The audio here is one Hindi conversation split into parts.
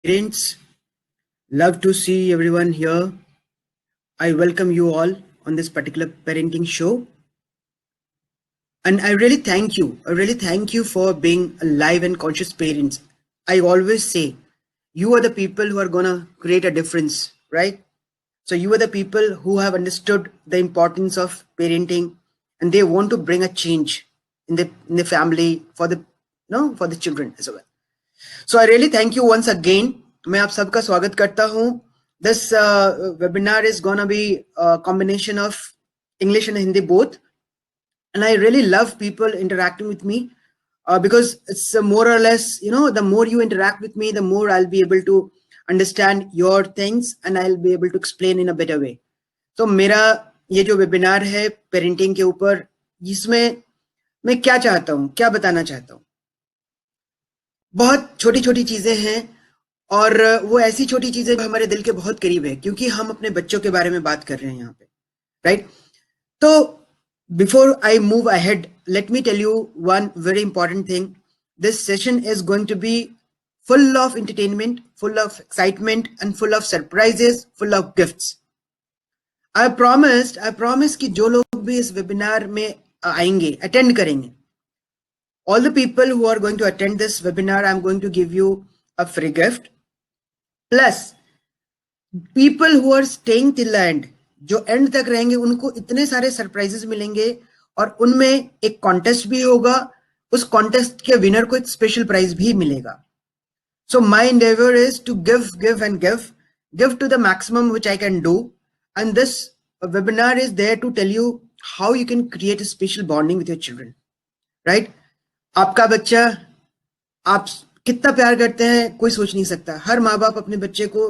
Parents, love to see everyone here. I welcome you all on this particular parenting show. And I really thank you. I really thank you for being alive and conscious parents. I always say, you are the people who are going to create a difference, right? So you are the people who have understood the importance of parenting and they want to bring a change in the family for the for the children as well. So I really thank you once again. मैं आप सबका स्वागत करता हूँ. This webinar is gonna be a combination of English and Hindi both, and I really love people interacting with me because it's more or less, the more you interact with me, the more I'll be able to understand your things and I'll be able to explain in a better way. So मेरा ये जो वेबिनार है पेरेंटिंग के ऊपर, जिसमें मैं क्या चाहता हूँ, क्या बताना चाहता हूँ, बहुत छोटी छोटी चीजें हैं और वो ऐसी छोटी चीजें जो हमारे दिल के बहुत करीब है क्योंकि हम अपने बच्चों के बारे में बात कर रहे हैं यहाँ पे, राइट? तो before I move ahead, let me tell you one very important thing. This session is going to be full of entertainment, full of excitement and full of surprises, full of gifts. I promised कि जो लोग भी इस वेबिनार में आएंगे, अटेंड करेंगे, all the people who are going to attend this webinar, I'm going to give you a free gift. Plus, people who are staying till the end, जो एंड तक रहेंगे, उनको इतने सारे सरप्राइजेस मिलेंगे और उनमें एक कॉन्टेस्ट भी होगा. उस कॉन्टेस्ट के विनर को एक स्पेशल प्राइज भी मिलेगा. So my endeavor is to give to the maximum which I can do. And this webinar is there to tell you how you can create a special bonding with your children, right? आपका बच्चा, आप कितना प्यार करते हैं कोई सोच नहीं सकता. हर माँ बाप अपने बच्चे को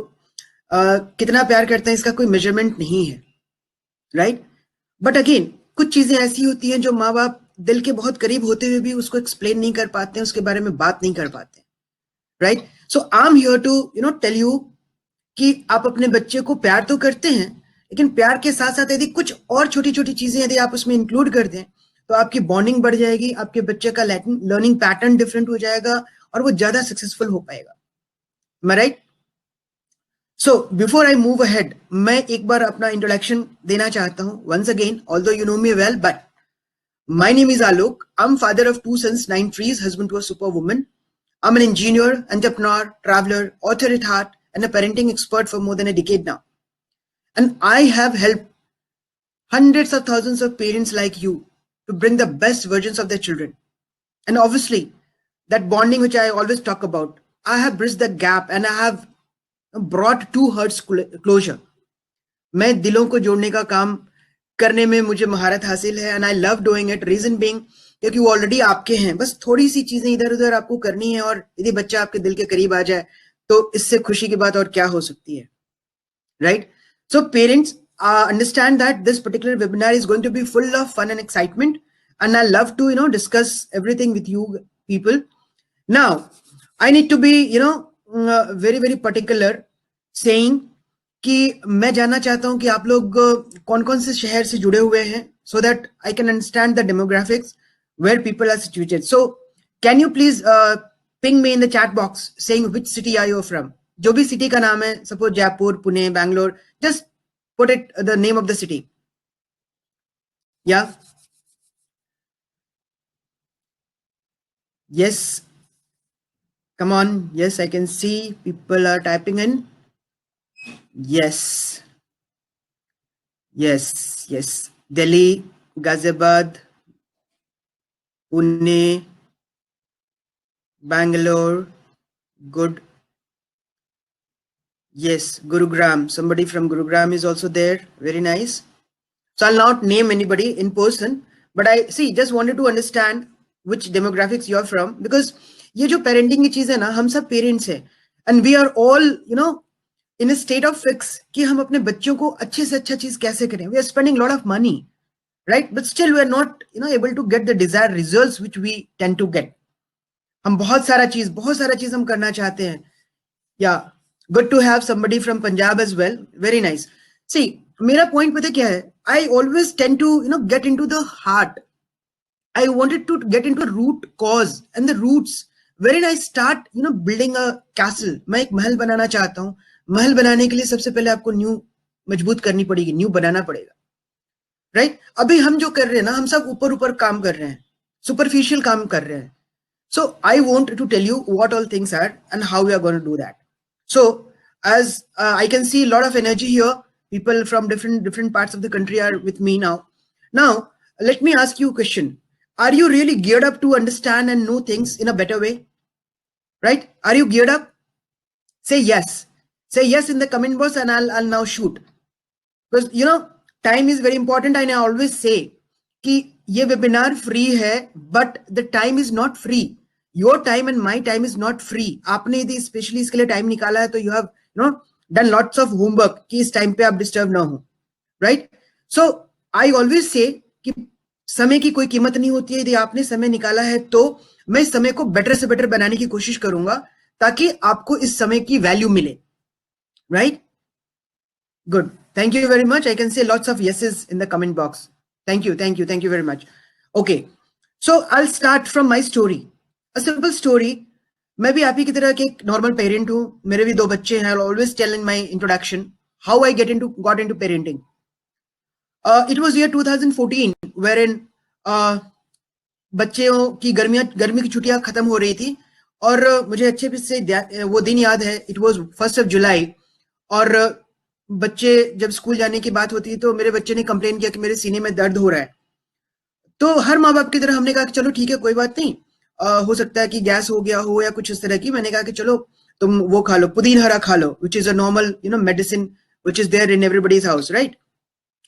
कितना प्यार करते हैं इसका कोई मेजरमेंट नहीं है, राइट? बट अगेन कुछ चीजें ऐसी होती हैं जो माँ बाप दिल के बहुत करीब होते हुए भी उसको एक्सप्लेन नहीं कर पाते हैं, उसके बारे में बात नहीं कर पाते, right? So I am here to tell you कि आप अपने बच्चे को प्यार तो करते हैं, लेकिन प्यार के साथ साथ यदि कुछ और छोटी छोटी चीजें यदि आप उसमें इंक्लूड कर दें तो आपकी बॉन्डिंग बढ़ जाएगी, आपके बच्चे का लर्निंग पैटर्न डिफरेंट हो जाएगा और वो ज्यादा सक्सेसफुल हो पाएगा. मैं right? So before I move ahead, मैं एक बार अपना इंट्रोडक्शन देना चाहता हूं. Once again, although you know me well, but my name is Alok. I'm father of 2 sons, 9 trees, husband to a superwoman. I'm an engineer, entrepreneur, traveler, author at heart, and a parenting expert for more than a decade now. And I have helped hundreds of thousands of parents like you to bring the best versions of their children. And obviously, that bonding which I always talk about, I have bridged the gap and I have brought two hearts closure. मैं दिलों को जोड़ने का काम करने में मुझे महारत हासिल है and I love doing it. Reason being क्योंकि वो ऑलरेडी आपके हैं, बस थोड़ी सी चीजें इधर उधर आपको करनी है और यदि बच्चा आपके दिल के करीब आ जाए तो इससे खुशी की बात और क्या हो सकती है, right? So parents, understand that this particular webinar is going to be full of fun and excitement and I love to discuss everything with you people. Now I need to be very very particular saying कि मैं जानना चाहता हूं कि आप लोग कौन कौन से शहर से जुड़े हुए हैं, so that I can understand the demographics where people are situated. So can you please ping me in the chat box saying which city are you from? जो भी सिटी का नाम है, suppose Jaipur, Pune, Bangalore, just put it the name of the city. Yeah. Yes. Come on. Yes, I can see people are typing in. Yes. Yes. Delhi, Ghaziabad, Pune, Bangalore, good. Yes, Gurugram. Somebody from Gurugram is also there. Very nice. So I'll not name anybody in person, but I just wanted to understand which demographics you're from, because ये जो parenting की चीज है ना, हम सब parents हैं and we are all in a state of fix कि हम अपने बच्चों को अच्छे से अच्छा चीज कैसे करें. We are spending a lot of money, right? But still we are not able to get the desired results which we tend to get. हम बहुत सारा चीज हम करना चाहते हैं. Yeah, good to have somebody from Punjab as well. Very nice. See, मेरा point पता क्या है? I always tend to get into the heart. I wanted to get into the root cause and the roots wherein I start building a castle. मैं एक महल बनाना चाहता हूँ. महल बनाने के लिए सबसे पहले आपको न्यू मजबूत करनी पड़ेगी, न्यू बनाना पड़ेगा, राइट? अभी हम जो कर रहे हैं ना, हम सब ऊपर ऊपर काम कर रहे हैं, सुपरफिशियल काम कर रहे हैं. So I want to tell you what all things are and how we are going to do that. So as I can see a lot of energy here, people from different parts of the country are with me now. Now let me ask you a question. Are you really geared up to understand and know things in a better way? Right? Are you geared up? Say yes. Say yes in the comment box and I'll now shoot. Because time is very important and I always say कि ये webinar free है, but the time is not free. Your time and my time is not free. आपने यदि स्पेशली इसके लिए टाइम निकाला है तो you have done lots of homework कि इस टाइम पे आप डिस्टर्ब ना हो, right? So I always say कि समय की कोई कीमत नहीं होती है. यदि आपने समय निकाला है तो मैं इस समय को बेटर से बेटर बनाने की कोशिश करूंगा ताकि आपको इस समय की वैल्यू मिले, right? Good, thank you very much. I can see lots of yeses in the comment box. Thank you very much. Okay, so I'll start from my story. A simple story. मैं भी आप ही की तरह के एक नॉर्मल पेरेंट हूँ. मेरे भी 2 बच्चे हैं. I'll always tell in my introduction how I got into parenting. It was year 2014 wherein बच्चों की गर्मी की छुट्टियां खत्म हो रही थी और मुझे अच्छे से वो दिन याद है. It was 1st of July और बच्चे जब स्कूल जाने की बात होती है तो मेरे बच्चे ने कंप्लेन किया कि मेरे सीने में दर्द हो रहा है. तो हर माँ बाप की तरह हमने कहा कि चलो ठीक है, कोई बात नहीं, हो सकता है कि गैस हो गया हो या कुछ इस तरह की. मैंने कहा कि चलो तुम वो खा लो, पुदीन हरा खा लो, which is a normal medicine which is there in everybody's house, right?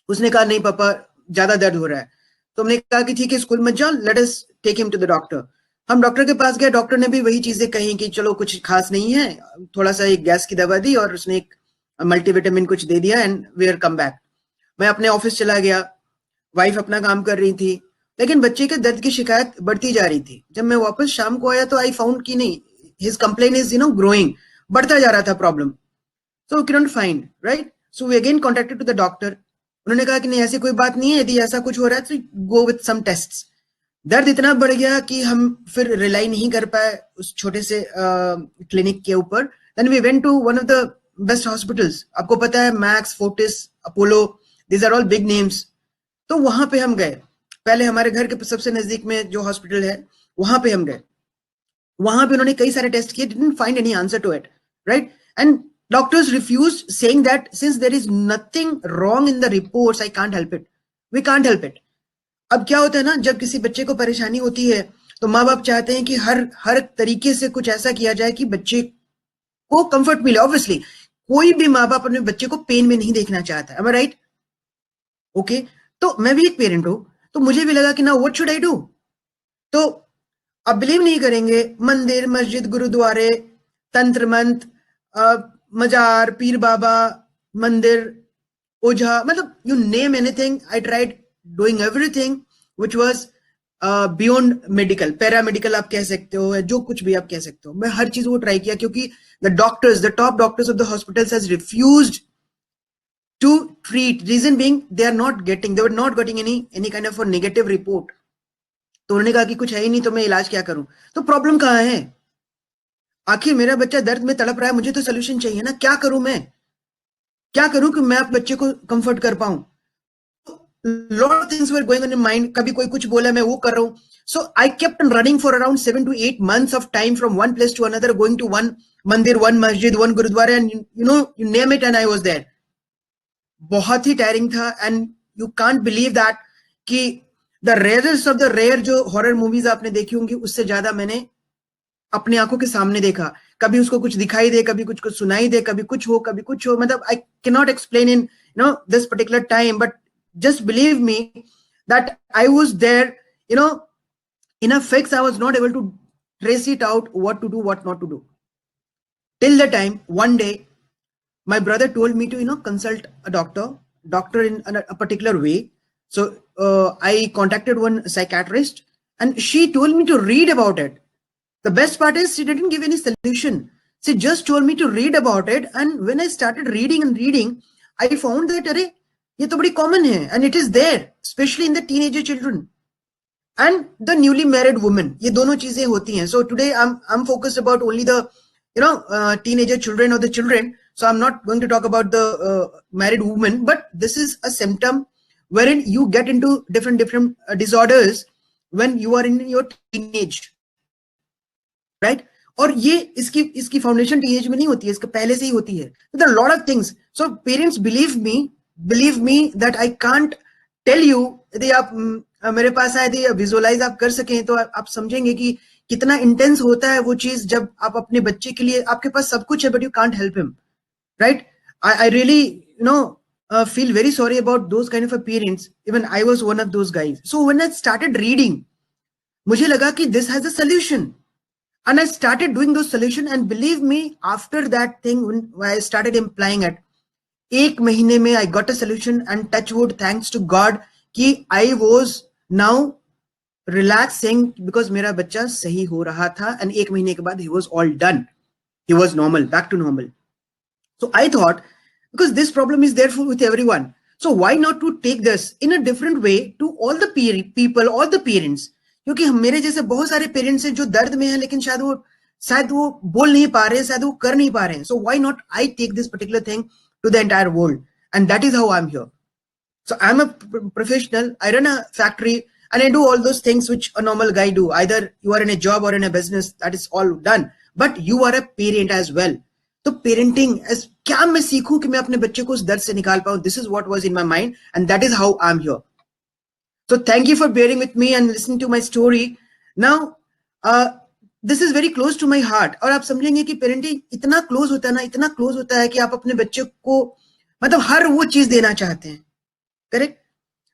उसने कहा नहीं पापा, ज्यादा दर्द हो रहा है. तो हमने कहा कि ठीक है, स्कूल मत जाओ, let us take him to the doctor. हम डॉक्टर के पास गए. डॉक्टर ने भी वही चीजें कही कि चलो कुछ खास नहीं है, थोड़ा सा एक गैस की दवा दी और उसने एक मल्टीविटामिन कुछ दे दिया and we are come back. मैं अपने ऑफिस चला गया. वाइफ अपना काम कर रही थी, लेकिन बच्चे के दर्द की शिकायत बढ़ती जा रही थी. जब मैं वापस शाम को आया तो आई फाउंड कि नहीं, हिज कंप्लेन इज ग्रोइंग, बढ़ता जा रहा था problem. So we couldn't find, right? So we again contacted to the doctor. उन्होंने कहा कि नहीं, ऐसी कोई बात नहीं है, यदि ऐसा कुछ हो रहा है तो गो विथ सम टेस्ट्स. दर्द इतना बढ़ गया कि हम फिर रिलाई नहीं कर पाए उस छोटे से क्लिनिक के ऊपर. Then we went to one of the best hospitals. आपको पता है, Max, Fortis, Apollo, these are all big names. तो वहां पे हम गए. पहले हमारे घर के सबसे नजदीक में जो हॉस्पिटल है वहां पे हम गए. वहां पे उन्होंने कई सारे टेस्ट किए, didn't find any answer to it, right? And doctors refused, saying that since there is nothing wrong in the reports, I can't help it, we can't help it. अब क्या होता है ना, जब किसी बच्चे को परेशानी होती है तो माँ बाप चाहते हैं कि हर तरीके से कुछ ऐसा किया जाए कि बच्चे को कंफर्ट मिले. ऑब्वियसली कोई भी माँ बाप अपने बच्चे को पेन में नहीं देखना चाहता, am I right? ओके, तो मैं भी एक पेरेंट हूं, तो मुझे भी लगा कि ना व्हाट शुड आई डू. तो आप बिलीव नहीं करेंगे, मंदिर, मस्जिद, गुरुद्वारे, तंत्र मंत्र, मजार, पीर बाबा, मंदिर, ओझा, मतलब you name anything, I tried doing everything which was beyond medical, paramedical आप कह सकते हो, जो कुछ भी आप कह सकते हो. मैं हर चीज वो ट्राई किया क्योंकि the top doctors of the hospitals has refused to treat. Reason being they were not getting any kind of a negative report. तो उन्होंने कहा कि कुछ है ही नहीं तो मैं इलाज क्या करूं. तो प्रॉब्लम कहाँ है? आखिर मेरा बच्चा दर्द में तड़प रहा है, मुझे तो सोल्यूशन चाहिए ना. क्या करूं मैं, क्या करूं कि मैं अपने बच्चे को कंफर्ट कर पाऊं. lot of things were going on in mind. कभी कोई कुछ बोला, मैं वो कर रहा हूं. So I kept on running for around 7 to 8 months of time from one place to another, going to one mandir, one masjid, one gurudwara, and you name it, and I was there. बहुत ही टायरिंग था. And you can't believe that कि the rarest of the rare जो हॉरर मूवीज आपने देखी होंगी, उससे ज्यादा मैंने अपनी आंखों के सामने देखा. कभी उसको कुछ दिखाई दे, कभी कुछ सुनाई दे, कभी कुछ हो, कभी कुछ हो. मतलब I can not explain in this particular time, but just believe me that I was there in a fix. I was not able to trace it out what to do, what not to do, till the time one day my brother told me to consult a doctor in a particular way. So I contacted one psychiatrist and she told me to read about it. The best part is she didn't give any solution. She just told me to read about it, and when I started reading, I found that अरे ये तो बड़ी common है, and it is there, especially in the teenager children. and the newly married woman. ये दोनों चीजें होती हैं. So today I'm focused about only the teenager children or the children. So I'm not going to talk about the married woman, but this is a symptom wherein you get into different disorders when you are in your teenage, right? और ये इसकी फाउंडेशन टीनेज में नहीं होती है, इसका पहले से ही होती है. There are a lot of things. So parents, believe me that I can't tell you. यदि आप मेरे पास आए यदि विजुअलाइज आप कर सकें तो आप समझेंगे कि कितना इंटेंस होता है वो चीज जब आप अपने बच्चे के लिए, आपके पास सब कुछ है but you can't help him, right? I really feel very sorry about those kind of parents. Even I was one of those guys. So when I started reading, मुझे लगा कि this has a solution. And I started doing those solutions, and believe me, after that thing, when I started implying it, एक महीने में I got a solution, and touch wood, thanks to God, कि I was now relaxing because मेरा बच्चा सही हो रहा था, and एक महीने के बाद he was all done. He was normal, back to normal. So I thought, because this problem is there with everyone, so why not to take this in a different way to all the people, all the parents? क्योंकि मेरे जैसे बहुत सारे पेरेंट्स हैं जो दर्द में हैं, लेकिन शायद वो बोल नहीं पा रहे हैं, शायद वो कर नहीं पा रहे हैं. So why not I take this particular thing to the entire world? And that is how I'm here. So I'm a professional. I run a factory and I do all those things which a normal guy do. Either you are in a job or in a business, that is all done. But you are a parent as well. तो पेरेंटिंग क्या मैं सीखूं कि मैं अपने बच्चे को उस दर्द से निकाल पाऊं. This is what was in my mind, and that is how I am here. So thank you for bearing with me and listening to my story. Now, this is very close to my heart. और आप समझेंगे कि पेरेंटिंग इतना क्लोज होता है ना, इतना क्लोज होता है कि आप अपने बच्चे को मतलब हर वो चीज देना चाहते हैं. Correct?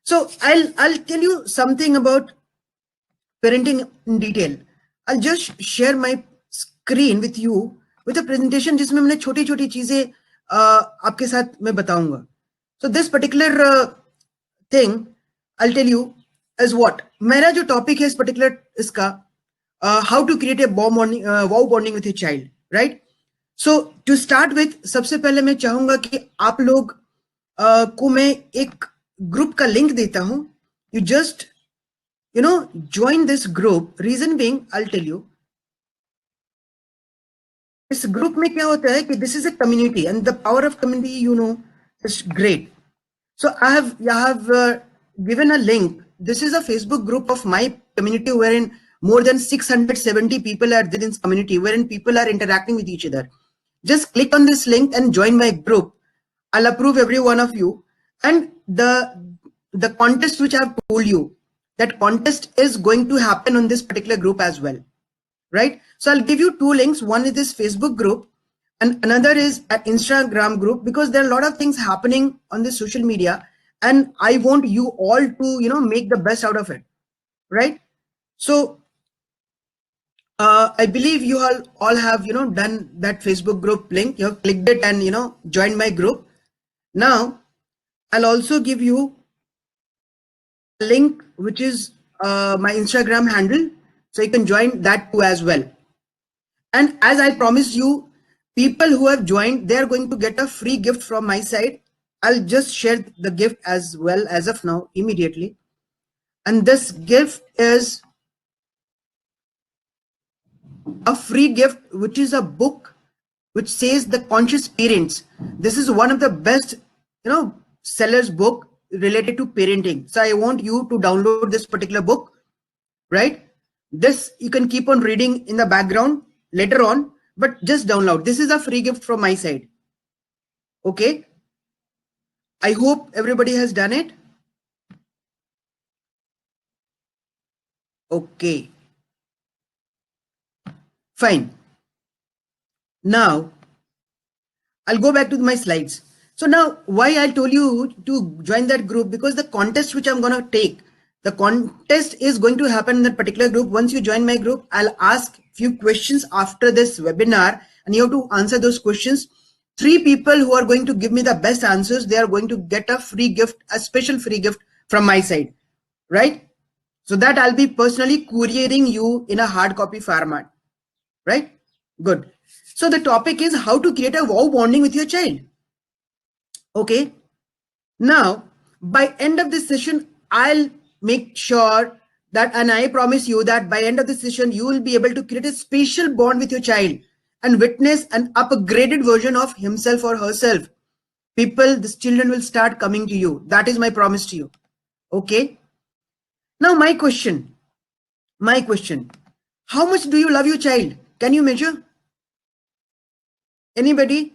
So I'll tell you something about parenting in detail. I'll just share my screen with you with a presentation जिसमें मैंने छोटी छोटी चीजें आपके साथ मैं बताऊंगा. So this particular thing I'll tell you is what मेरा जो टॉपिक है इस पर्टिकुलर इसका how to create a wow bonding with your child, right? So to start with, सबसे पहले मैं चाहूंगा कि आप लोग को मैं एक ग्रुप का लिंक देता हूं. You just join this group. Reason being, I'll tell you. इस ग्रुप में क्या होता है कि this is a community, and the power of community is great. So I have given a link. This is a Facebook group of my community wherein more than 670 people are there in this community, wherein people are interacting with each other. Just click on this link and join my group. I'll approve every one of you. And the contest which I've told you, that contest is going to happen on this particular group as well, right? So I'll give you two links. One is this Facebook group and another is an Instagram group, because there are a lot of things happening on this social media and I want you all to make the best out of it, right? So I believe you all have done that Facebook group link. You have clicked it and joined my group. Now I'll also give you a link which is my Instagram handle, so you can join that too as well. And as I promised you, people who have joined, they are going to get a free gift from my side. I'll just share the gift as well as of now immediately. And this gift is a free gift, which is a book which says The Conscious Parents. This is one of the best sellers book related to parenting. So I want you to download this particular book, right? This you can keep on reading in the background later on, but just download. This is a free gift from my side. Okay, I hope everybody has done it. Okay, fine. Now I'll go back to my slides. So now why I told you to join that group, because the contest which I'm going to take, the contest is going to happen in that particular group. Once you join my group, I'll ask few questions after this webinar and you have to answer those questions. 3 people who are going to give me the best answers, they are going to get a free gift, a special free gift from my side, right? So that I'll be personally couriering you in a hard copy format, right? Good. So the topic is how to create a wow bonding with your child. Okay. Now, by end of this session, I'll make sure that, and I promise you that by end of the session, you will be able to create a special bond with your child and witness an upgraded version of himself or herself. People, these children will start coming to you. That is my promise to you. Okay. Now my question, how much do you love your child? Can you measure? Anybody?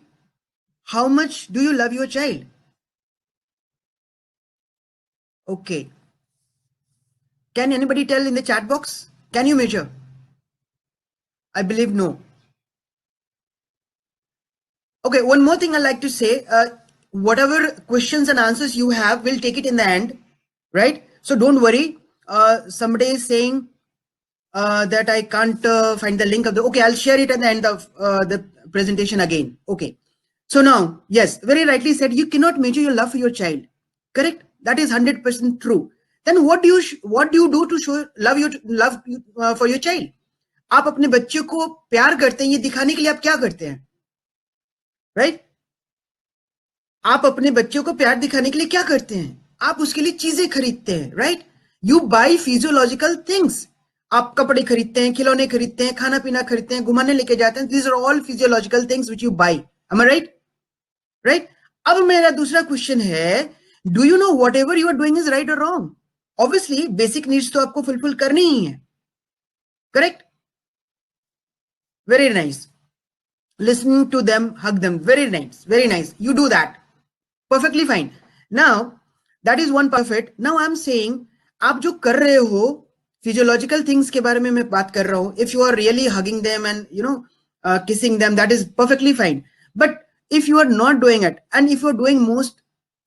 How much do you love your child? Okay. Can anybody tell in the chat box? Can you measure? I believe no. Okay, one more thing I like to say, whatever questions and answers you have, we'll take it in the end, right? So don't worry. Somebody is saying that I can't find the link of the, okay, I'll share it at the end of the presentation again. Okay. So now, yes, very rightly said, you cannot measure your love for your child. Correct? That is 100% true. Then what do you do to show love for your child? आप अपने बच्चे को प्यार करते हैं, ये दिखाने के लिए आप क्या करते हैं? राइट? आप अपने बच्चों को प्यार दिखाने के लिए क्या करते हैं? आप उसके लिए चीजें खरीदते हैं, right? You buy physiological things. आप कपड़े खरीदते हैं, खिलौने खरीदते हैं, खाना पीना खरीदते हैं, घुमाने लेके जाते हैं. These are all physiological things which you buy. Am I right? Right? अब मेरा दूसरा क्वेश्चन है, do you know whatever you are doing is right और रॉन्ग? ऑब्वियसली बेसिक नीड्स तो आपको फुलफिल करनी ही है. Correct? Very nice. Listening to them, hug them. Very nice. Very nice. You do that. Perfectly fine. Now, that is one perfect. Now I'm saying, आप जो कर रहे हो, physiological things के बारे में मैं बात कर रहा हूँ. If you are really hugging them and, kissing them, that is perfectly fine. But if you are not doing it, and if you are doing most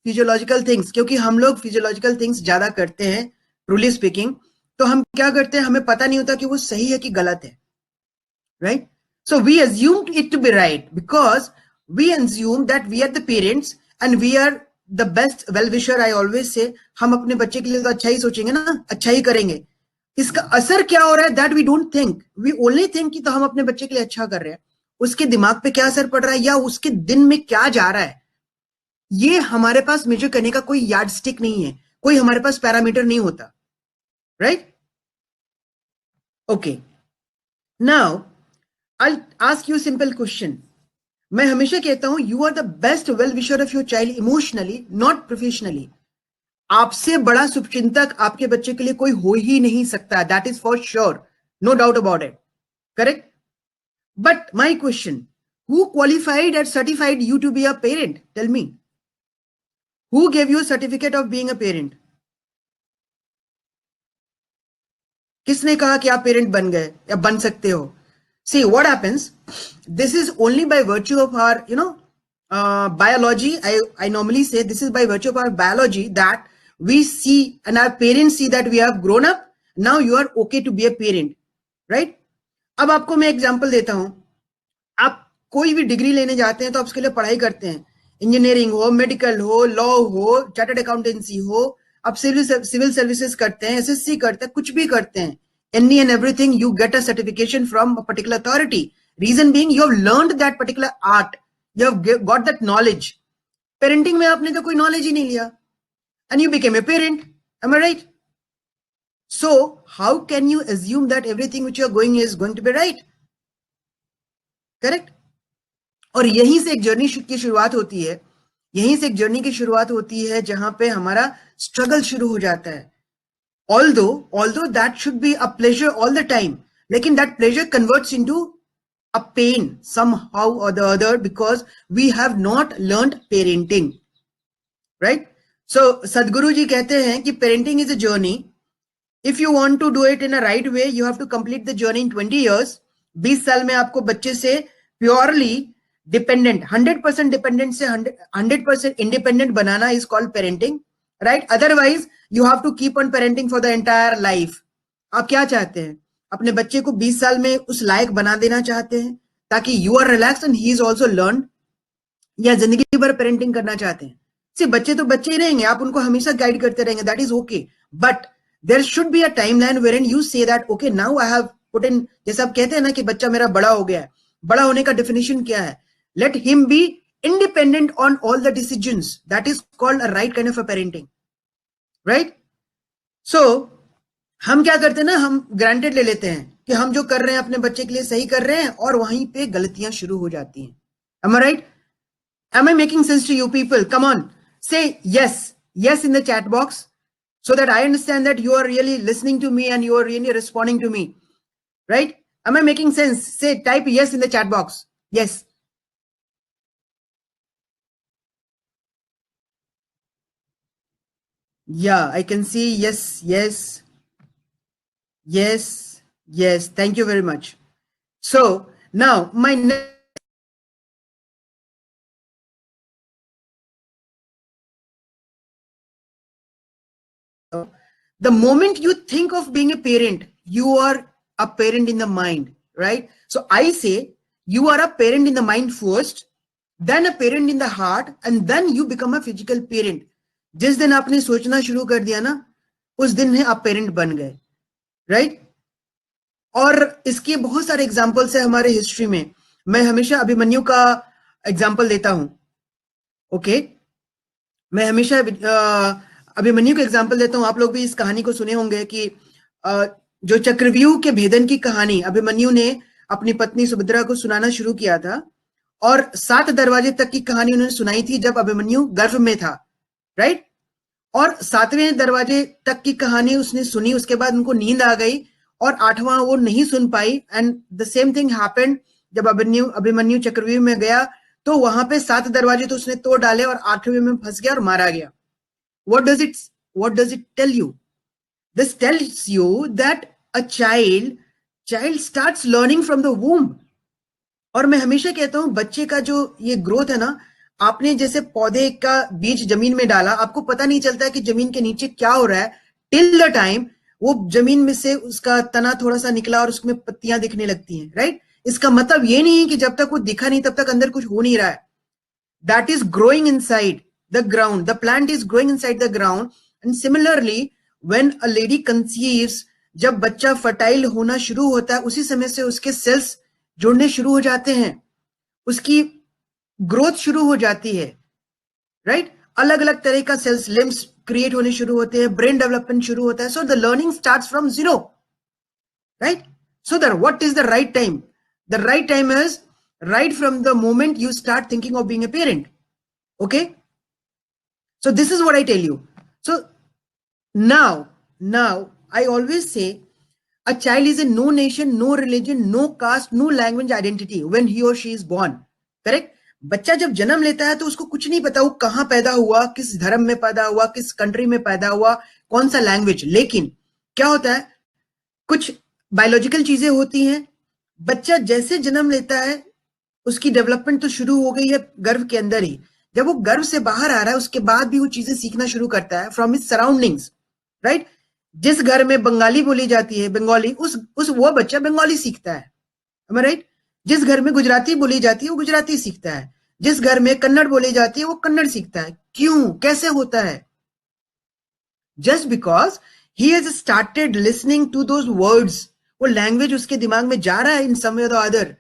physiological things, क्योंकि हम लोग physiological things ज़्यादा करते हैं, truly speaking, तो हम क्या करते हैं, हमें पता नहीं होता कि वो सही है कि गलत है. Right? So we assumed it to be right because we assume that we are the parents and we are the best well-wisher. I always say, हम अपने बच्चे के लिए तो अच्छा ही सोचेंगे ना, अच्छा ही करेंगे. इसका असर क्या हो रहा है, that we don't think. We only think कि तो हम अपने बच्चे के लिए अच्छा कर रहे हैं. उसके दिमाग पे क्या असर पड़ रहा है या उसके दिन में क्या जा रहा है, ये हमारे पास मेजर करने का कोई यार्ड स्टिक नहीं है, कोई हमारे पास पैरामीटर नहीं होता. Right? Okay. Now I'll ask you a simple question. मैं हमेशा कहता हूं, you are the best well-wisher of your child emotionally, not professionally. आपसे बड़ा शुभचिंतक आपके बच्चे के लिए कोई हो ही नहीं सकता. That is for sure. No doubt about it. Correct? But my question, who qualified and certified you to be a parent? Tell me. Who gave you a certificate of being a parent? किसने कहा कि आप पेरेंट बन गए या बन सकते हो? See what happens. This is only by virtue of our, biology. I normally say this is by virtue of our biology that we see and our parents see that we have grown up. Now you are okay to be a parent, right? अब आपको मैं एग्जांपल देता हूं. आप कोई भी डिग्री लेने जाते हैं तो आप उसके लिए पढ़ाई करते हैं. इंजीनियरिंग हो, मेडिकल हो, लॉ हो, चार्टर्ड अकाउंटेंसी हो, आप सिविल सर्विसेज करते हैं, एसएससी करते हैं, कुछ भी करते हैं. Any and everything, you get a certification from a particular authority. Reason being, you have learned that particular art. You have got that knowledge. Parenting में आपने तो कोई knowledge ही नहीं लिया. And you became a parent. Am I right? So, how can you assume that everything which you are going is going to be right? Correct? और यहीं से एक जर्नी की शुरुआत होती है. यहीं से एक जर्नी की शुरुआत होती है जहां पे हमारा स्ट्रगल शुरू हो जाता है. Although that should be a pleasure all the time, lekin that pleasure converts into a pain somehow or the other because we have not learned parenting, right? So Sadhguru ji कहते हैं कि parenting is a journey. If you want to do it in a right way, you have to complete the journey in 20 years. 20 साल में आपको बच्चे से purely dependent, 100% dependent से 100% independent banana is called parenting. Right? Otherwise, you have to keep on parenting for the entire life. आप क्या चाहते हैं? अपने बच्चे को 20 साल में उस लायक बना देना चाहते हैं ताकि you are relaxed and he is also learned, या जिंदगी भर पेरेंटिंग करना चाहते हैं? सिर्फ बच्चे तो बच्चे ही रहेंगे, आप उनको हमेशा गाइड करते रहेंगे. That is okay. But there should be a timeline wherein you say that okay, now I have put in, जैसे आप कहते हैं ना कि बच्चा मेरा बड़ा हो गया है. बड़ा होने का डेफिनेशन क्या है? Let him be independent on all the decisions. That is called a right kind of a parenting, right? So हम क्या करते हैं ना, हम ग्रांटेड ले लेते हैं कि हम जो कर रहे हैं अपने बच्चे के लिए सही कर रहे हैं, और वहीं पे गलतियां शुरू हो जाती हैं. Am I right? Am I making sense to you people? Come on, say yes, yes in the chat box, so that I understand that you are really listening to me and you are really responding to me, right? Am I making sense? Say, type yes in the chat box. Yes. Yeah, I can see yes, yes, yes, yes. Thank you very much. So now my next, the moment you think of being a parent, you are a parent in the mind, right? So I say you are a parent in the mind first, then a parent in the heart, and then you become a physical parent. जिस दिन आपने सोचना शुरू कर दिया ना, उस दिन है आप पेरेंट बन गए, राइट? और इसके बहुत सारे एग्जाम्पल्स है हमारे हिस्ट्री में. मैं हमेशा अभिमन्यु का एग्जाम्पल देता हूं. ओके, मैं हमेशा अभिमन्यु का एग्जाम्पल देता हूं. आप लोग भी इस कहानी को सुने होंगे कि जो चक्रव्यूह के भेदन की कहानी अभिमन्यु ने अपनी पत्नी सुभद्रा को सुनाना शुरू किया था, और 7 दरवाजे तक की कहानी उन्होंने सुनाई थी जब अभिमन्यु गर्भ में था, राइट? और 7वें दरवाजे तक की कहानी उसने सुनी, उसके बाद उनको नींद आ गई और 8वां वो नहीं सुन पाई. And the same thing happened जब अभिमन्यु चक्रव्यूह में गया, तो वहां पे 7 दरवाजे तो उसने तोड़ डाले और 8वें में फंस गया और मारा गया. what does it tell you? This tells you that a child starts learning from the womb. और मैं हमेशा कहता हूं बच्चे का जो ये ग्रोथ है ना, आपने जैसे पौधे का बीज जमीन में डाला, आपको पता नहीं चलता है कि जमीन के नीचे क्या हो रहा है टिल द टाइम वो जमीन में से उसका तना थोड़ा सा निकला और उसमें पत्तियां दिखने लगती हैं, राइट? इसका मतलब ये नहीं है कि जब तक वो दिखा नहीं तब तक अंदर कुछ हो नहीं रहा है. That is growing inside the ground. The plant is growing inside the ground. And similarly when a lady conceives, जब बच्चा फर्टाइल होना शुरू होता है, उसी समय से उसके सेल्स जुड़ने शुरू हो जाते हैं, उसकी ग्रोथ शुरू हो जाती है, राइट? अलग अलग तरह का सेल्स लिम्स क्रिएट होने शुरू होते हैं, ब्रेन डेवलपमेंट शुरू होता है. So the learning starts from zero, right? So that what is the right time? The right time is right from the moment you start thinking of being a parent. Okay, so this is what I tell you. So now I always say a child is a no nation, no religion, no caste, no language identity when he or she is born. Correct? बच्चा जब जन्म लेता है तो उसको कुछ नहीं पता वो कहां पैदा हुआ, किस धर्म में पैदा हुआ, किस कंट्री में पैदा हुआ, कौन सा लैंग्वेज. लेकिन क्या होता है, कुछ बायोलॉजिकल चीजें होती हैं. बच्चा जैसे जन्म लेता है उसकी डेवलपमेंट तो शुरू हो गई है गर्भ के अंदर ही. जब वो गर्भ से बाहर आ रहा है उसके बाद भी वो चीजें सीखना शुरू करता है फ्रॉम हिज सराउंडिंग्स, राइट? जिस घर में बंगाली बोली जाती है, बंगाली, उस वो बच्चा बंगाली सीखता है, राइट? जिस घर में गुजराती बोली जाती है वो गुजराती सीखता है. जिस घर में कन्नड़ बोली जाती है वो कन्नड़ सीखता है. क्यों, कैसे होता है? Just because he has started listening to those words. वो लैंग्वेज उसके दिमाग में जा रहा है इन सम वे और अदर.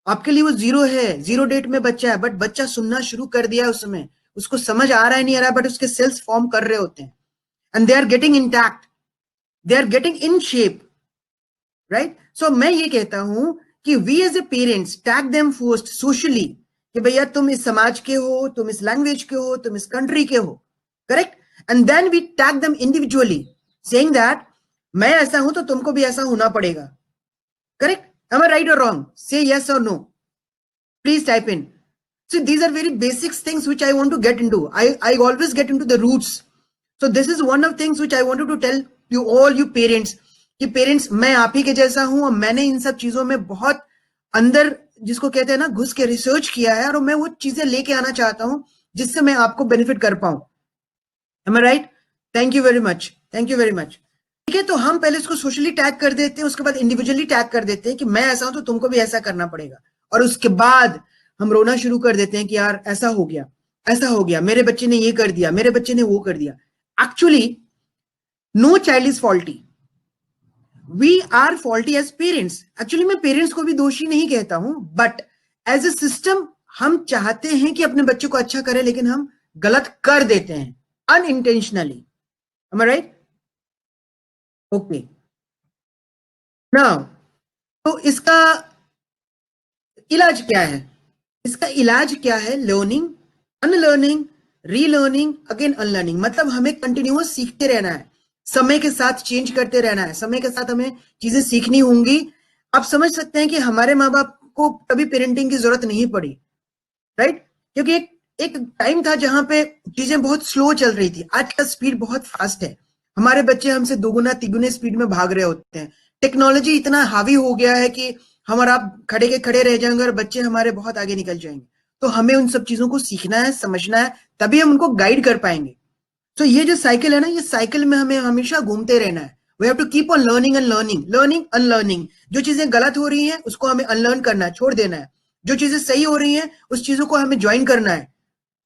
आपके लिए वो जीरो है, जीरो डेट में बच्चा है, बट बच्चा सुनना शुरू कर दिया उस समय. उसको समझ आ रहा है नहीं आ रहा, बट उसके सेल्स फॉर्म कर रहे होते हैं and they are getting intact, they are getting in shape, right? So मैं ये कहता हूं कि we as a parents tag them first socially कि भैया तुम इस समाज के हो, तुम इस लैंग्वेज के हो, तुम इस कंट्री के हो, correct? And then we tag them individually saying that मैं ऐसा हूं तो तुमको भी ऐसा होना पड़ेगा, correct? Am I right or wrong? Say yes or no. Please type in. So these are very basic things which I want to get into. I always get into the roots. So this is one of things which I wanted to tell you all you parents कि पेरेंट्स मैं आप ही के जैसा हूं और मैंने इन सब चीजों में बहुत अंदर जिसको कहते हैं ना घुस के रिसर्च किया है और मैं वो चीजें लेके आना चाहता हूं जिससे मैं आपको बेनिफिट कर पाऊं. Am I right? Thank you very much. Thank you very much. ठीक है, तो हम पहले इसको सोशली टैग कर देते हैं, उसके बाद इंडिविजुअली टैग कर देते हैं कि मैं ऐसा हूं तो तुमको भी ऐसा करना पड़ेगा. और उसके बाद हम रोना शुरू कर देते हैं कि यार ऐसा हो गया, ऐसा हो गया, मेरे बच्चे ने ये कर दिया, मेरे बच्चे ने वो कर दिया. Actually no child is faulty, we are faulty as parents. Actually मैं पेरेंट्स को भी दोषी नहीं कहता हूं, बट एज ए सिस्टम हम चाहते हैं कि अपने बच्चों को अच्छा करें, लेकिन हम गलत कर देते हैं unintentionally. Am I right? Okay. Now तो इसका इलाज क्या है? इसका इलाज क्या है? Learning, unlearning, relearning, again unlearning. मतलब हमें कंटिन्यूअस सीखते रहना है, समय के साथ चेंज करते रहना है, समय के साथ हमें चीजें सीखनी होंगी। आप समझ सकते हैं कि हमारे माँ बाप को कभी पेरेंटिंग की जरूरत नहीं पड़ी, राइट? क्योंकि एक टाइम था जहां पे चीजें बहुत स्लो चल रही थी। आज का स्पीड बहुत फास्ट है, हमारे बच्चे हमसे दोगुना तिगुने स्पीड में भाग रहे होते हैं। टेक्नोलॉजी इतना हावी हो गया है कि हम और आप खड़े के खड़े रह जाएंगे और बच्चे हमारे बहुत आगे निकल जाएंगे। तो हमें उन सब चीजों को सीखना है, समझना है, तभी हम उनको गाइड कर पाएंगे। तो ये जो साइकिल है ना, ये साइकिल में हमें हमेशा घूमते रहना है। We have to keep on learning and learning, learning unlearning. जो चीजें गलत हो रही हैं उसको हमें अनलर्न करना है, छोड़ देना है। जो चीजें सही हो रही हैं उस चीजों को हमें ज्वाइन करना है।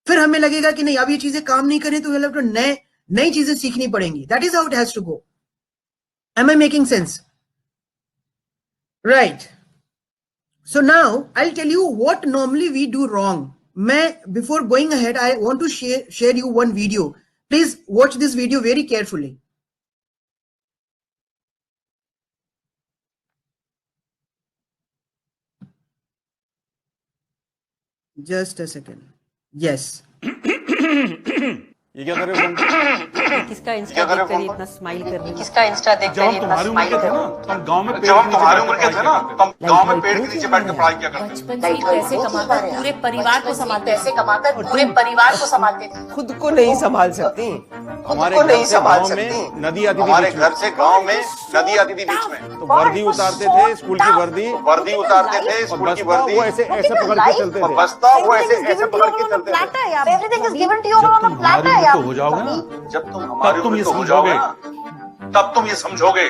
फिर हमें लगेगा कि नहीं, अब ये चीजें काम नहीं करें तो तो नए नई चीजें सीखनी पड़ेंगी। That is how it has to go. Am I making sense? Right. So now I'll tell you what normally we do wrong. Before going ahead, I want to share you one video. Please watch this video very carefully. Just a second. Yes. ये क्या कर रहे हो? किसका इंस्टा देख कर इतना स्माइल कर रही है? किसका इंस्टा देख जब कर हम इतना तुम्हारी उम्र स्माइल के थे कर ना, रही तो हम गांव में जब हम तुम्हारी उम्र के थे ना, तो हम गांव में पेड़ के नीचे बैठ के पढ़ाई किया करते थे। बचपन से ही पैसे कमाकर पूरे परिवार को संभालते पैसे कमाकर पूरे परिवार को संभालते थे। खुद को नहीं संभाल सकती। हमारे को घर नहीं से संभाल गांव सकती। में नदी आती थी हमारे बीच में। घर से गांव में नदी आती थी बीच में, तो वर्दी उतारते थे, स्कूल की वर्दी, वर्दी उतारते थे, और स्कूल की बस्ता वर्दी, वो ऐसे ऐसे पकड़ के चलते और थे। बस्ता वो ऐसे ऐसे पकड़ के चलते थे। Everything is given to you on a platter हमारी यार। उम्र तो हो जाओगे ना, जब तुम हमारी तब तुम उम्र ये के हो समझोगे। जाओगे ना, तब तुम ये समझोगे।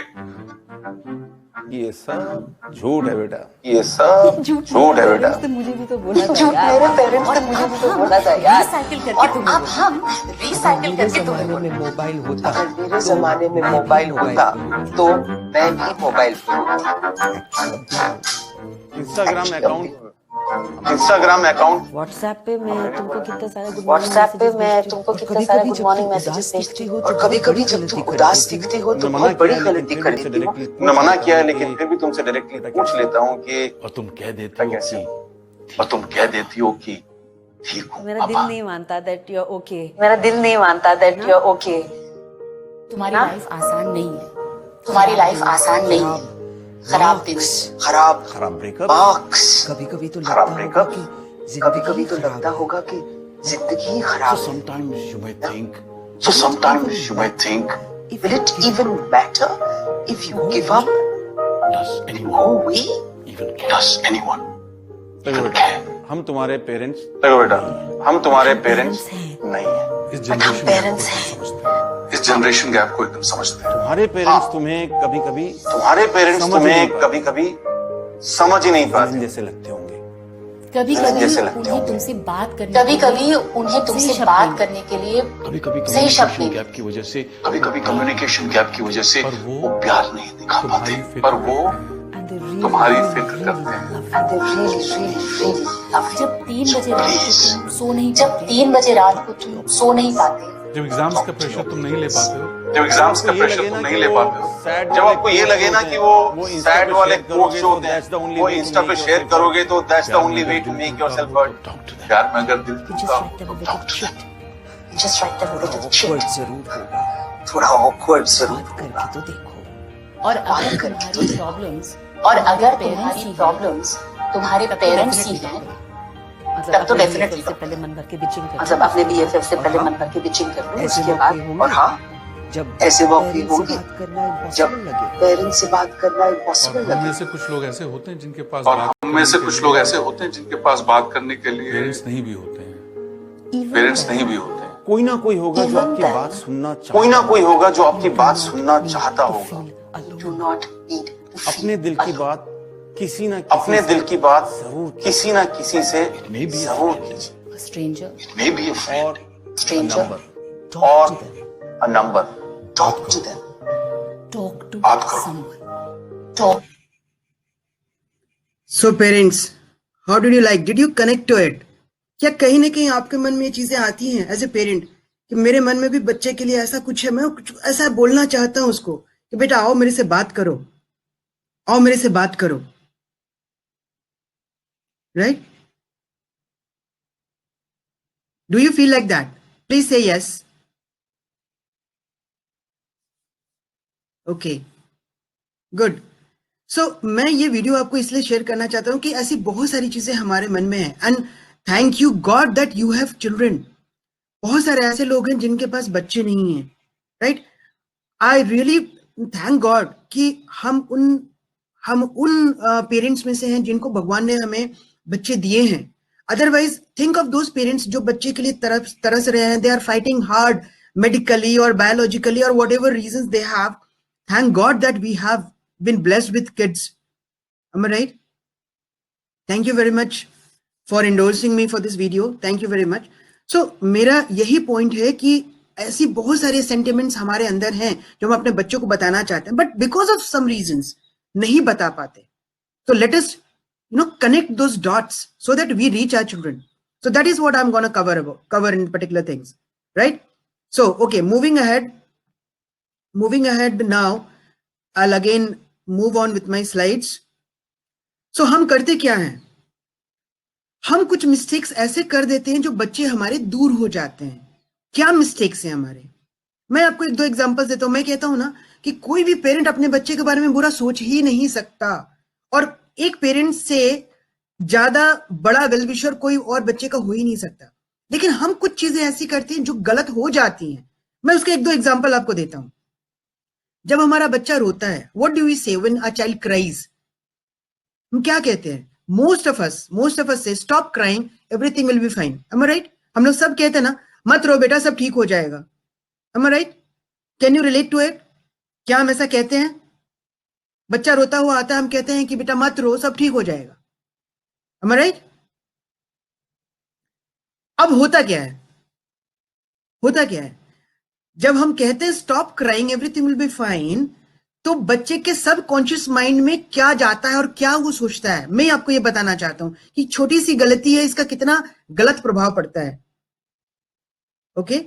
ये सब झूठ है बेटा। ये सब झूठ है बेटा। तो मुझे भी तो बोला था झूठ यार। मेरे पेरेंट्स ने मुझे भी तो बोला था यार। रिसाइकिल करके और तुम्हें अब हम रिसाइकिल मेरे करके तुम्हें जमाने में मोबाइल होता, अगर मेरे जमाने में मोबाइल होता तो मैं भी मोबाइल इंस्टाग्राम अकाउंट व्हाट्सएप पे मैं तुमको कितना सारा गुड व्हाट्सएप पे मैं तुमको कितना सारा गुड मॉर्निंग मैसेजेस भेजती हूँ। और कभी कभी जब तुम उदास दिखती हो तो बहुत बड़ी गलती कर देती हो। मैं मना किया है, लेकिन फिर भी तुमसे डायरेक्टली पूछ लेता हूँ कि और तुम कह देते हो कैसे, कि और तुम कह देती हो कि ठीक हो। मेरा दिल नहीं मानता दैट यू आर ओके। मेरा दिल नहीं मानता दैट यू आर ओके। तुम्हारी लाइफ आसान नहीं है। तुम्हारी लाइफ आसान नहीं है। खराब दिन, खराब ब्रेकअप, मार्क्स, कभी कभी तो खराब लगता ब्रेकअप, होगा कि कभी कभी तो लगता होगा कि जिंदगी खराब है। sometimes you may think So sometimes you might think, will it even matter if you give up? does Go anyone away? even care? Does anyone देखो even बेटा, care? हम तुम्हारे पेरेंट्स देखो बेटा, हम तुम्हारे पेरेंट्स हैं। नहीं है। इस हम जनरेशन पेरेंट्स हैं। इस जनरेशन गैप को एकदम समझते हैं। तुम्हारे पेरेंट्स तुम्हें कभी कभी तुम्हारे पेरेंट्स समझ ही नहीं तुम्हें पाते। कभी कभी समझ ही नहीं पाते। जैसे लगते होंगे। कभी जैसे कभी लगते उन्हें होंगे। तुमसे बात करने कभी कभी उन्हें तुमसे शब्द बात नहीं। करने के लिए कभी कभी सही शब्द कम्युनिकेशन नहीं। गैप की वजह से कभी कभी कम्युनिकेशन गैप की वजह से पर वो वो प्यार नहीं दिखा तुम्हारी पाते, फिक्र पर वो And they really, तुम्हारी really, फिक्र really करते हैं। love you. And they really, really, really love you. जब 3 बजे रात को तुम सो नहीं जब पाते 3 बजे रात को तुम सो नहीं पाते, जब एग्जाम्स का प्रेशर तुम नहीं ले पाते हो, जब एग्जाम्स का आपको ये प्रेशर लगे तुम ना नहीं कि ले वो पाते हो, sad जब वाले आपको ये quotes लगे ना होते कि हैं, वो वो Insta सैड पे वाले share कोट्स करोगे जो तो होते हैं, that's the only वो way to इंस्टा पे make शेयर yourself करोगे तो दैट्स द प्यार में ओनली वे अगर टू दिल मेक टूटा योरसेल्फ हो हर्ट। तो talk to them. प्यार में अगर दिल You टूटा just हो write them a तो talk little to them. shit. just write them a little awkward shit. जरूर होगा, थोड़ा awkward जरूर बात होगा। करके तो देखो। और अगर तुम्हारी प्रॉब्लम्स और अगर parents तुम्हारी ही हैं, प्रॉब्लम्स तुम्हारे तब तो पेरेंट्स ही definitely हैं, मतलब तब तो अपने definitely BFF से पहले मन भर के बिचिंग कर मतलब अपने BFF से पहले मन भर के बिचिंग कर लो, ऐसे उसके मौके बाद होंगे और हाँ, जब ऐसे मौके parents से होंगे बात करना जब impossible लगे। पेरेंट्स से बात करना और इम्पॉसिबल हम में लगे। से कुछ लोग ऐसे होते हैं जिनके पास और बात हम में से करने कुछ के लोग लिए ऐसे होते हैं जिनके पास बात करने के लिए पेरेंट्स नहीं भी होते हैं। Even पेरेंट्स then, नहीं भी होते हैं। कोई ना कोई होगा जो Even आपकी then, बात सुनना चाहता कोई ना कोई होगा। होगा जो आपकी बात do not सुनना need चाहता to होगा। feel alone. do not need to feel अपने दिल की alone. बात किसी ना किसी अपने से दिल की बात जरूर किसी ना किसी से may be a जरूर friend. कीजिए। A stranger may be a और stranger नंबर Talk और to them. A number, talk to them, talk to बात करो। someone. talk So parents, how did you like? Did you connect to it? क्या कहीं ना कहीं आपके मन में ये चीजें आती हैं एज ए पेरेंट कि मेरे मन में भी बच्चे के लिए ऐसा कुछ है, मैं कुछ ऐसा बोलना चाहता हूँ उसको कि बेटा आओ मेरे से बात करो। आओ मेरे से बात करो, right? Do you feel like that? Please say yes. Okay, good. So मैं ये वीडियो आपको इसलिए शेयर करना चाहता हूँ कि ऐसी बहुत सारी चीजें हमारे मन में हैं. And thank you God that you have children. बहुत सारे ऐसे लोग हैं जिनके पास बच्चे नहीं हैं, right? I really thank God कि हम उन पेरेंट्स में से हैं जिनको भगवान ने हमें बच्चे दिए हैं. Otherwise think of those parents जो बच्चे के लिए तरस रहे हैं. They are fighting hard medically or biologically or whatever reasons they have. Thank God that we have been blessed with kids. Am I right? Thank you very much for endorsing me for this video. Thank you very much. So मेरा यही पॉइंट है कि ऐसी बहुत सारे सेंटिमेंट्स हमारे अंदर हैं जो हम अपने बच्चों को बताना चाहते हैं, but because of some reasons नहीं बता पाते. So let us connect those dots so that we reach our children. So that is what I'm going to cover in particular things, right? So, okay, moving ahead now, I'll again move on with my slides. So, हम करते क्या हैं? हम कुछ मिस्टेक्स ऐसे कर देते हैं जो बच्चे हमारे दूर हो जाते हैं. क्या मिस्टेक्स हैं हमारे? मैं आपको एक दो एग्जांपल्स देता हूं. मैं कहता हूं ना कि कोई भी पेरेंट अपने बच्चे के बारे में बुरा सोच ही नहीं सकता, और एक पेरेंट से ज्यादा बड़ा वेलविशर कोई और बच्चे का हो ही नहीं सकता. लेकिन हम कुछ चीजें ऐसी करते हैं जो गलत हो जाती हैं. मैं उसके एक दो एग्जांपल आपको देता हूं. जब हमारा बच्चा रोता है, what do we say when a child cries? हम क्या कहते हैं? Most of us say stop crying, everything will be fine. Am I right? हम लोग सब कहते हैं ना, मत रो बेटा, सब ठीक हो जाएगा. Am I right? Can you relate to it? क्या हम ऐसा कहते हैं? बच्चा रोता हुआ आता है, हम कहते हैं कि बेटा मत रो, सब ठीक हो जाएगा. Am I right? अब होता क्या है? जब हम कहते हैं stop crying, everything will be fine, तो बच्चे के सब कॉन्शियस माइंड में क्या जाता है और क्या वो सोचता है, मैं आपको ये बताना चाहता हूं कि छोटी सी गलती है, इसका कितना गलत प्रभाव पड़ता है. ओके,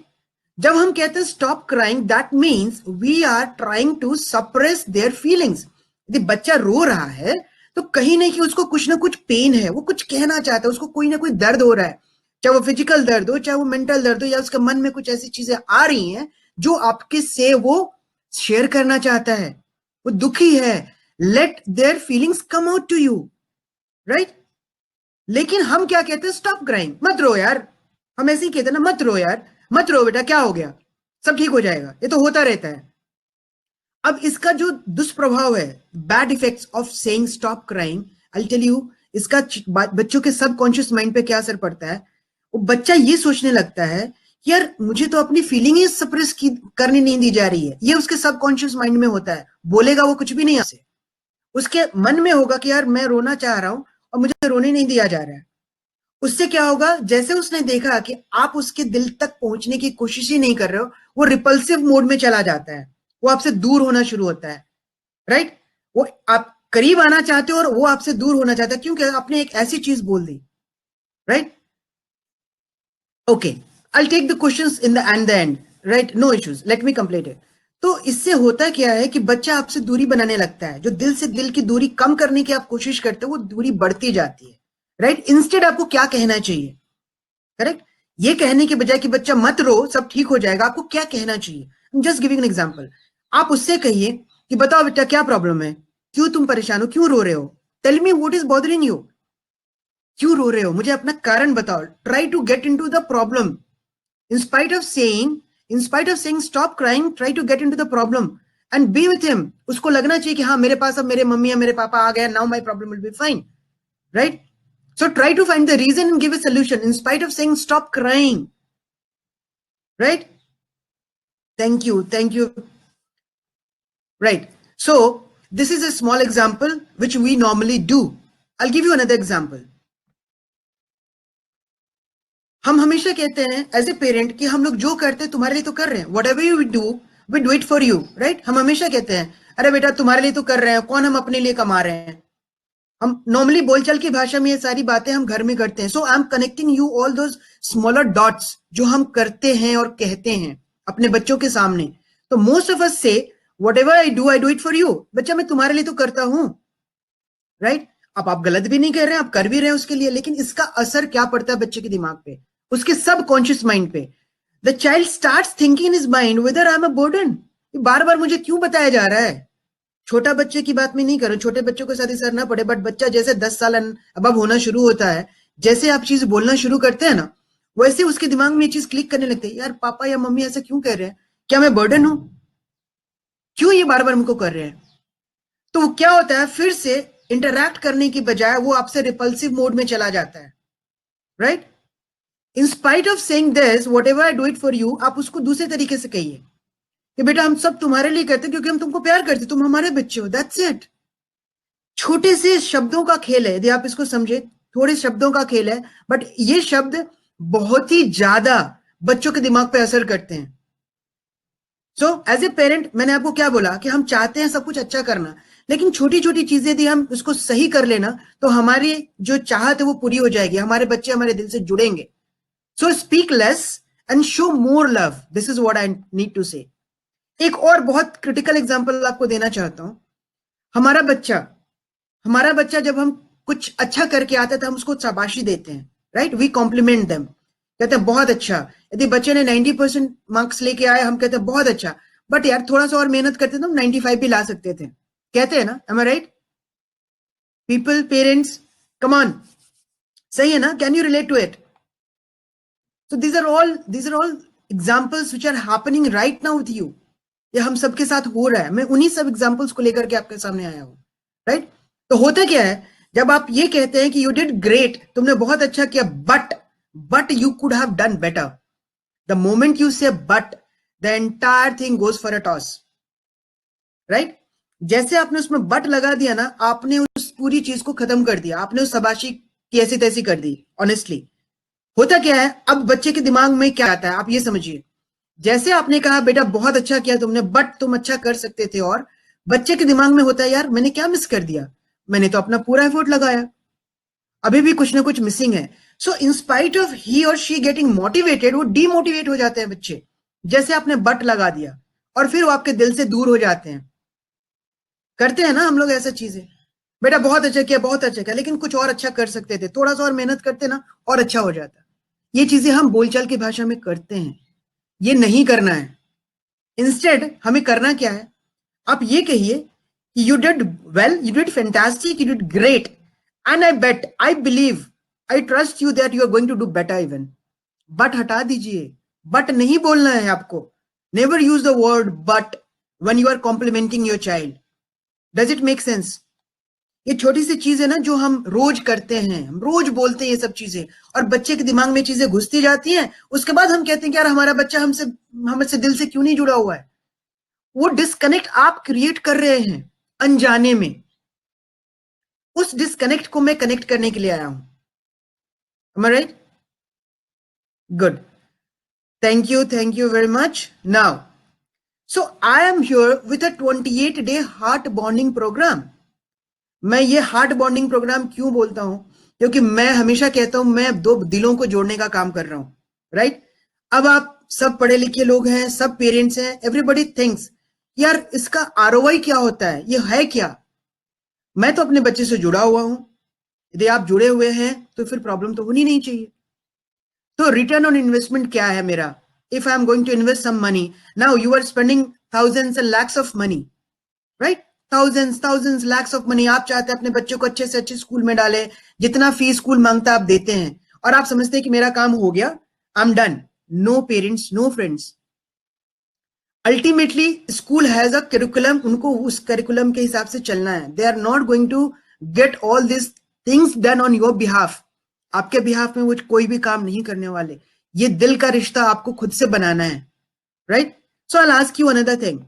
जब हम कहते हैं stop crying, that means we are trying to suppress their feelings. यदि बच्चा रो रहा है तो कहीं नहीं कि उसको कुछ ना कुछ पेन है, वो कुछ कहना चाहता है, उसको कोई ना कोई दर्द हो रहा है, चाहे वो फिजिकल दर्द हो, चाहे वो मेंटल दर्द हो, या उसके मन में कुछ ऐसी चीजें आ रही हैं जो आपके से वो शेयर करना चाहता है. वो दुखी है. Let their feelings come out to you, right? लेकिन हम क्या कहते हैं? स्टॉप क्राइंग, मत रो यार. हम ऐसे ही कहते हैं ना, मत रो यार, मत रो बेटा, क्या हो गया, सब ठीक हो जाएगा. ये तो होता रहता है. अब इसका जो दुष्प्रभाव है, bad effects of saying stop crying, I tell you, इसका बच्चों के सबकॉन्शियस माइंड पे क्या असर पड़ता है. वो बच्चा ये सोचने लगता है यार मुझे तो अपनी फीलिंग ही सप्रेस करनी नहीं दी जा रही है. ये उसके सबकॉन्शियस माइंड में होता है. बोलेगा वो कुछ भी नहीं आपसे, उसके मन में होगा कि यार मैं रोना चाह रहा हूं और मुझे रोने नहीं दिया जा रहा है. उससे क्या होगा? जैसे उसने देखा कि आप उसके दिल तक पहुंचने की कोशिश ही नहीं कर रहे हो, वो रिपल्सिव मोड में चला जाता है. वो आपसे दूर होना शुरू होता है, राइट? वो आप करीब आना चाहते हो और वो आपसे दूर होना चाहता है, क्योंकि आपने एक ऐसी चीज बोल दी, right? Okay, I'll take the questions in the end, right? No issues. Let me complete it. तो इससे होता क्या है कि बच्चा आपसे दूरी बनाने लगता है. जो दिल से दिल की दूरी कम करने की आप कोशिश करते हो, वो दूरी बढ़ती जाती है, राइट? इंस्टेड आपको क्या कहना चाहिए? करेक्ट? ये कहने के बजाय कि बच्चा मत रो, सब ठीक हो जाएगा, आपको क्या कहना चाहिए? Just giving an example. आप उससे कहिए कि बताओ बेटा क्या प्रॉब्लम है, क्यों तुम परेशान हो, क्यों रो रहे हो? Tell me what is bothering you. क्यों रो रहे हो, मुझे अपना कारण बताओ. Try to get into the problem. In spite of saying stop crying, try to get into the problem and be with him. उसको लगना चाहिए कि हाँ मेरे पास अब मेरे मम्मी या मेरे पापा आ गए, now my problem will be fine, right? So try to find the reason and give a solution in spite of saying stop crying, right? Thank you. Right. So this is a small example which we normally do. I'll give you another example. हम हमेशा कहते हैं एज ए पेरेंट कि हम लोग जो करते हैं तुम्हारे लिए तो कर रहे हैं. Whatever you do we do it for you, right? हम हमेशा कहते हैं अरे बेटा तुम्हारे लिए तो कर रहे हैं, कौन हम अपने लिए कमा रहे हैं. हम नॉर्मली बोलचाल की भाषा में ये सारी बातें हम घर में करते हैं. So I am connecting you all those smaller dots जो हम करते हैं और कहते हैं अपने बच्चों के सामने. तो मोस्ट ऑफ अस से what ever I do it for you. बच्चा मैं तुम्हारे लिए तो करता हूं, राइट? अब आप गलत भी नहीं कर रहे हैं, आप कर भी रहे हैं उसके लिए, लेकिन इसका असर क्या पड़ता है बच्चे के दिमाग पे, उसके सबकॉन्शियस माइंड पे? The child starts thinking in his mind whether I am a burden. बार बार मुझे क्यों बताया जा रहा है? छोटा बच्चे की बात मैं नहीं कर रहा, छोटे बच्चों के साथ ही सर ना पड़े, बट बच्चा जैसे 10 साल अब होना शुरू होता है, जैसे आप चीज बोलना शुरू करते हैं ना, वैसे उसके दिमाग में ये चीज क्लिक करने लगती है, यार पापा या मम्मी ऐसा क्यों कह रहे हैं? क्या मैं बर्डन हूं? क्यों ये बार बार मुझको कर रहे हैं? तो क्या होता है, फिर से इंटरैक्ट करने की बजाय वो आपसे रिपल्सिव मोड में चला जाता है, right? In spite of saying this, what ever I do it for you, आप उसको दूसरे तरीके से कहिए कि बेटा हम सब तुम्हारे लिए करते हैं क्योंकि हम तुमको प्यार करते, तुम हमारे बच्चे हो, दैट्स इट। छोटे से शब्दों का खेल है, यदि आप इसको समझे, थोड़े शब्दों का खेल है, बट ये शब्द बहुत ही ज्यादा बच्चों के दिमाग पे असर करते हैं। सो एज ए पेरेंट मैंने आपको क्या बोला कि हम चाहते हैं सब कुछ अच्छा करना, लेकिन छोटी छोटी चीजें यदि हम उसको सही कर लेना तो हमारी जो चाहत है वो पूरी हो जाएगी, हमारे बच्चे हमारे दिल से जुड़ेंगे। So speak less and show more love, this is what I need to say. एक और बहुत क्रिटिकल एग्जांपल आपको देना चाहता हूं। हमारा बच्चा जब हम कुछ अच्छा करके आता है तो हम उसको शाबाशी देते हैं, राइट? वी कॉम्प्लीमेंट देम, कहते हैं बहुत अच्छा। यदि बच्चे ने 90% मार्क्स लेके आए, हम कहते हैं बहुत अच्छा, बट यार थोड़ा सा और मेहनत करते तो हम 95 भी ला सकते थे, कहते हैं ना? Am I right? People, parents, come on, सही है ना? Can you relate to it? So these are all examples which are happening right now with you. ये हम सबके साथ हो रहा है, मैं उन्हीं सब एग्जाम्पल्स को लेकर के आपके सामने आया हूं, राइट? तो होता क्या है, जब आप ये कहते हैं कि यू डिड ग्रेट, तुमने बहुत अच्छा किया, but you could have done better, the moment you say but, the entire thing goes for a toss, right? जैसे आपने उसमें बट लगा दिया ना, आपने उस पूरी चीज को खत्म कर दिया, आपने उस शाबाशी की ऐसी तैसी कर दी। ऑनेस्टली होता क्या है, अब बच्चे के दिमाग में क्या आता है, आप ये समझिए। जैसे आपने कहा बेटा बहुत अच्छा किया तुमने, बट तुम अच्छा कर सकते थे, और बच्चे के दिमाग में होता है यार मैंने क्या मिस कर दिया, मैंने तो अपना पूरा एफर्ट लगाया, अभी भी कुछ ना कुछ मिसिंग है। सो इन स्पाइट ऑफ ही और शी गेटिंग मोटिवेटेड, वो डीमोटिवेट हो जाते हैं बच्चे, जैसे आपने बट लगा दिया, और फिर वो आपके दिल से दूर हो जाते हैं। करते हैं ना हम लोग ऐसा चीजें, बेटा बहुत अच्छा किया, बहुत अच्छा किया, लेकिन कुछ और अच्छा कर सकते थे, थोड़ा सा और मेहनत करते ना और अच्छा हो जाता। ये चीजें हम बोलचाल की भाषा में करते हैं, ये नहीं करना है। इंस्टेड हमें करना क्या है, आप ये कहिए कि you did well, you did fantastic, you did great, and I bet, I believe, I trust you that you are going to do better even. But हटा दीजिए, बट नहीं बोलना है आपको। Never use the word but when you are complimenting your child. Does it make sense? ये छोटी सी चीज है ना जो हम रोज करते हैं, हम रोज बोलते हैं ये सब चीजें, और बच्चे के दिमाग में चीजें घुसती जाती हैं। उसके बाद हम कहते हैं कि यार हमारा बच्चा हमसे दिल से क्यों नहीं जुड़ा हुआ है। वो डिस्कनेक्ट आप क्रिएट कर रहे हैं अनजाने में। उस डिस्कनेक्ट को मैं कनेक्ट करने के लिए आया हूं। Am I right? Good. Thank you very much. Now, so I am here with a 28-day heart bonding program. मैं ये हार्ट बॉन्डिंग प्रोग्राम क्यों बोलता हूं, क्योंकि मैं हमेशा कहता हूं मैं दो दिलों को जोड़ने का काम कर रहा हूं, राइट? अब आप सब पढ़े लिखे लोग हैं, सब पेरेंट्स हैं, एवरीबॉडी थिंक्स यार इसका आरओआई क्या होता है, ये है क्या? मैं तो अपने बच्चे से जुड़ा हुआ हूं, यदि आप जुड़े हुए हैं तो फिर प्रॉब्लम तो होनी नहीं चाहिए। तो रिटर्न ऑन इन्वेस्टमेंट क्या है मेरा? If I am going to invest some money, now you are spending thousands and lakhs of money, right? Thousands lakhs of money. आप चाहते हैं अपने बच्चों को अच्छे से अच्छे स्कूल में डालें, जितना फीस स्कूल मांगता आप देते हैं, और आप समझते हैं कि मेरा काम हो गया, I am done. No parents, no friends. Ultimately school has a curriculum, उनको उस करिकुलम के हिसाब से चलना है। They are not going to get all this things done on your behalf. आपके बिहाफ में वो कोई भी काम नहीं करने वाले। ये दिल का रिश्ता आपको खुद से बनाना है, right? So I will ask you another thing,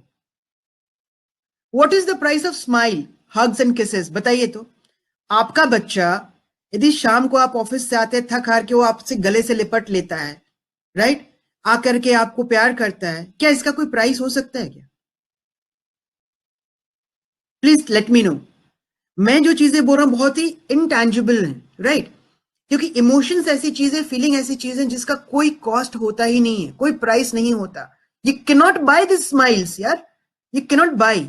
what is the price of smile, hugs and kisses? बताइए तो। आपका बच्चा यदि शाम को आप ऑफिस से आते थक हार के वो आपसे गले से लिपट लेता है, राइट, आकर के आपको प्यार करता है, क्या इसका कोई प्राइस हो सकता है क्या? Please let me know. मैं जो चीजें बोल रहा हूं बहुत ही इनटैंजिबल है, राइट? क्योंकि इमोशंस ऐसी चीजें, फीलिंग ऐसी चीजें जिसका कोई कॉस्ट होता ही नहीं है, कोई प्राइस नहीं होता। You can not buy this smiles यार, यू कैन नॉट बाय।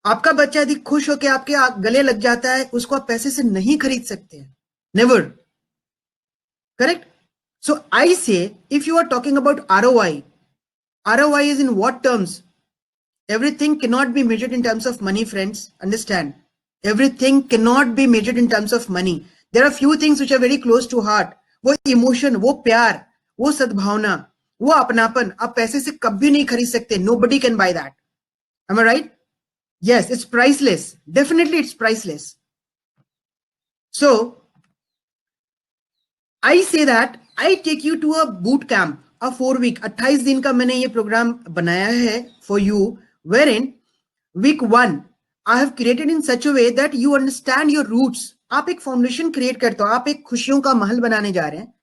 आपका बच्चा यदि खुश होकर आपके गले लग जाता है, उसको आप पैसे से नहीं खरीद सकते हैं, never, correct? So I say, if you are talking about ROI is in what terms? Everything cannot be measured in terms of money, friends. Understand? Everything cannot be measured in terms of money. There are few things which are very close to heart. वो emotion, वो प्यार, वो सद्भावना, वो अपनापन आप पैसे से कभी नहीं खरीद सकते. Nobody can buy that. Am I right? Yes, it's priceless. Definitely it's priceless. So I say that I take you to a boot camp, a 4-week, 28 दिन का मैंने ये प्रोग्राम बनाया है for you, wherein week 1 I have created in such a way that you understand your roots. आप एक फाउंडेशन क्रिएट करते हो, आप एक खुशियों का महल बनाने जा रहे हैं.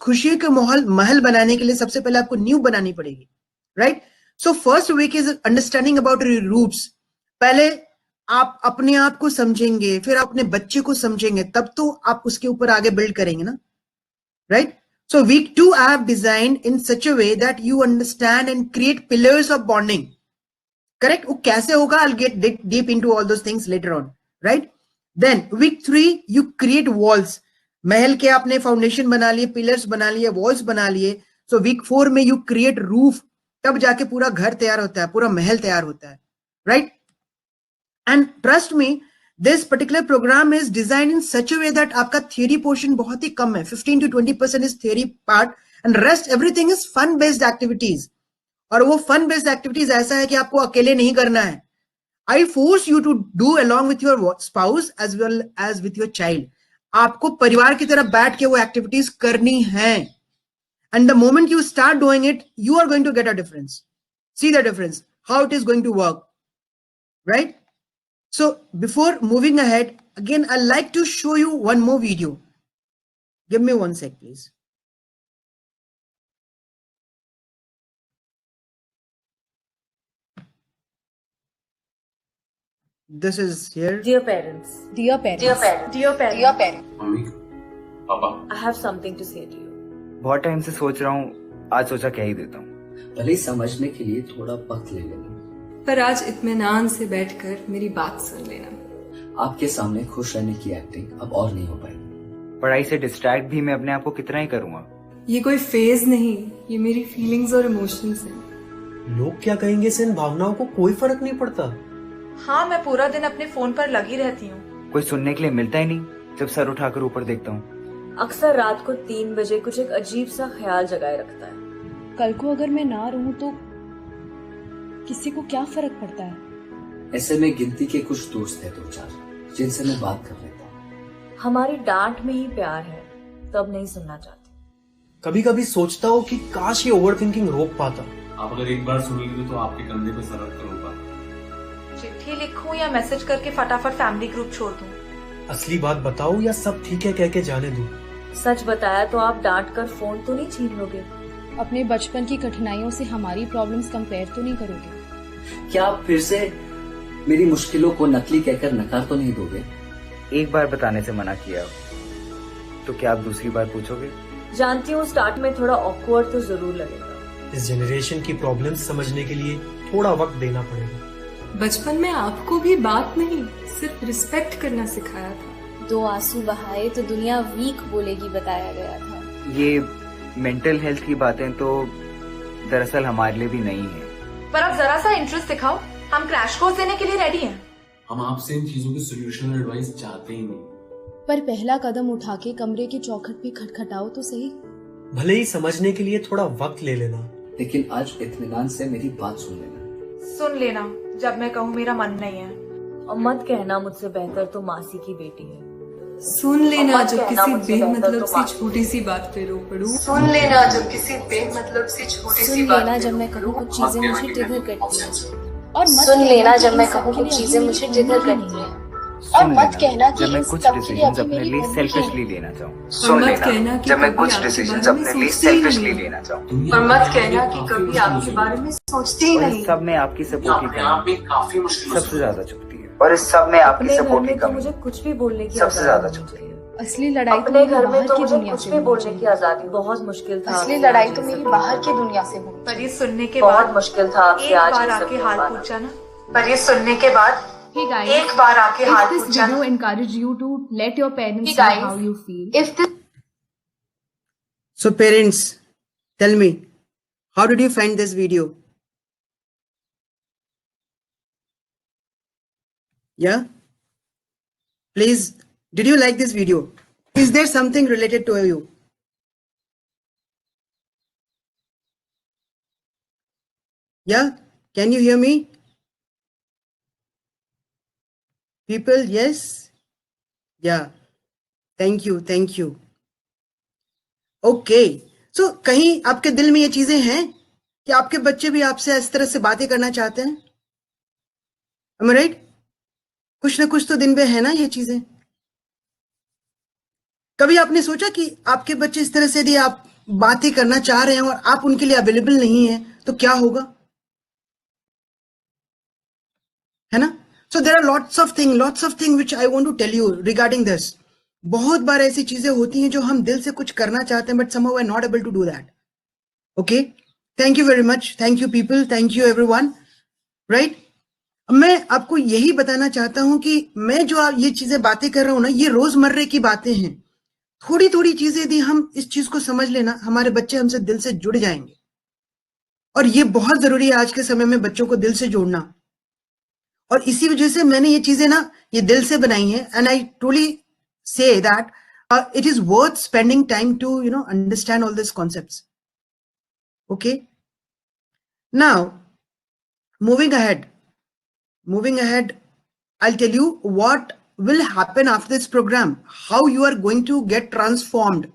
खुशियों के महल बनाने के लिए सबसे पहले आपको नींव बनानी पड़ेगी, right? So first week is understanding about your roots. पहले आप अपने आप को समझेंगे, फिर अपने बच्चे को समझेंगे, तब तो आप उसके ऊपर आगे बिल्ड करेंगे ना, right? So week 2 I have designed in such a way that you understand and create pillars of bonding. Correct? वो कैसे होगा? I'll get deep into all those things later on, right? Then week 3 you create walls. महल के आपने फाउंडेशन बना लिए, पिलर्स बना लिए, वॉल्स बना लिए. So week 4 में you create roof. तब जाके पूरा घर तैयार होता है, पूरा महल तैयार होता है, right? And trust me, this particular program is designed in such a way that आपका theory portion बहुत ही कम है. 15 to 20% is theory part and rest everything is fun based activities. और वो fun based activities ऐसा है कि आपको अकेले नहीं करना है. I force you to do along with your spouse as well as with your child. आपको परिवार की तरह बैठ के वो activities करनी है. And the moment you start doing it, you are going to get a difference. See the difference, how it is going to work, right? So before moving ahead, again, I'd like to show you one more video. Give me 1 sec, please. This is here. Dear parents, Dear parents, Dear parents, dear parents, dear parents, mummy papa I have something to say to you. बहुत टाइम से सोच रहा हूँ, आज सोचा कह ही देता हूँ. भले समझने के लिए थोड़ा वक्त ले लेना, पर आज इत्मीनान से बैठकर मेरी बात सुन लेना. आपके सामने खुश रहने की एक्टिंग अब और नहीं हो पाएगी. पढ़ाई से डिस्ट्रैक्ट भी मैं अपने आप को कितना ही करूँगा. ये कोई फेज नहीं, ये मेरी फीलिंग्स और इमोशंस हैं. लोग क्या कहेंगे से इन भावनाओं को कोई फर्क नहीं पड़ता. हाँ, मैं पूरा दिन अपने फोन पर लगी रहती हूँ. कोई सुनने के लिए मिलता ही नहीं. जब सर उठाकर ऊपर देखता हूँ, अक्सर रात को 3 बजे कुछ एक अजीब सा ख्याल जगाए रखता है. कल को अगर मैं ना रहूं तो किसी को क्या फर्क पड़ता है? ऐसे में गिनती के कुछ दोस्त हैं 2-4 जिनसे मैं बात कर लेता हूँ. हमारी डांट में ही प्यार है, तब नहीं सुनना चाहती. कभी कभी सोचता हूँ कि काश ये ओवर थिंकिंग रोक पाता. आप अगर एक बार सुन लेते तो आपके कंधे पे सर रख कर रो पाते. चिट्ठी लिखूं या मैसेज करके फटाफट फैमिली ग्रुप छोड़ दूं? असली बात बताऊं या सब ठीक है कह के जाने दूं? सच बताया तो आप डांट कर फोन तो नहीं छीन लोगे? अपने बचपन की कठिनाइयों से हमारी प्रॉब्लम्स कंपेयर तो नहीं करोगे? क्या आप फिर से मेरी मुश्किलों को नकली कहकर नकार तो नहीं दोगे? एक बार बताने से मना किया तो क्या आप दूसरी बार पूछोगे? जानती हूँ स्टार्ट में थोड़ा ऑकवर्ड तो जरूर लगेगा. इस जनरेशन की प्रॉब्लम्स समझने के लिए थोड़ा वक्त देना पड़ेगा. बचपन में आपको भी बात नहीं, सिर्फ रिस्पेक्ट करना सिखाया था. 2 आंसू बहाए तो दुनिया वीक बोलेगी बताया गया था. ये मेंटल हेल्थ की बातें तो दरअसल हमारे लिए भी नहीं है. पर आप जरा सा इंटरेस्ट दिखाओ, हम क्रैश कोर्स देने के लिए रेडी हैं. हम आपसे इन चीजों की सोल्यूशन एडवाइस चाहते ही नहीं. पर पहला कदम उठा के कमरे की चौखट पे खटखटाओ तो सही. भले ही समझने के लिए थोड़ा वक्त ले लेना, लेकिन आज इत्मीनान से मेरी बात सुन लेना. सुन लेना जब मैं कहूँ मेरा मन नहीं है. और मत कहना मुझसे बेहतर तो मासी की बेटी है. सुन लेना जब किसी बेमतलब सी छोटी सी बात पे रो पड़ूं. सुन लेना जब किसी बेमतलब सी छोटी सी बात लेना जब मैं कहूँ कुछ चीजें मुझे ट्रिगर करती हैं. और सुन लेना जब मैं कहूँ कुछ चीजें मुझे ट्रिगर करती हैं. और मत कहना कि जब मैं इन कुछ सब के लिए डिसीजंस अभी अपने मेरी लिए उम्र सेल्फिशली नहीं. लेना चाहूँ. सुन लेना जब मैं कुछ डिसीजंस अपने लिए सेल्फिशली लेना चाहूँ. और मत कहना कि कभी आपके बारे में सोचती ही नहीं. सब में आपकी सपोर्ट की कमी काफी मुश्किल सबसे ज्यादा चुभती है. और इस सब में आपकी अपने घर सपोर्ट की में तो कमी मुझे कुछ भी बोलने की सबसे ज्यादा चुभती है. असली लड़ाई तो अपने मेरी घर में बाहर तो की मुझे दुनिया कुछ से भी होनी बोलने चाहिए. की आजादी. बहुत मुश्किल था. असली लड़ाई तो मेरी बाहर की दुनिया से हुई. पर ये सुनने के बहुत बाद मुश्किल था आपसे एक आज बार ये सब आके बोल हाल पाना. पूछा ना. पर ये सुनने के बाद Hey guys, एक बार आके हाथ if this पूछा video encouraged you to let your parents Hey know guys, how you feel, if this So parents, tell me, how did you find this video? Yeah? Please, did you like this video? Is there something related to you? Yeah? Can you hear me? People, yes? Yeah. Thank you, thank you. Okay. So, कहीं आपके दिल में ये चीजें हैं कि आपके बच्चे भी आपसे इस तरह से बातें करना चाहते हैं? Am I right? कुछ ना कुछ तो दिन में है ना ये चीजें. कभी आपने सोचा कि आपके बच्चे इस तरह से यदि आप बातें करना चाह रहे हैं और आप उनके लिए अवेलेबल नहीं है तो क्या होगा, है ना? So there are lots of things which I want to tell you regarding this. बहुत बार ऐसी चीजें होती हैं जो हम दिल से कुछ करना चाहते हैं but somehow we're not able to do that. Okay, thank you very much, thank you people, thank you everyone. Right? मैं आपको यही बताना चाहता हूं कि मैं जो ये चीजें बातें कर रहा हूं ना, ये रोजमर्रे की बातें हैं. थोड़ी थोड़ी चीजें यदि हम इस चीज को समझ लेना, हमारे बच्चे हमसे दिल से जुड़ जाएंगे. और ये बहुत जरूरी है आज के समय में बच्चों को दिल से जोड़ना. और इसी वजह से मैंने ये चीजें ना ये दिल से बनाई हैं. And I truly say that it is worth spending time to understand all this concepts. Okay, now moving ahead, I'll tell you what will happen after this program, how you are going to get transformed,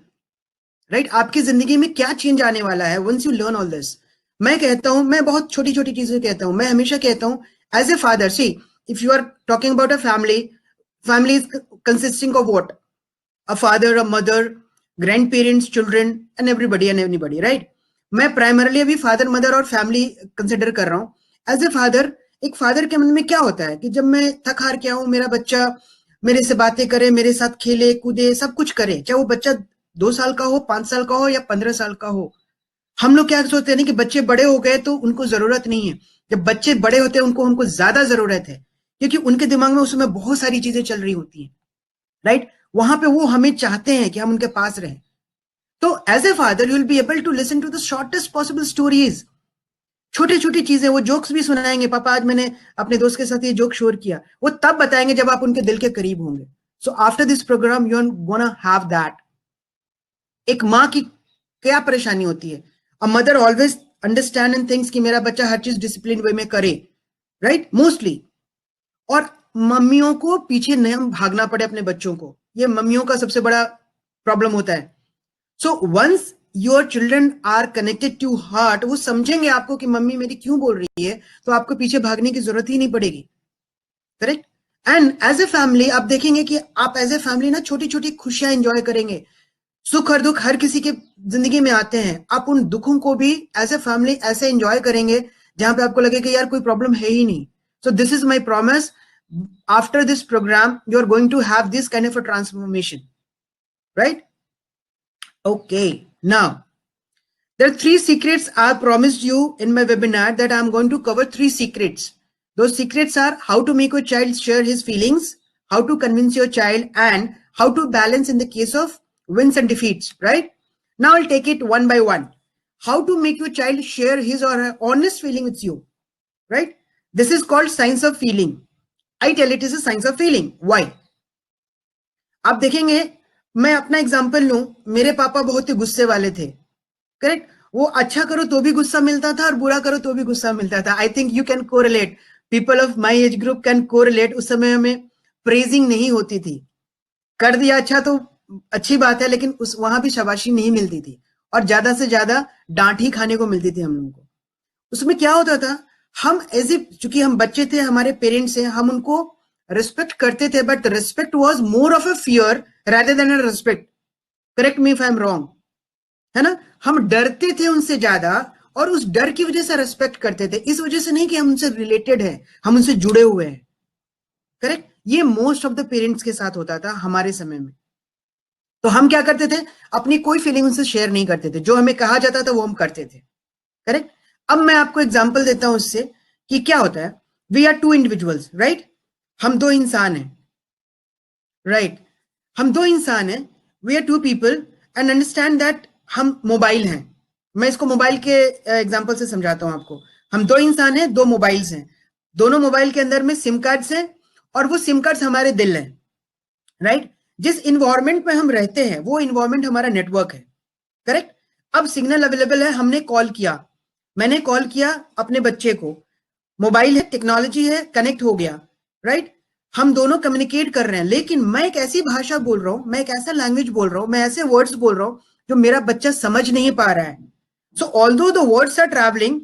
right? आपकी जिंदगी में क्या चेंज आने वाला है once you learn all this. मैं कहता हूं, मैं बहुत छोटी छोटी चीजें कहता हूं. मैं हमेशा कहता हूं as a father, see, if you are talking about a family is consisting of what? A father, a mother, grandparents, children and anybody, right? मैं प्राइमरली अभी फादर मदर और फैमिली कंसिडर कर रहा हूं. एज ए फादर, एक फादर के मन में क्या होता है कि जब मैं थक हार के आऊं, मेरा बच्चा मेरे से बातें करे, मेरे साथ खेले कूदे, सब कुछ करे, चाहे वो बच्चा 2 साल का हो, 5 साल का हो या 15 साल का हो. हम लोग क्या सोचते हैं कि बच्चे बड़े हो गए तो उनको जरूरत नहीं है. जब बच्चे बड़े होते हैं उनको ज्यादा जरूरत है, क्योंकि उनके दिमाग में उस समय बहुत सारी चीजें चल रही होती हैं, राइट? वहां पे वो हमें चाहते हैं कि हम उनके पास रहें. तो as a father you will be able to listen to the shortest possible stories. छोटी छोटी चीजें, वो जोक्स भी सुनाएंगे. पापा आज मैंने अपने दोस्त के साथ ये जोक शेयर किया, वो तब बताएंगे जब आप उनके दिल के करीब होंगे. So after this program you are gonna have that. एक माँ की क्या परेशानी होती है? A mother always understand and thinks कि मेरा बच्चा हर चीज डिसिप्लिन वे में करे, राइट? मोस्टली. और मम्मियों को पीछे नहीं भागना पड़े अपने बच्चों को, ये मम्मियों का सबसे बड़ा प्रॉब्लम होता है. So once your children are connected to heart, वो समझेंगे आपको कि मम्मी मेरी क्यों बोल रही है, तो आपको पीछे भागने की जरूरत ही नहीं पड़ेगी. Correct? And as a family आप देखेंगे कि आप एज ए फैमिली ना छोटी छोटी खुशियां एंजॉय करेंगे. सुख और दुख हर किसी के जिंदगी में आते हैं. आप उन दुखों को भी एज ए फैमिली ऐसे एंजॉय करेंगे जहां पे आपको लगे कि यार कोई प्रॉब्लम है ही नहीं. So this is my promise. After this program you are going to have this kind of a transformation, right? Okay, now there are 3 secrets I promised you in my webinar that I'm going to cover 3 secrets. Those secrets are how to make your child share his feelings, how to convince your child, and how to balance in the case of wins and defeats, right? Now I'll take it one by one. How to make your child share his or her honest feeling with you, right? This is called science of feeling. I tell it is a science of feeling. Why? आप देखेंगे, मैं अपना एग्जाम्पल लूं. मेरे पापा बहुत ही गुस्से वाले थे, करेक्ट? वो अच्छा करो तो भी गुस्सा मिलता था और बुरा करो तो भी गुस्सा मिलता था. I think you can correlate, people of my age group can correlate. उस समय हमें प्रेजिंग नहीं होती थी. कर दिया अच्छा तो अच्छी बात है, लेकिन उस वहां भी शाबाशी नहीं मिलती थी और ज्यादा से ज्यादा डांट ही खाने को मिलती थी हम लोगों को. उसमें क्या होता था, हम एज ए, चूंकि हम बच्चे थे, हमारे पेरेंट्स हैं, हम उनको रिस्पेक्ट करते थे, but respect was more of a fear rather than a respect. Correct me if I'm wrong, है ना? हम डरते थे उनसे ज्यादा और उस डर की वजह से रेस्पेक्ट करते थे. इस वजह से नहीं कि हम उनसे रिलेटेड है, हम उनसे जुड़े हुए हैं. करेक्ट? ये मोस्ट ऑफ द पेरेंट्स के साथ होता था हमारे समय में. तो हम क्या करते थे, अपनी कोई फीलिंग उनसे शेयर नहीं करते थे. जो हमें कहा जाता था वो हम करते थे. करेक्ट? अब मैं आपको एग्जांपल देता हूं उससे कि क्या होता है. We are 2 individuals, right? हम दो इंसान हैं, राइट? हम दो इंसान हैं, we are two people, and understand that हम मोबाइल हैं। मैं इसको मोबाइल के एग्जांपल से समझाता हूं आपको। हम दो इंसान हैं, दो मोबाइल्स हैं, दोनों मोबाइल के अंदर में सिम कार्ड्स हैं, और वो सिम कार्ड्स हमारे दिल हैं, राइट? जिस इन्वायरमेंट में हम रहते हैं वो इन्वायरमेंट हमारा नेटवर्क है, करेक्ट? अब सिग्नल अवेलेबल है, हमने कॉल किया, मैंने कॉल किया अपने बच्चे को, मोबाइल है, टेक्नोलॉजी है, कनेक्ट हो गया, राइट? हम दोनों कम्युनिकेट कर रहे हैं, लेकिन मैं एक ऐसी भाषा बोल रहा हूं, मैं एक ऐसा लैंग्वेज बोल रहा हूं, मैं ऐसे वर्ड्स बोल रहा हूं जो मेरा बच्चा समझ नहीं पा रहा है। So although the words are travelling,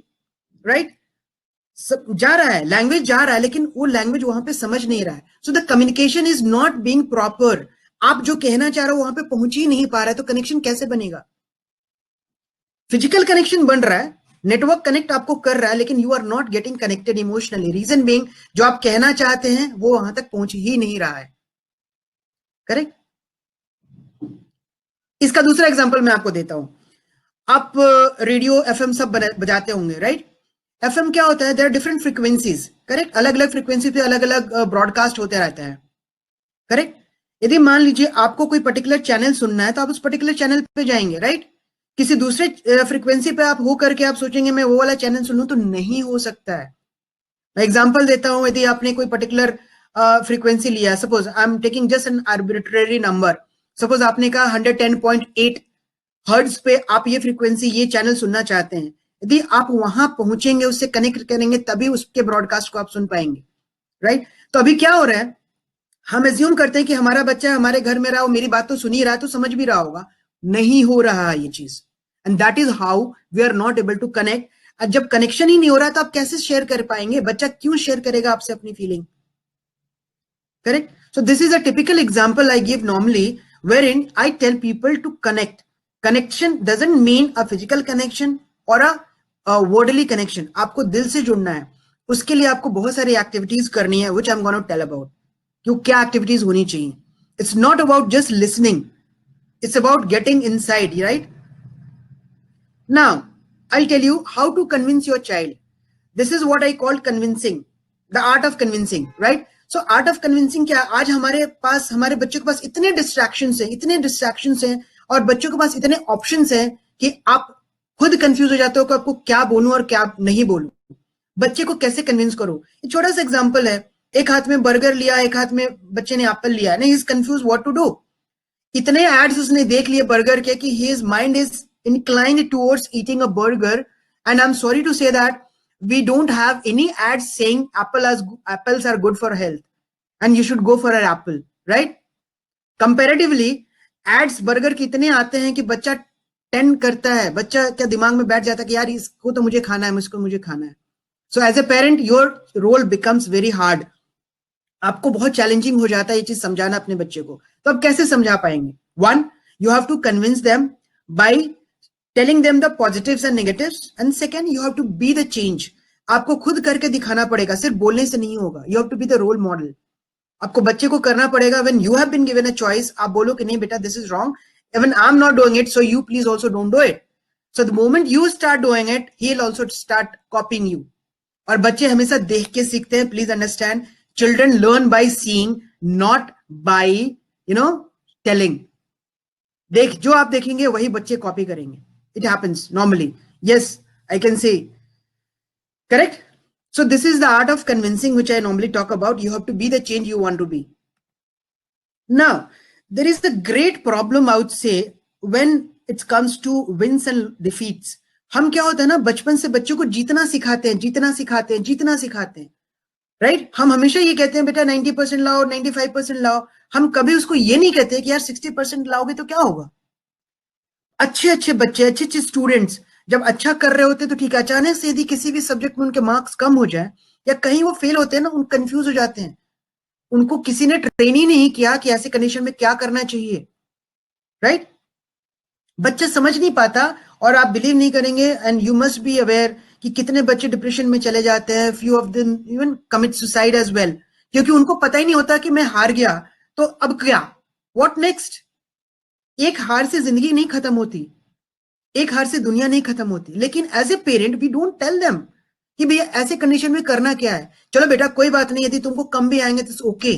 right, जा रहा है, लैंग्वेज जा रहा है, लेकिन वो लैंग्वेज वहां पे समझ नहीं रहा है। So the communication is not being proper. आप जो कहना चाह रहे हो वहां पे पहुंच ही नहीं पा रहा है, तो कनेक्शन कैसे बनेगा? फिजिकल कनेक्शन बन रहा है, नेटवर्क कनेक्ट आपको कर रहा है, लेकिन you are not getting connected emotionally. Reason being जो आप कहना चाहते हैं वो वहां तक पहुंच ही नहीं रहा है, करेक्ट? इसका दूसरा एग्जांपल मैं आपको देता हूं। आप रेडियो एफएम सब बजाते होंगे, राइट? एफएम क्या होता है? There are different frequencies, correct? अलग अलग फ्रीक्वेंसी पे अलग अलग ब्रॉडकास्ट होते रहता है, करेक्ट? यदि मान लीजिए आपको कोई पर्टिकुलर चैनल सुनना है तो आप उस पर्टिकुलर चैनल पे जाएंगे, राइट? किसी दूसरे फ्रीक्वेंसी पे आप हो करके आप सोचेंगे मैं वो वाला चैनल सुनूं, तो नहीं हो सकता है। मैं एग्जांपल देता हूं, यदि आपने कोई पर्टिकुलर फ्रीक्वेंसी लिया, suppose I am taking just an arbitrary number, suppose आपने कहा 110.8 हर्ट्ज पे आप ये फ्रीक्वेंसी, ये चैनल सुनना चाहते हैं। यदि आप वहां पहुंचेंगे, उससे कनेक्ट करेंगे, तभी उसके ब्रॉडकास्ट को आप सुन पाएंगे, राइट? तो अभी क्या हो रहा है, हम एज्यूम करते हैं कि हमारा बच्चा हमारे घर में रहा हो, मेरी बात तो सुन ही रहा है, तो समझ भी रहा होगा। नहीं हो रहा है ये चीज, and that is how we are not able to connect. जब कनेक्शन ही नहीं हो रहा तो आप कैसे शेयर कर पाएंगे? बच्चा क्यों शेयर करेगा आपसे अपनी feeling, correct? So this is a typical example I give normally, wherein I tell people to connect. Connection doesn't mean a physical connection or a wordly connection. आपको दिल से जुड़ना है, उसके लिए आपको बहुत सारी एक्टिविटीज करनी है, which I'm going to tell about. क्यों क्या एक्टिविटीज होनी चाहिए? It's not about just listening. It's about getting inside, right? Now, I'll tell you how to convince your child. This is what I call convincing, the art of convincing, right? So art of convincing क्या? आज हमारे पास, हमारे बच्चों के पास इतने डिस्ट्रैक्शंस हैं और बच्चों के पास इतने ऑप्शंस हैं कि आप खुद कंफ्यूज हो जाते हो कि आपको क्या बोलूं और क्या नहीं बोलूं। बच्चे को कैसे कन्विंस करो? ये छोटा सा एग्जांपल है, एक हाथ में बर्गर लिया, एक हाथ में बच्चे ने एप्पल लिया, नहीं, he is confuse what to do. इतने एड्स उसने देख लिए बर्गर के कि his mind is inclined towards eating a burger, and I'm sorry to say that we don't have any ads saying apples are good for health and you should go for an apple, right? Comparatively ads burger के इतने आते हैं कि बच्चा टेंड करता है, बच्चा क्या दिमाग में बैठ जाता है कि यार इसको तो मुझे खाना है, इसको मुझे खाना है। So as a parent your role becomes very hard. आपको बहुत चैलेंजिंग हो जाता है ये चीज समझाना अपने बच्चे को। तो अब कैसे समझा पाएंगे? One, you have to convince them by telling them the positives and negatives, and second you have to be the change. आपको खुद करके दिखाना पड़ेगा, सिर्फ बोलने से नहीं होगा। You have to be the role model. आपको बच्चे को करना पड़ेगा। when you have been given a choice, आप बोलो कि नहीं बेटा this is wrong, even I'm not doing it, so you please also don't do it. So the moment you start doing it, he'll also start copying you. और बच्चे हमेशा देख के सीखते हैं, please understand, children learn by seeing, not by telling. देख, जो आप देखेंगे वही बच्चे कॉपी करेंगे. It happens normally. Yes, I can say. Correct? So this is the art of convincing which I normally talk about. You have to be the change you want to be. Now, there is the great problem I would say when it comes to wins and defeats. हम क्या होता है ना, बचपन से बच्चों को जीतना सिखाते हैं, राइट? हम हमेशा ये कहते हैं बेटा 90% लाओ, 95% लाओ। हम कभी उसको ये नहीं कहते कि यार 60% लाओगे तो क्या होगा। अच्छे बच्चे, अच्छे स्टूडेंट्स जब अच्छा कर रहे होते तो ठीक है, अचानक से यदि किसी भी सब्जेक्ट में उनके मार्क्स कम हो जाए या कहीं वो फेल होते हैं ना, उन कंफ्यूज हो जाते हैं। उनको किसी ने ट्रेन ही नहीं किया कि ऐसे कंडीशन में क्या करना चाहिए, राइट? बच्चा समझ नहीं पाता और आप बिलीव नहीं करेंगे, and you must be aware कि कितने बच्चे डिप्रेशन में चले जाते हैं। Few of them even commit suicide as well, क्योंकि उनको पता ही नहीं होता कि मैं हार गया तो अब क्या, व्हाट नेक्स्ट। एक हार से जिंदगी नहीं खत्म होती, एक हार से दुनिया नहीं खत्म होती, लेकिन as a parent we don't tell them कि भैया ऐसे कंडीशन में करना क्या है। चलो बेटा कोई बात नहीं, यदि तुमको कम भी आएंगे तो ओके,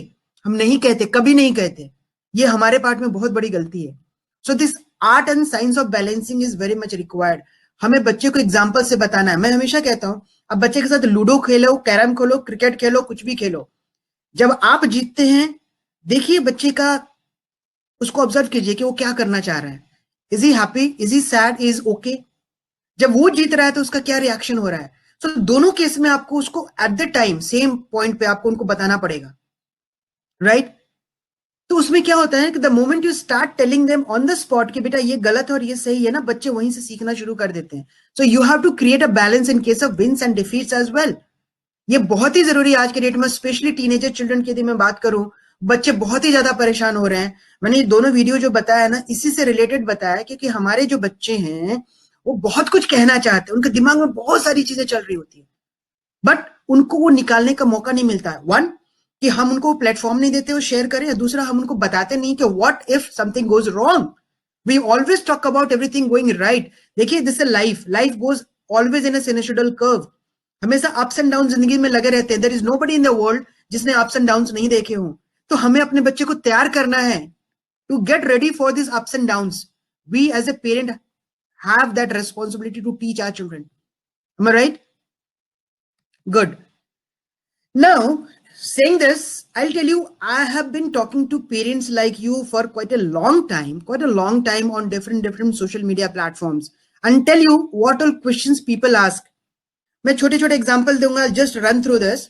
हम नहीं कहते, कभी नहीं कहते, ये हमारे पार्ट में बहुत बड़ी गलती है। So this art and science of balancing is very much required. हमें बच्चे को एग्जाम्पल से बताना है। मैं हमेशा कहता हूं, अब बच्चे के साथ लूडो खेलो, कैरम खेलो, क्रिकेट खेलो, कुछ भी खेलो, जब आप जीतते हैं देखिए बच्चे का, उसको ऑब्जर्व कीजिए कि वो क्या करना चाह रहा है। Is he happy, is he sad, is okay. जब वो जीत रहा है तो उसका क्या रिएक्शन हो रहा है। सो दोनों केस में आपको उसको eight the time same point पे आपको उनको बताना पड़ेगा, राइट? तो उसमें क्या होता है कि the moment you start telling them on the spot कि बेटा ये गलत और ये सही है ना, बच्चे वहीं से सीखना शुरू कर देते हैं। So you have to create a balance in case of wins and defeats as well. ये बहुत ही जरूरी है आज के डेट में, स्पेशली टीनेजर चिल्ड्रन की यदि मैं बात करूं, बच्चे बहुत ही ज्यादा परेशान हो रहे हैं। मैंने ये दोनों वीडियो जो बताया है ना, इसी से रिलेटेड बताया, क्योंकि हमारे जो बच्चे हैं वो बहुत कुछ कहना चाहते हैं, उनके दिमाग में बहुत सारी चीजें चल रही होती है, बट उनको वो निकालने का मौका नहीं मिलता है। वन, कि हम उनको प्लेटफॉर्म नहीं देते वो शेयर करें, दूसरा हम उनको बताते नहीं कि what if something goes wrong. We always talk about everything going right. देखिए this is life, life goes always in a sinusoidal curve. हमेशा अप्स एंड डाउन जिंदगी में लगे रहते हैं। There is nobody in the world जिसने अप्स एंड डाउन्स नहीं देखे हों। तो हमें अपने बच्चे को तैयार करना है to get ready for this ups and downs. We as a parent have that responsibility to teach our children. Am I right? Good. Now saying this, I'll tell you, I have been talking to parents like you for quite a long time on different social media platforms, and tell you what all questions people ask. मैं छोटे छोटे एग्जाम्पल दूंगा, जस्ट रन थ्रू दिस।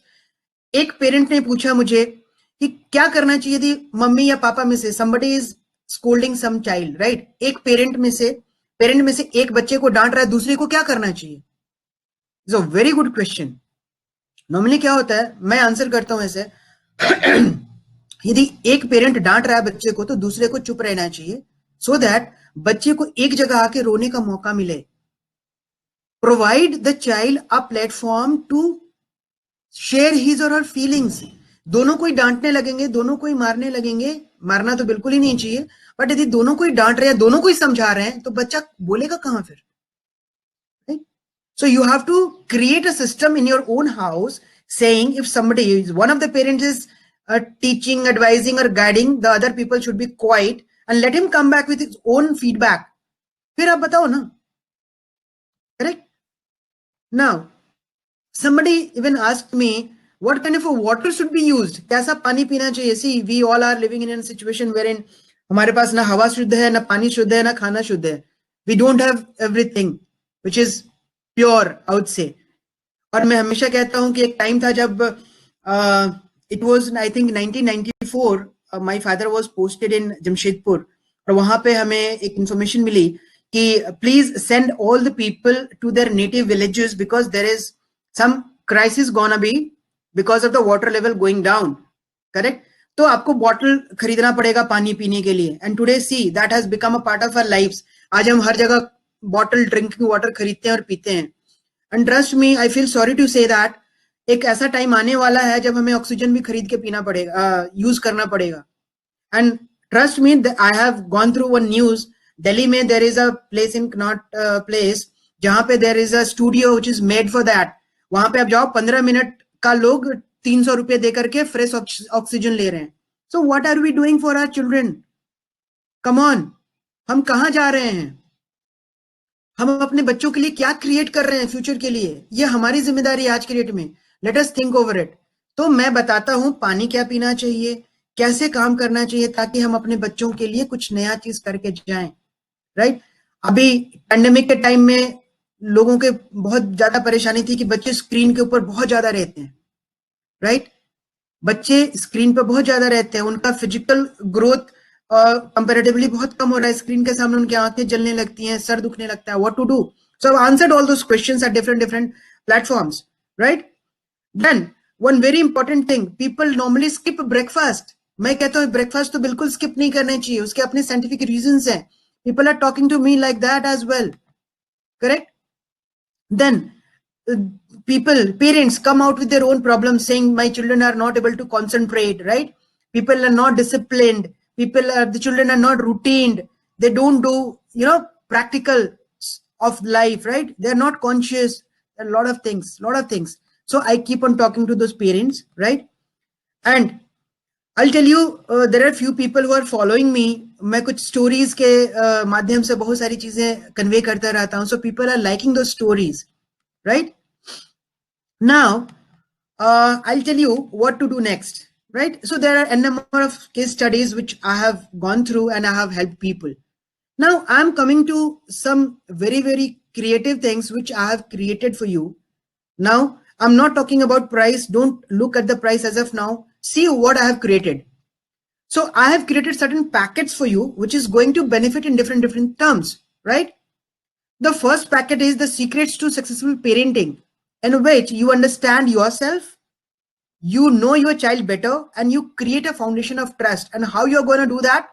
एक पेरेंट ने पूछा मुझे कि क्या करना चाहिए यदि मम्मी या पापा में से somebody is scolding some child, right? एक पेरेंट में से एक बच्चे को डांट रहा है, दूसरे को क्या करना चाहिए? It's a very good question. Normally क्या होता है, मैं आंसर करता हूं ऐसे यदि एक पेरेंट डांट रहा है बच्चे को तो दूसरे को चुप रहना चाहिए, सो दैट बच्चे को एक जगह आके रोने का मौका मिले। Provide the child a platform to share his और हर फीलिंग्स। दोनों को ही डांटने लगेंगे, दोनों को ही मारने लगेंगे, मारना तो बिल्कुल ही नहीं चाहिए, बट यदि दोनों को ही डांट रहे हैं, दोनों को ही समझा रहे हैं, तो बच्चा बोलेगा कहां फिर? So you have to create a system in your own house saying if somebody is, one of the parents is teaching, advising or guiding, the other people should be quiet and let him come back with his own feedback. फिर आप बताओ ना, correct? Now, somebody even asked me what kind of a water should be used. कैसा पानी पीना चाहिए? See, we all are living in a situation wherein हमारे पास ना हवा शुद्ध है, ना पानी शुद्ध है, ना खाना शुद्ध है. We don't have everything which is pure out से। और मैं हमेशा कहता हूं कि एक टाइम था जब it was I think 1994, my father was posted in Jamshedpur, और वहां पे हमें एक इंफॉर्मेशन मिली कि please send all the people to their native villages because there is some crisis gonna be because of the water level going down. Correct? तो आपको बॉटल खरीदना पड़ेगा पानी पीने के लिए, and today see that has become a part of our lives. आज हम हर जगह बॉटल ड्रिंकिंग वाटर खरीदते हैं और पीते हैं। And trust me, I feel sorry to say that एक ऐसा टाइम आने वाला है जब हमें ऑक्सीजन भी खरीद के पीना पड़ेगा, यूज करना पड़ेगा। And trust me, I have gone through one news. Delhi में there is a place in not place जहां पे there is a studio which is made for that. वहां पे आप जाओ, 15 मिनट का लोग 300 रुपए दे करके फ्रेश ऑक्सीजन ले रहे हैं। So what are we doing for our children? Come on, हम कहां जा रहे हैं? हम अपने बच्चों के लिए क्या क्रिएट कर रहे हैं फ्यूचर के लिए? ये हमारी जिम्मेदारी है आज के डेट में। Let us think over it. तो मैं बताता हूं पानी क्या पीना चाहिए, कैसे काम करना चाहिए, ताकि हम अपने बच्चों के लिए कुछ नया चीज करके जाएं। राइट? अभी पैंडेमिक के टाइम में लोगों के बहुत ज्यादा परेशानी थी कि बच्चे स्क्रीन के ऊपर बहुत ज्यादा रहते हैं। राइट? बच्चे स्क्रीन पर बहुत ज्यादा रहते हैं, उनका फिजिकल ग्रोथ कंपैरेटिवली बहुत कम हो रहा है। स्क्रीन के सामने उनकी आंखें जलने लगती हैं, सर दुखने लगता है। What to do? So I answered all those questions at different platforms, right? Then one very important thing, people normally skip breakfast. मैं कहता हूं ब्रेकफास्ट तो बिल्कुल स्किप नहीं करना चाहिए, उसके अपने साइंटिफिक रीजंस हैं। People are talking to me like that as well. Correct? Then parents come out with their own problems saying my children are not able to concentrate, right? People are not disciplined. The children are not routined. They don't do, practical of life, right? They're not conscious. a lot of things. So I keep on talking to those parents, right? And I'll tell you, there are few people who are following me. मैं कुछ stories के माध्यम से बहुत सारी चीजें convey करता रहता हूँ. So people are liking those stories, right? Now, I'll tell you what to do next, right? So there are a number of case studies which I have gone through and I have helped people. Now I'm coming to some very, very creative things which I have created for you. Now, I'm not talking about price. Don't look at the price as of now. See what I have created. So I have created certain packets for you, which is going to benefit in different terms, right? The first packet is the secrets to successful parenting, in which you understand yourself, you know your child better, and you create a foundation of trust. And how you're going to do that?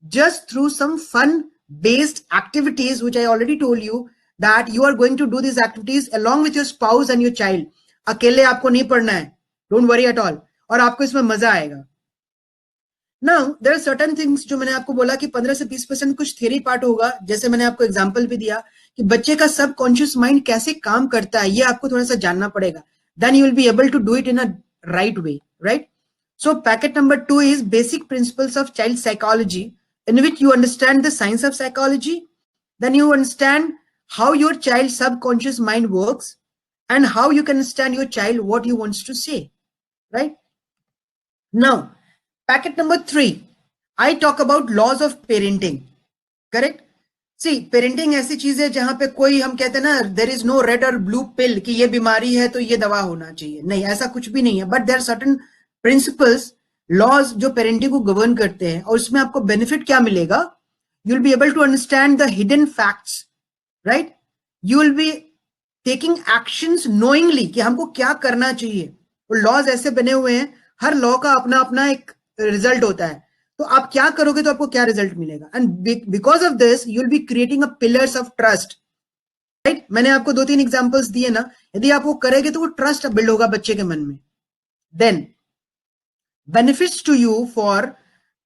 Just through some fun-based activities, which I already told you that you are going to do these activities along with your spouse and your child. अकेले आपको नहीं पढ़ना है. Don't worry at all. और आपको इसमें मजा आएगा. Now, there are certain things जो मैंने आपको बोला कि 15 से 20% कुछ theory part होगा. जैसे मैंने आपको example भी दिया कि बच्चे का subconscious mind कैसे काम करता है, ये आपको थोड़ा सा जानना पड़ेगा. Then you will be able to do it in a right way, right? So packet number 2 is basic principles of child psychology, in which you understand the science of psychology. Then you understand how your child's subconscious mind works and how you can understand your child what he wants to say, right? Now, packet number 3, I talk about laws of parenting, correct? See, parenting ऐसी चीज है जहां पे कोई हम कहते हैं ना, there is no red or blue pill कि ये बीमारी है तो ये दवा होना चाहिए. नहीं, ऐसा कुछ भी नहीं है. But there are certain principles, laws जो parenting को govern करते हैं, और उसमें आपको benefit क्या मिलेगा? You'll be able to understand the hidden facts, right? You will be taking actions knowingly कि हमको क्या करना चाहिए. और laws ऐसे बने हुए हैं, हर law का अपना अपना एक result होता है. तो आप क्या करोगे तो आपको क्या रिजल्ट मिलेगा. And because of this you will be creating a pillars of trust, right? मैंने आपको 2-3 एग्जांपल्स दिए ना. यदि आप वो करेंगे तो वो ट्रस्ट बिल्ड होगा बच्चे के मन में. Then benefits to you for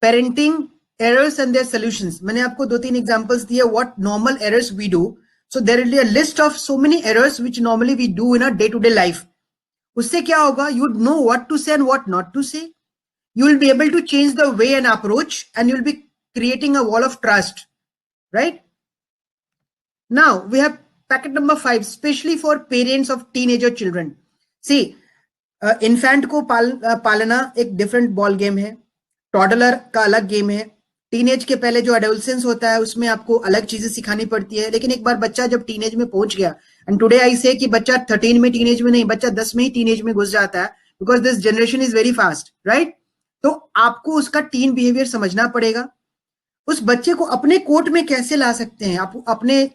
parenting errors and their solutions. मैंने आपको 2-3 एग्जांपल्स दिए what normal errors we do. So there will be a list of so many errors which normally we do in a day to day life. You would know? What to say and what से एंड व्हाट नॉट टू से. You will be able to change the way and approach, and you will be creating a wall of trust, right? Now we have packet number 5, especially for parents of teenager children. See, infant को पालना एक different ball game है, toddler का अलग game है, teenage के पहले जो adolescence होता है उसमें आपको अलग चीजें सिखानी पड़ती है. लेकिन एक बार बच्चा जब teenage में पहुंच गया, and today I say कि बच्चा 13 में teenage में नहीं, बच्चा 10 में ही teenage में घुस जाता है, because this generation is very fast, right? तो आपको उसका टीन बिहेवियर समझना पड़ेगा. उस बच्चे को अपने कोर्ट में कैसे ला सकते हैं, आप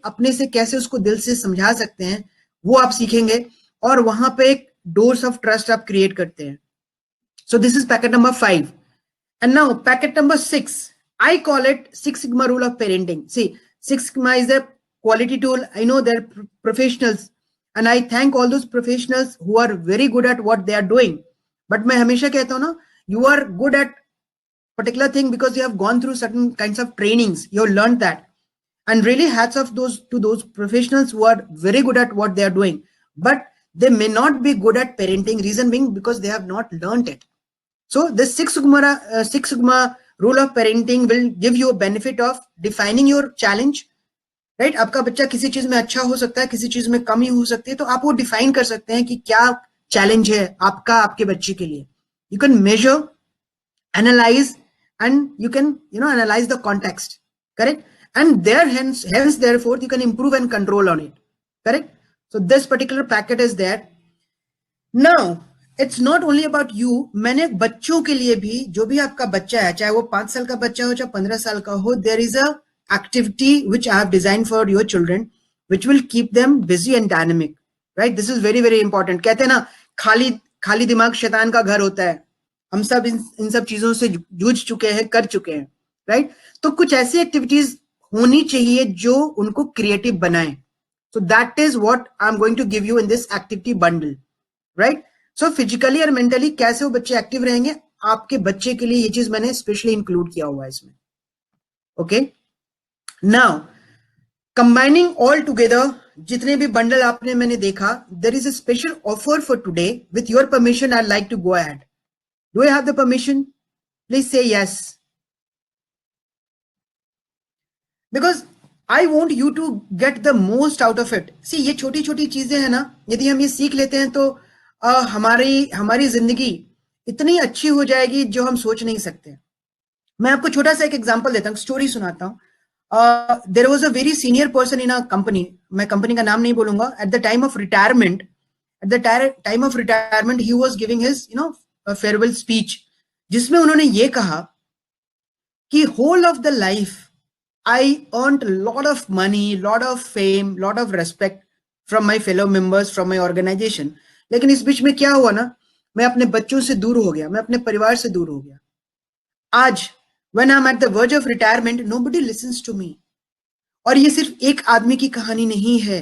अपने से कैसे उसको दिल से समझा सकते हैं, वो आप सीखेंगे. और वहां पे एक डोर्स ऑफ ट्रस्ट आप क्रिएट करते हैं. So this is packet number 5. And now packet number 6, I call it 6 sigma rule of parenting. See 6 sigma is a quality tool. I know there professionals and I thank all those professionals who are very good at what they are doing. But मैं हमेशा कहता हूं ना, you are good at particular thing because you have gone through certain kinds of trainings, you have learned that, and really hats off to those professionals who are very good at what they are doing, but they may not be good at parenting. Reason being because they have not learned it. So this 6 sigma rule of parenting will give you a benefit of defining your challenge, right? आपका बच्चा किसी चीज में अच्छा हो सकता है, किसी चीज में कमी हो सकती है, तो आप वो डिफाइन कर सकते हैं कि क्या चैलेंज है आपका आपके बच्चे के लिए. You can measure, analyze, and you can, analyze the context, correct? And there, hence, therefore, you can improve and control on it, correct? So this particular packet is there. Now, it's not only about you. मैंने बच्चों के लिए भी, जो भी आपका बच्चा है, चाहे वो 5 साल का बच्चा हो, चाहे 15 साल का हो, there is a activity which I have designed for your children, which will keep them busy and dynamic, right? This is very, very important. कहते हैं ना, खाली दिमाग शैतान का घर होता है. हम सब इन सब चीजों से जूझ चुके हैं, कर चुके हैं, राइट? तो कुछ ऐसी एक्टिविटीज होनी चाहिए जो उनको क्रिएटिव बनाए. So that is what I am going to give you in this activity bundle, right? So physically और मेंटली कैसे वो बच्चे एक्टिव रहेंगे, आपके बच्चे के लिए ये चीज मैंने स्पेशली इंक्लूड किया हुआ है इसमें. Okay, now combining all together जितने भी बंडल आपने मैंने देखा, there is a special offer for today. With your permission I like to go ahead. Do I have the permission? Please say yes, because I want you to get the most out of it. See, ये छोटी छोटी चीजें हैं ना, यदि हम ये सीख लेते हैं तो हमारी जिंदगी इतनी अच्छी हो जाएगी जो हम सोच नहीं सकते. मैं आपको छोटा सा एक एग्जांपल देता हूँ, स्टोरी सुनाता हूँ. There was a very senior person in a company, मैं कंपनी का नाम नहीं बोलूंगा. At the time of retirement he was giving his farewell speech, जिसमें उन्होंने ये कहा कि whole of the life I earned a lot of money, lot of fame, lot of respect from my fellow members, from my organization. लेकिन इस बीच में क्या हुआ ना, मैं अपने बच्चों से दूर हो गया, मैं अपने परिवार से दूर हो गया. आज when I'm at the verge of retirement, nobody listens to me. और ये सिर्फ एक आदमी की कहानी नहीं है,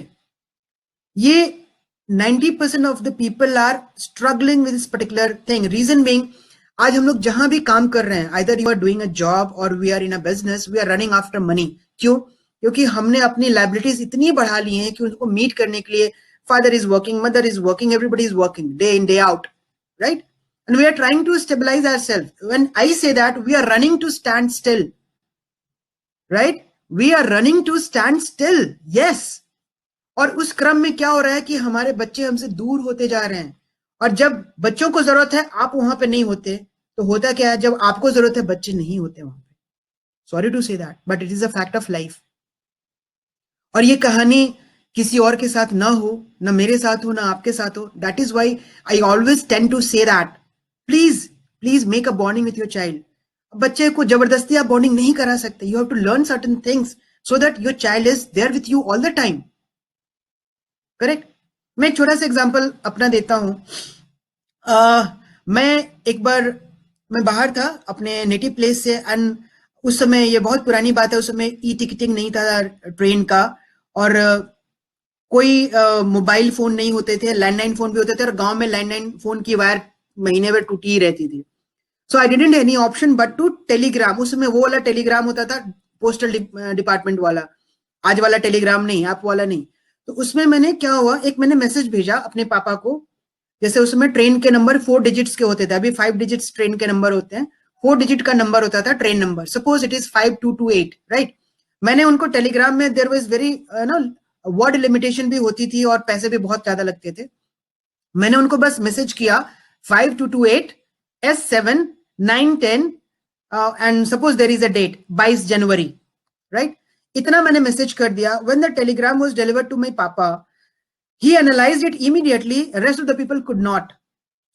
ये 90% of the people are struggling with this particular thing. Reason being, आज हम लोग जहां भी काम कर रहे हैं, either you are doing a job or we are in a business, we are running after money. क्यों? क्योंकि हमने अपनी liabilities इतनी बढ़ा ली हैं कि उनको मीट करने के लिए father is working, mother is working, everybody is working day in day out, right? And we are trying to stabilize ourselves. When I say that, we are running to stand still, right? We are running to stand still, yes. और उस क्रम में क्या हो रहा है कि हमारे बच्चे हमसे दूर होते जा रहे हैं. और जब बच्चों को जरूरत है आप वहां पे नहीं होते, तो होता क्या है, जब आपको जरूरत है बच्चे नहीं होते वहां पे. Sorry to say that, but it is a fact of life. और ये कहानी किसी और के साथ ना हो, ना मेरे साथ हो, ना आपके साथ हो. That is why I always tend to say that please make a bonding with your child. बच्चे को जबरदस्ती आप बॉन्डिंग नहीं करा सकते. You have to learn certain things so that your child is there with you all the time. Correct. मैं एक छोटा सा एग्जांपल अपना देता हूं. मैं बाहर था अपने नेटिव प्लेस से, एंड उस समय, ये बहुत पुरानी बात है, उस समय ई टिकटिंग नहीं था ट्रेन का, और कोई मोबाइल फोन नहीं होते थे, लैंडलाइन फोन भी होते थे, और गांव में लैंडलाइन फोन की वायर महीने में टूटी ही रहती थी. So I didn't any option but to Telegram. उस समय वो वाला टेलीग्राम होता था, पोस्टल डिपार्टमेंट वाला, आज वाला टेलीग्राम नहीं, आप वाला नहीं. तो उसमें मैंने क्या हुआ, एक मैंने मैसेज भेजा अपने पापा को. जैसे उसमें ट्रेन के नंबर 4 डिजिट्स के होते थे, अभी 5 डिजिट्स ट्रेन के नंबर होते हैं, 4 डिजिट का नंबर होता था train number. Suppose it is 5228, right. मैंने उनको टेलीग्राम में, there was very word limitation भी होती थी और पैसे भी बहुत ज्यादा लगते थे. मैंने उनको बस मैसेज किया 5228 S7 910 and suppose there is a date 22 January, right. इतना मैंने मैसेज कर दिया. When the telegram was delivered to my पापा, he analyzed it immediately, rest of the people could not.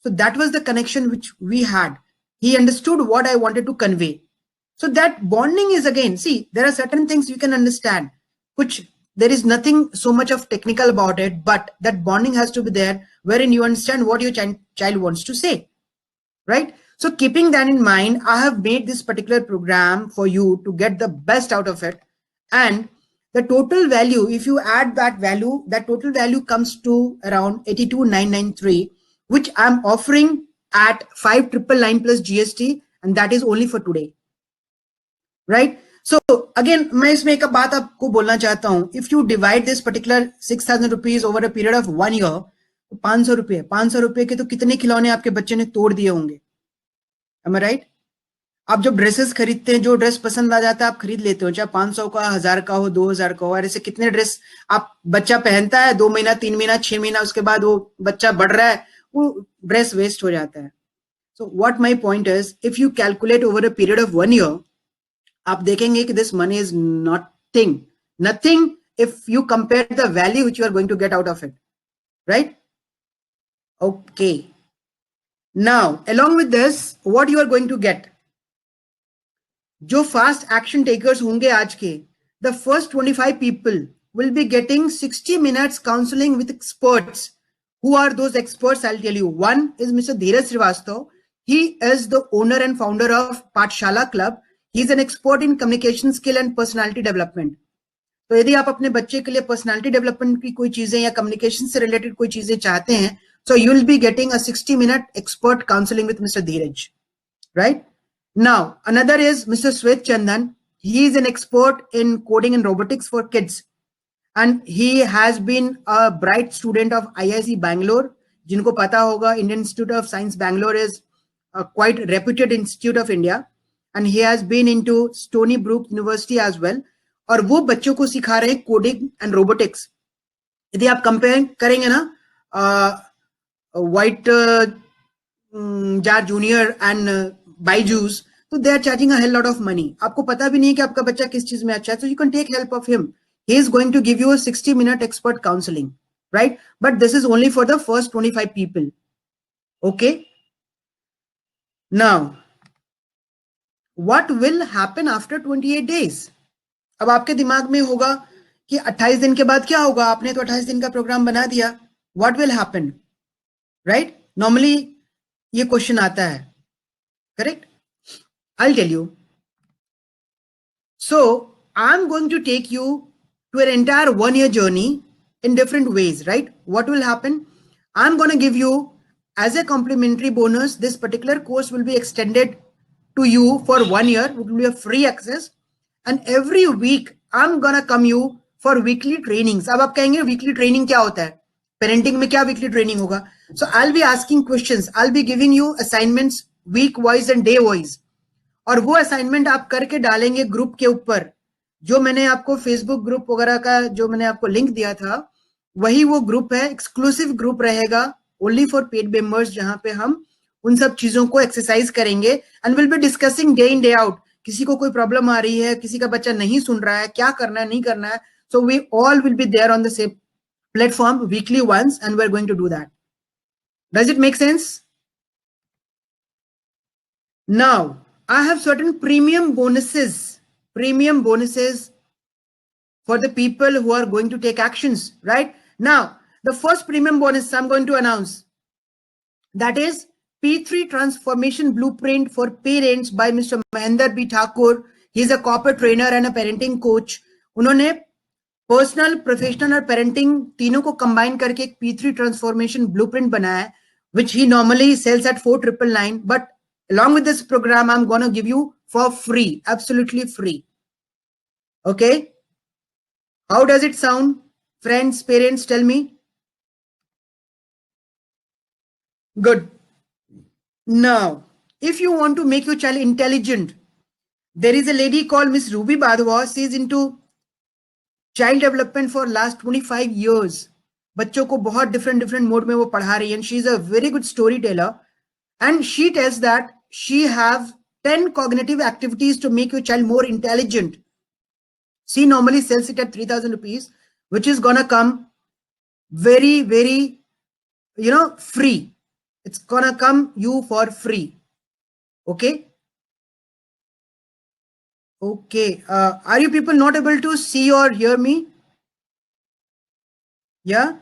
So that was the connection which we had. He understood what I wanted to convey. So that bonding is, again, see, there are certain things you can understand, which there is nothing so much of technical about it, but that bonding has to be there wherein you understand what your child wants to say, right? So keeping that in mind, I have made this particular program for you to get the best out of it. And the total value, if you add that value, that total value comes to around 82,993, which I'm offering at 5,999 plus GST, and that is only for today, right? So again, मैं इसमें एक बात आपको बोलना चाहता हूं. If you divide this particular 6,000 rupees over a period of 1 year, तो 500 रुपए के तो कितने खिलौने आपके बच्चे ने तोड़ दिए होंगे. Am I right? आप जब ड्रेसेस खरीदते हैं, जो ड्रेस पसंद आ जाता है आप खरीद लेते हो, चाहे 500 का, 1000 का हो, 2000 का हो. और ऐसे कितने ड्रेस आप बच्चा पहनता है, 2 महीना, 3 महीना, 6 महीना, उसके बाद वो बच्चा बढ़ रहा है, वो ड्रेस वेस्ट हो जाता है. So what my point is, if you calculate over a period of 1 year, आप देखेंगे कि this money is nothing if you compare the value which you are going to get out of it, right? Okay. Now, along with this, what you are going to get? जो फास्ट एक्शन टेकर्स होंगे आज के, the first 25 people will be getting 60 minutes counseling with experts. Who are those experts? I'll tell you. One is Mr. Dheeraj Srivastava. He is the owner and founder of Pathshala Club. He is an expert in communication skill and personality development. तो यदि आप अपने बच्चे के लिए पर्सनालिटी डेवलपमेंट की कोई चीजें या कम्युनिकेशन से रिलेटेड कोई चीजें चाहते हैं, so you will be getting a 60-minute expert counseling with Mr. Dheeraj, right? Now, another is Mr. Swet Chandan. He is an expert in coding and robotics for kids. and he has been a bright student of IIC Bangalore. जिनको पता होगा, Indian Institute of Science Bangalore is a quite reputed institute of India, and he has been into Stony Brook University as well. और वो बच्चों को सिखा रहे हैं कोडिंग एंड रोबोटिक्स. यदि आप कंपेयर करेंगे ना White Jar Junior and Byju's, so they are charging a hell lot of money. आपको पता भी नहीं है कि आपका बच्चा किस चीज में अच्छा है, so you can take help of him. He is going to give you a 60-minute expert counseling, right? But this is only for the first 25 people. Okay. Now, what will happen after 28 days? अब आपके दिमाग में होगा कि 28 दिन के बाद क्या होगा? आपने तो 28 दिन का प्रोग्राम बना दिया. What will happen? Right? Normally ये क्वेश्चन आता है. Correct? I'll tell you. So I'm going to take you to an entire 1-year journey in different ways, right? What will happen? I'm going to give you as a complimentary bonus, this particular course will be extended to you for 1 year. It will be a free access. And every week I'm going to come you for weekly trainings. अब आप कहेंगे weekly training क्या होता है? Parenting में क्या weekly training होगा? So I'll be asking questions. I'll be giving you assignments week wise and day wise. और वो assignment आप करके डालेंगे ग्रुप के ऊपर. जो मैंने आपको फेसबुक ग्रुप वगैरह का जो मैंने आपको लिंक दिया था, वही वो ग्रुप है. एक्सक्लूसिव ग्रुप रहेगा ओनली फॉर पेड मेंबर्स, जहां पे हम उन सब चीजों को एक्सरसाइज करेंगे and will be discussing day in day out. किसी को कोई प्रॉब्लम आ रही है, किसी का बच्चा नहीं सुन रहा है, क्या करना है नहीं करना है, so we all will be there on the same platform weekly once and we are going to do that. Does it make sense? Now I have certain premium bonuses for the people who are going to take actions, right? Now, the first premium bonus I'm going to announce, that is P3 Transformation Blueprint for Parents by Mr. Mahendra B. Thakur. He is a corporate trainer and a parenting coach. उन्होंने personal, professional और parenting तीनों को combine करके एक P3 Transformation Blueprint बनाया है, which he normally sells at 4,999, but along with this program, I'm going to give you for free, absolutely free. Okay. How does it sound? Friends, parents, tell me. Good. Now, if you want to make your child intelligent, there is a lady called Miss Ruby Badwa. She is into child development for last 25 years. बच्चों को बहुत different mode में वो पढ़ा रही है, and she is a very good storyteller. And she tells that she have 10 cognitive activities to make your child more intelligent. She normally sells it at 3,000 rupees, which is gonna come very, very, free. It's gonna come you for free. Okay. Okay. Are you people not able to see or hear me? Yeah.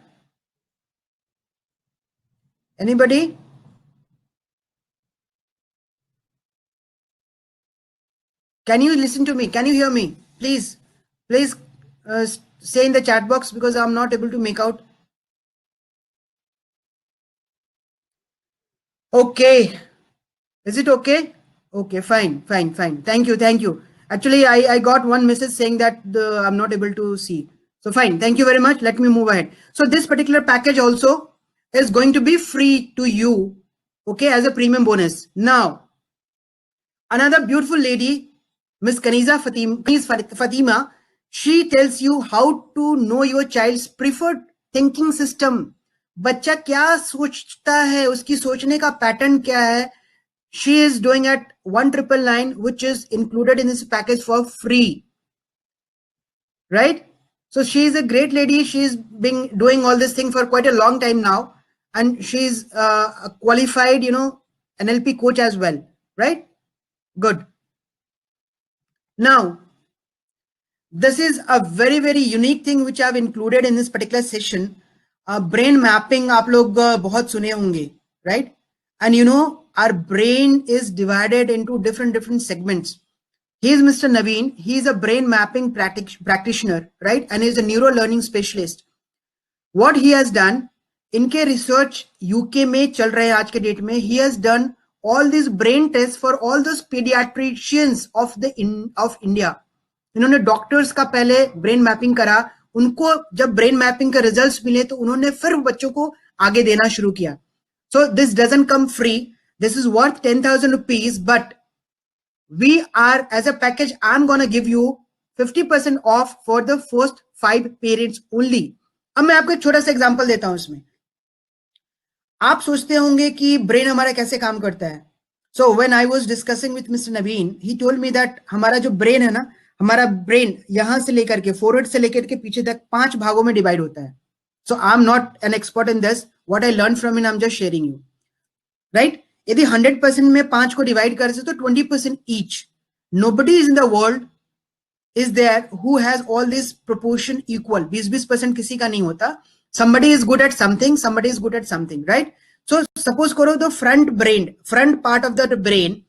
Anybody? Can you listen to me? Can you hear me? Please say in the chat box, because I'm not able to make out. Okay. Is it okay? Okay, fine. Thank you. Actually, I got one message saying that I'm not able to see. So fine. Thank you very much. Let me move ahead. So this particular package also is going to be free to you. Okay, as a premium bonus. Now, another beautiful lady, Miss Kaniza Fatima, she tells you how to know your child's preferred thinking system. बच्चा क्या सोचता है, उसकी सोचने का पैटर्न क्या है. She is doing at 1,999, which is included in this package for free. Right? So she is a great lady. She's been doing all this thing for quite a long time now, and she's a qualified, NLP coach as well. Right? Good. Now, this is a very, very unique thing which I've included in this particular session. Brain mapping, आप लोग बहुत सुने होंगे, right? And our brain is divided into different segments. He is Mr. Naveen. He is a brain mapping practitioner, right? And he is a neuro learning specialist. What he has done, इनके research UK में चल रहे हैं आज के डेट में. He has done all these brain tests for all those pediatricians of India. इन्होंने डॉक्टर्स का पहले ब्रेन मैपिंग करा, उनको जब ब्रेन मैपिंग के रिजल्ट्स मिले तो उन्होंने फिर बच्चों को आगे देना शुरू किया. So this doesn't come free. This is worth 10,000 rupees, but we are, as a package, I'm going to give you 50% off for the first 5 parents only. अब मैं आपको एक छोटा सा एग्जांपल देता हूं इसमें. आप सोचते होंगे कि ब्रेन हमारा कैसे काम करता है. So when I was discussing with Mr. Naveen, he told me that हमारा जो ब्रेन है ना, हमारा ब्रेन यहां से लेकर के फॉरवर्ड से लेकर के पीछे तक 5 भागों में डिवाइड होता है. So I'm not an expert in this. What I learned from it, I'm just sharing you. Right? यदि 100% में 5 को डिवाइड कर से तो 20% each. Nobody is in the world is there who has all this proportion equal. 20% किसी का नहीं होता. Somebody is good at something, somebody is good at something, right? So suppose करो the front part of the brain,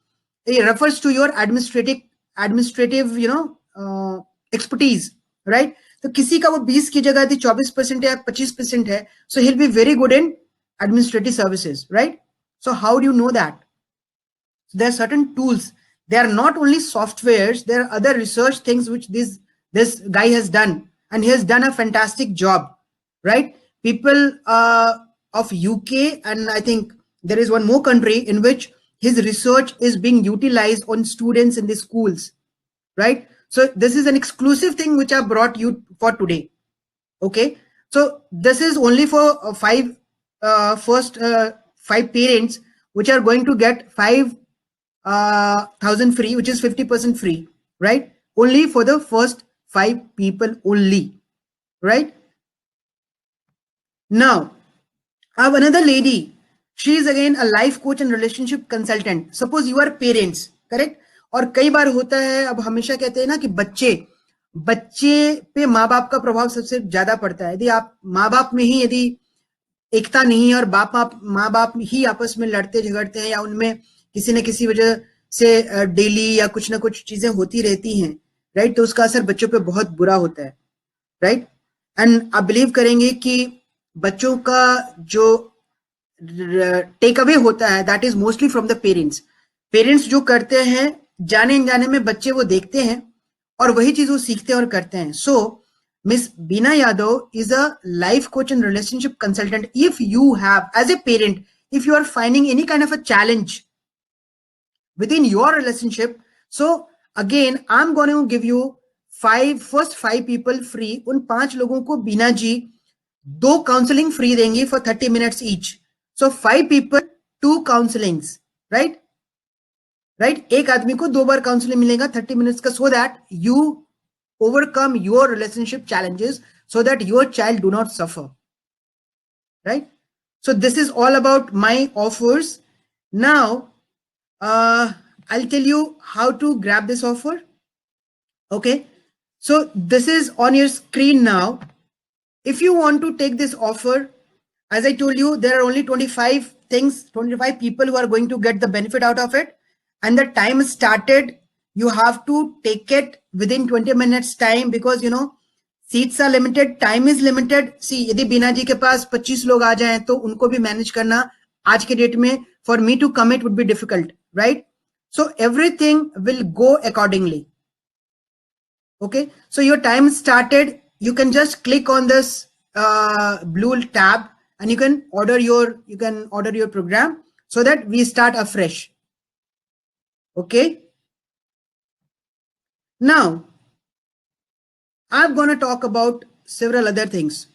it refers to your administrative, expertise, right? तो किसी का वो 20 की जगह यदि 24% या 25% है, so he'll be very good in administrative services, right? So how do you know that? There are certain tools. They are not only softwares, there are other research things which this guy has done, and he has done a fantastic job, right? People of UK, and I think there is one more country in which his research is being utilized on students in the schools, right? So this is an exclusive thing which I brought you for today. Okay, so this is only for first 5 parents which are going to get 5,000 free, which is 50% free, right? Only for the first 5 people only, right? Now I have another lady. She is again a life coach and relationship consultant. Suppose you are parents, correct? और कई बार होता है, अब हमेशा कहते हैं ना कि बच्चे पे माँ बाप का प्रभाव सबसे ज्यादा पड़ता है. यदि आप माँ बाप में ही यदि एकता नहीं है और माँ बाप ही आपस में लड़ते झगड़ते हैं या उनमें किसी न किसी वजह से डेली या कुछ ना कुछ चीजें होती रहती हैं, राइट, तो उसका असर बच्चों पे बहुत बुरा होता है, राइट. एंड आप बिलीव करेंगे कि बच्चों का जो टेक अवे होता है that is mostly from the parents जो करते हैं जाने अनजाने में बच्चे वो देखते हैं और वही चीज वो सीखते हैं और करते हैं. So miss Beena Yadav is a life coach and relationship consultant. If you have, as a parent, if you are finding any kind of a challenge within your relationship, so again I'm going to give you first 5 people free. उन 5 लोगों को बीना जी 2 काउंसलिंग फ्री देंगी for 30 minutes each. So 5 people 2 counsellings, right. एक आदमी को 2 बार काउंसलिंग मिलेगा 30 मिनट्स का, so that you overcome your relationship challenges so that your child do not suffer, right? So this is all about my offers. Now I'll tell you how to grab this offer. Okay, so this is on your screen now. If you want to take this offer, as I told you, there are only 25 people who are going to get the benefit out of it, and the time started. You have to take it within 20 minutes time because seats are limited, time is limited. See, यदि बीना जी के पास 25 लोग आ जाएं तो उनको भी मैनेज करना आज के डेट में for me to commit would be difficult, right? So everything will go accordingly. Okay, so your time started. You can just click on this blue tab and you can order your program so that we start afresh. Okay. Now, I'm going to talk about several other things.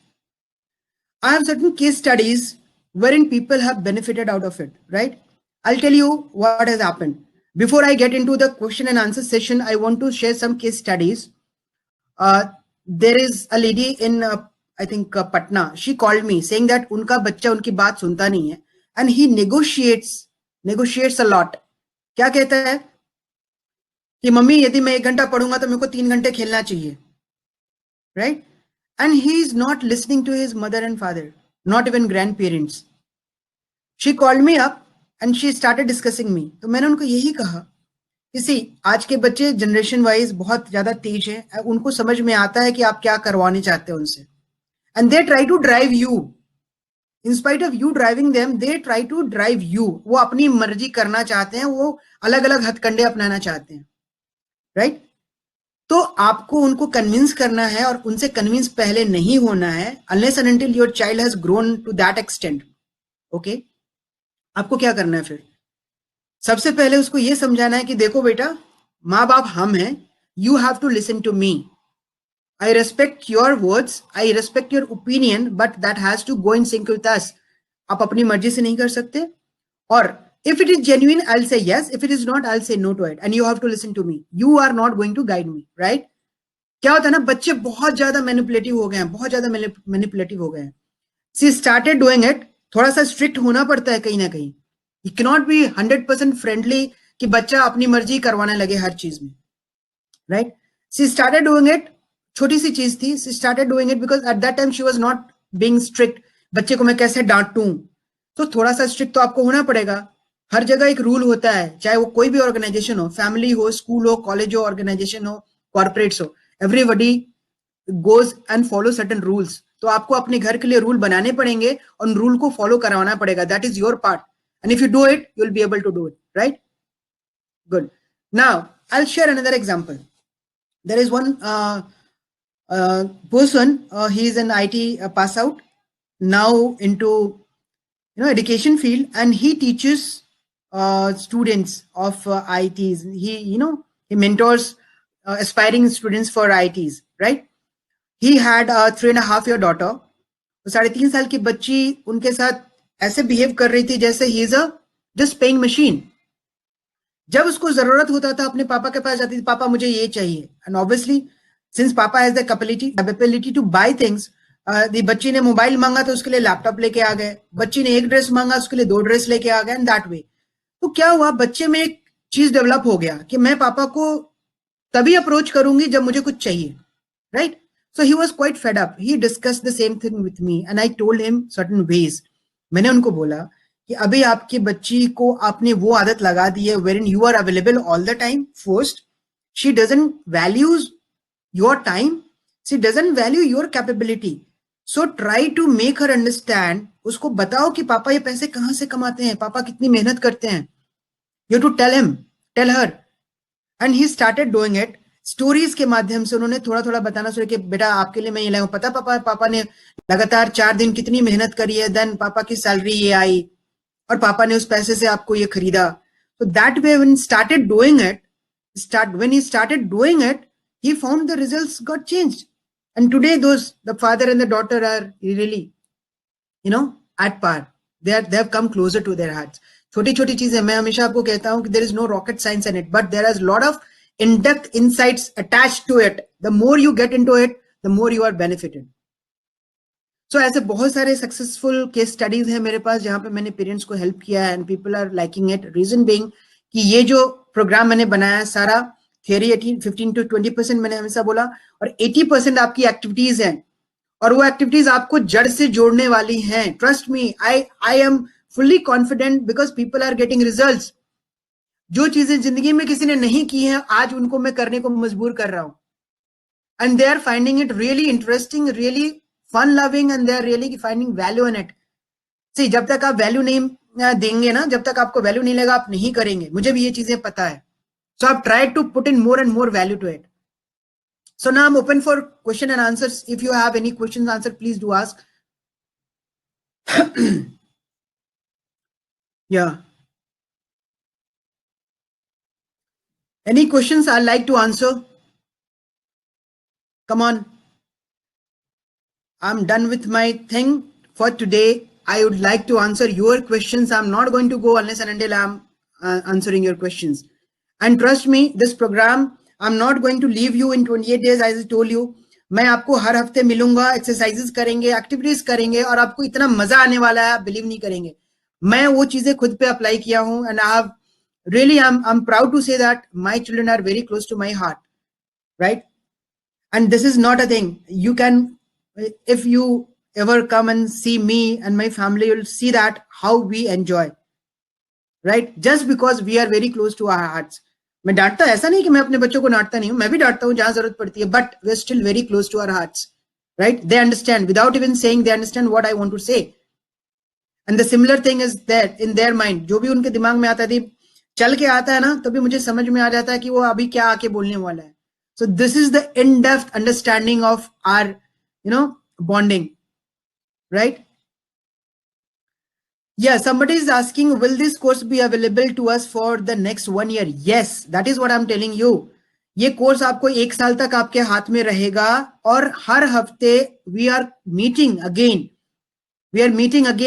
I have certain case studies wherein people have benefited out of it, right? I'll tell you what has happened. Before I get into the question and answer session, I want to share some case studies. There is a lady in, I think, Patna. She called me saying that उनका बच्चा उनकी बात सुनता नहीं है, and he negotiates a lot. क्या कहता है कि मम्मी यदि मैं 1 घंटा पढ़ूंगा तो मेरे को 3 घंटे खेलना चाहिए, right? And he is not listening to his mother and father, not even grandparents. She called me up and she started discussing me. तो मैंने उनको यही कहा कि आज के बच्चे जनरेशन वाइज बहुत ज्यादा तेज हैं, उनको समझ में आता है कि आप क्या करवाने चाहते हो उनसे, and they try to drive you. In spite of you driving them, they try to drive you. वो अपनी मर्जी करना चाहते हैं, वो अलग अलग हथकंडे अपनाना चाहते हैं, राइट? तो तो आपको उनको कन्विंस करना है और उनसे कन्विंस पहले नहीं होना है unless and until your child has grown to that extent. Okay, आपको क्या करना है फिर? सबसे पहले उसको ये समझाना है कि देखो बेटा, माँ बाप हम हैं, you have to listen to me. I respect your words, I respect your opinion, but that has to go in sync with us. आप अपनी मर्जी से नहीं कर सकते, और if it is genuine, I'll say yes. If it is not, I'll say no to it. And you have to listen to me. You are not going to guide me, right? क्या होता है ना, बच्चे बहुत ज्यादा मैनिपुलेटिव हो गए हैं, बहुत ज्यादा मैनिपुलेटिव हो गए हैं. She started doing it. थोड़ा सा स्ट्रिक्ट होना पड़ता है कहीं ना कहीं. You cannot be 100% friendly कि बच्चा अपनी मर्जी करवाने लगे हर चीज में, right? She started doing it. छोटी सी चीज थी. She started doing it because at that time she was not being strict. बच्चे को मैं कैसे डांटूं, तो थोड़ा सा स्ट्रिक्ट तो आपको होना पड़ेगा. हर जगह एक रूल होता है, चाहे वो कोई भी ऑर्गेनाइजेशन हो, फैमिली हो, स्कूल हो, कॉलेज हो, ऑर्गेनाइजेशन हो, कॉर्पोरेट्स हो, everybody goes and follow certain rules. तो आपको अपने घर के लिए रूल बनाने पड़ेंगे और उन रूल को फॉलो करवाना पड़ेगा. That is your part, and if you do it you will be able to do it, right? Good. Now I will share another example. There is one person, he is an IT pass out, now into education field, and he teaches students of ITs. He mentors aspiring students for ITs, right? He had a 3.5-year daughter. 3.5 साल की बच्ची उनके साथ ऐसे बिहेव कर रही थी जैसे he is a just paying machine. जब उसको जरूरत होता था अपने पापा के पास जाती थी, पापा मुझे ये चाहिए, and obviously since papa has the capability to buy things, बच्ची ने मोबाइल मांगा तो उसके लिए लैपटॉप लेके आ गए, बच्ची ने एक ड्रेस मांगा उसके लिए 2 ड्रेस लेके आ गए, एंड दैट वे. तो क्या हुआ, बच्चे में एक चीज डेवलप हो गया कि मैं पापा को तभी अप्रोच करूंगी जब मुझे कुछ चाहिए, right? So he was quite fed up. He discussed the same thing with me and I told him certain ways. मैंने उनको बोला कि अभी आपकी बच्ची को आपने वो आदत लगा दी है wherein you are available all the time. First, she doesn't value your time. She doesn't value your capability. So try to make her understand. उसको बताओ कि पापा ये पैसे कहाँ से कमाते हैं, पापा कितनी मेहनत करते हैं. You have to tell her. And he started doing it. Stories के माध्यम से उन्होंने थोड़ा थोड़ा बताना शुरू किया कि बेटा आपके लिए मैं ये लाऊं, पता पापा ने लगातार 4 दिन कितनी मेहनत करी है, देन पापा की सैलरी ये आई और पापा ने उस पैसे से आपको ये खरीदा. तो that way when started doing it, he found the results got changed, and today the father and the daughter are really at par. They have come closer to their hearts. छोटी छोटी चीजें, मैं हमेशा आपको कहता हूं कि there is no rocket science in it, but there is lot of in-depth insights attached to it. The more you get into it, the more you are benefited. So ऐसे बहुत सारे successful case studies हैं मेरे पास जहां पे मैंने पेरेंट्स को हेल्प किया है and people are liking it. Reason being कि ये जो प्रोग्राम मैंने बनाया है सारा theory 15 to 20% मैंने हमेशा बोला, और 80% आपकी एक्टिविटीज हैं, और वो एक्टिविटीज आपको जड़ से जोड़ने वाली हैं. Trust me, I am fully confident because people are getting results. जो चीजें जिंदगी में किसी ने नहीं की हैं आज उनको मैं करने को मजबूर कर रहा हूं, and they are finding it really interesting, really fun loving, and they are really finding value in it. See, जब तक आप वैल्यू नहीं देंगे ना, जब तक आपको वैल्यू नहीं लगेगा आप नहीं करेंगे. मुझे भी ये चीजें पता है. सो आप try to put in more and more value to it. So now I am open for question and answers. If you have any question answer please do ask. या any questions I'd like to answer? Come on. I'm done with my thing for today. I would like to answer your questions. I'm not going to go unless and until I'm answering your questions. And trust me, this program, I'm not going to leave you in 28 days as I told you. मैं आपको हर हफ्ते मिलूंगा, एक्सरसाइजेस करेंगे, एक्टिविटीज करेंगे, और आपको इतना मजा आने वाला है आप बिलीव नहीं करेंगे. मैं वो चीजें खुद पे अप्लाई किया हूं, and I have really I'm proud to say that my children are very close to my heart, right? And this is not a thing you can, if you ever come and see me and my family, you'll see that how we enjoy, right? Just because we are very close to our hearts. मैं डांटता ऐसा नहीं कि मैं अपने बच्चों को डांटता नहीं हूं, मैं भी डांटता हूं जहां जरूरत पड़ती है, but we're still very close to our hearts, right? They understand without even saying, they understand what I want to say, and the similar thing is there in their mind. जो भी उनके दिमाग में आता है चल के आता है ना, तभी मुझे समझ में आ जाता है कि वो अभी क्या आके बोलने वाला है. So this is the in-depth understanding of our, bonding, right? Yeah, somebody is asking, will this course be available to us for the next 1 year? Yes, that is what I'm telling you. ये कोर्स आपको 1 साल तक आपके हाथ में रहेगा और हर हफ्ते we are meeting again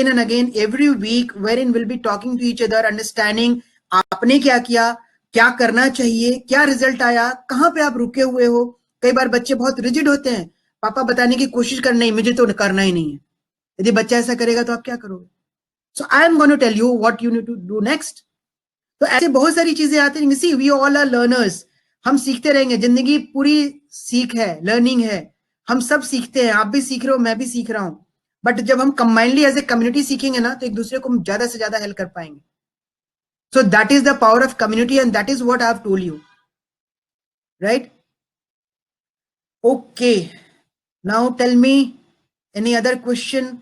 and again every week, wherein we'll be talking to each other, understanding आपने क्या किया, क्या करना चाहिए, क्या रिजल्ट आया, कहां पे आप रुके हुए हो. कई बार बच्चे बहुत रिजिड होते हैं, पापा बताने की कोशिश कर नहीं, मुझे तो करना ही नहीं है. यदि बच्चा ऐसा करेगा तो आप क्या करोगे? So I am going to tell you what you need to do next. तो ऐसे बहुत सारी चीजें आती हैं. See, we all are learners. हम सीखते रहेंगे. जिंदगी पूरी सीख है, लर्निंग है. हम सब सीखते हैं. आप भी सीख रहे हो, मैं भी सीख रहा हूं. बट जब हम कंबाइनली एज ए कम्युनिटी सीखेंगे ना, तो एक दूसरे को ज्यादा से ज्यादा हेल्प कर पाएंगे. So that is the power of community, and that is what I have told you. Right? Okay. Now tell me any other question.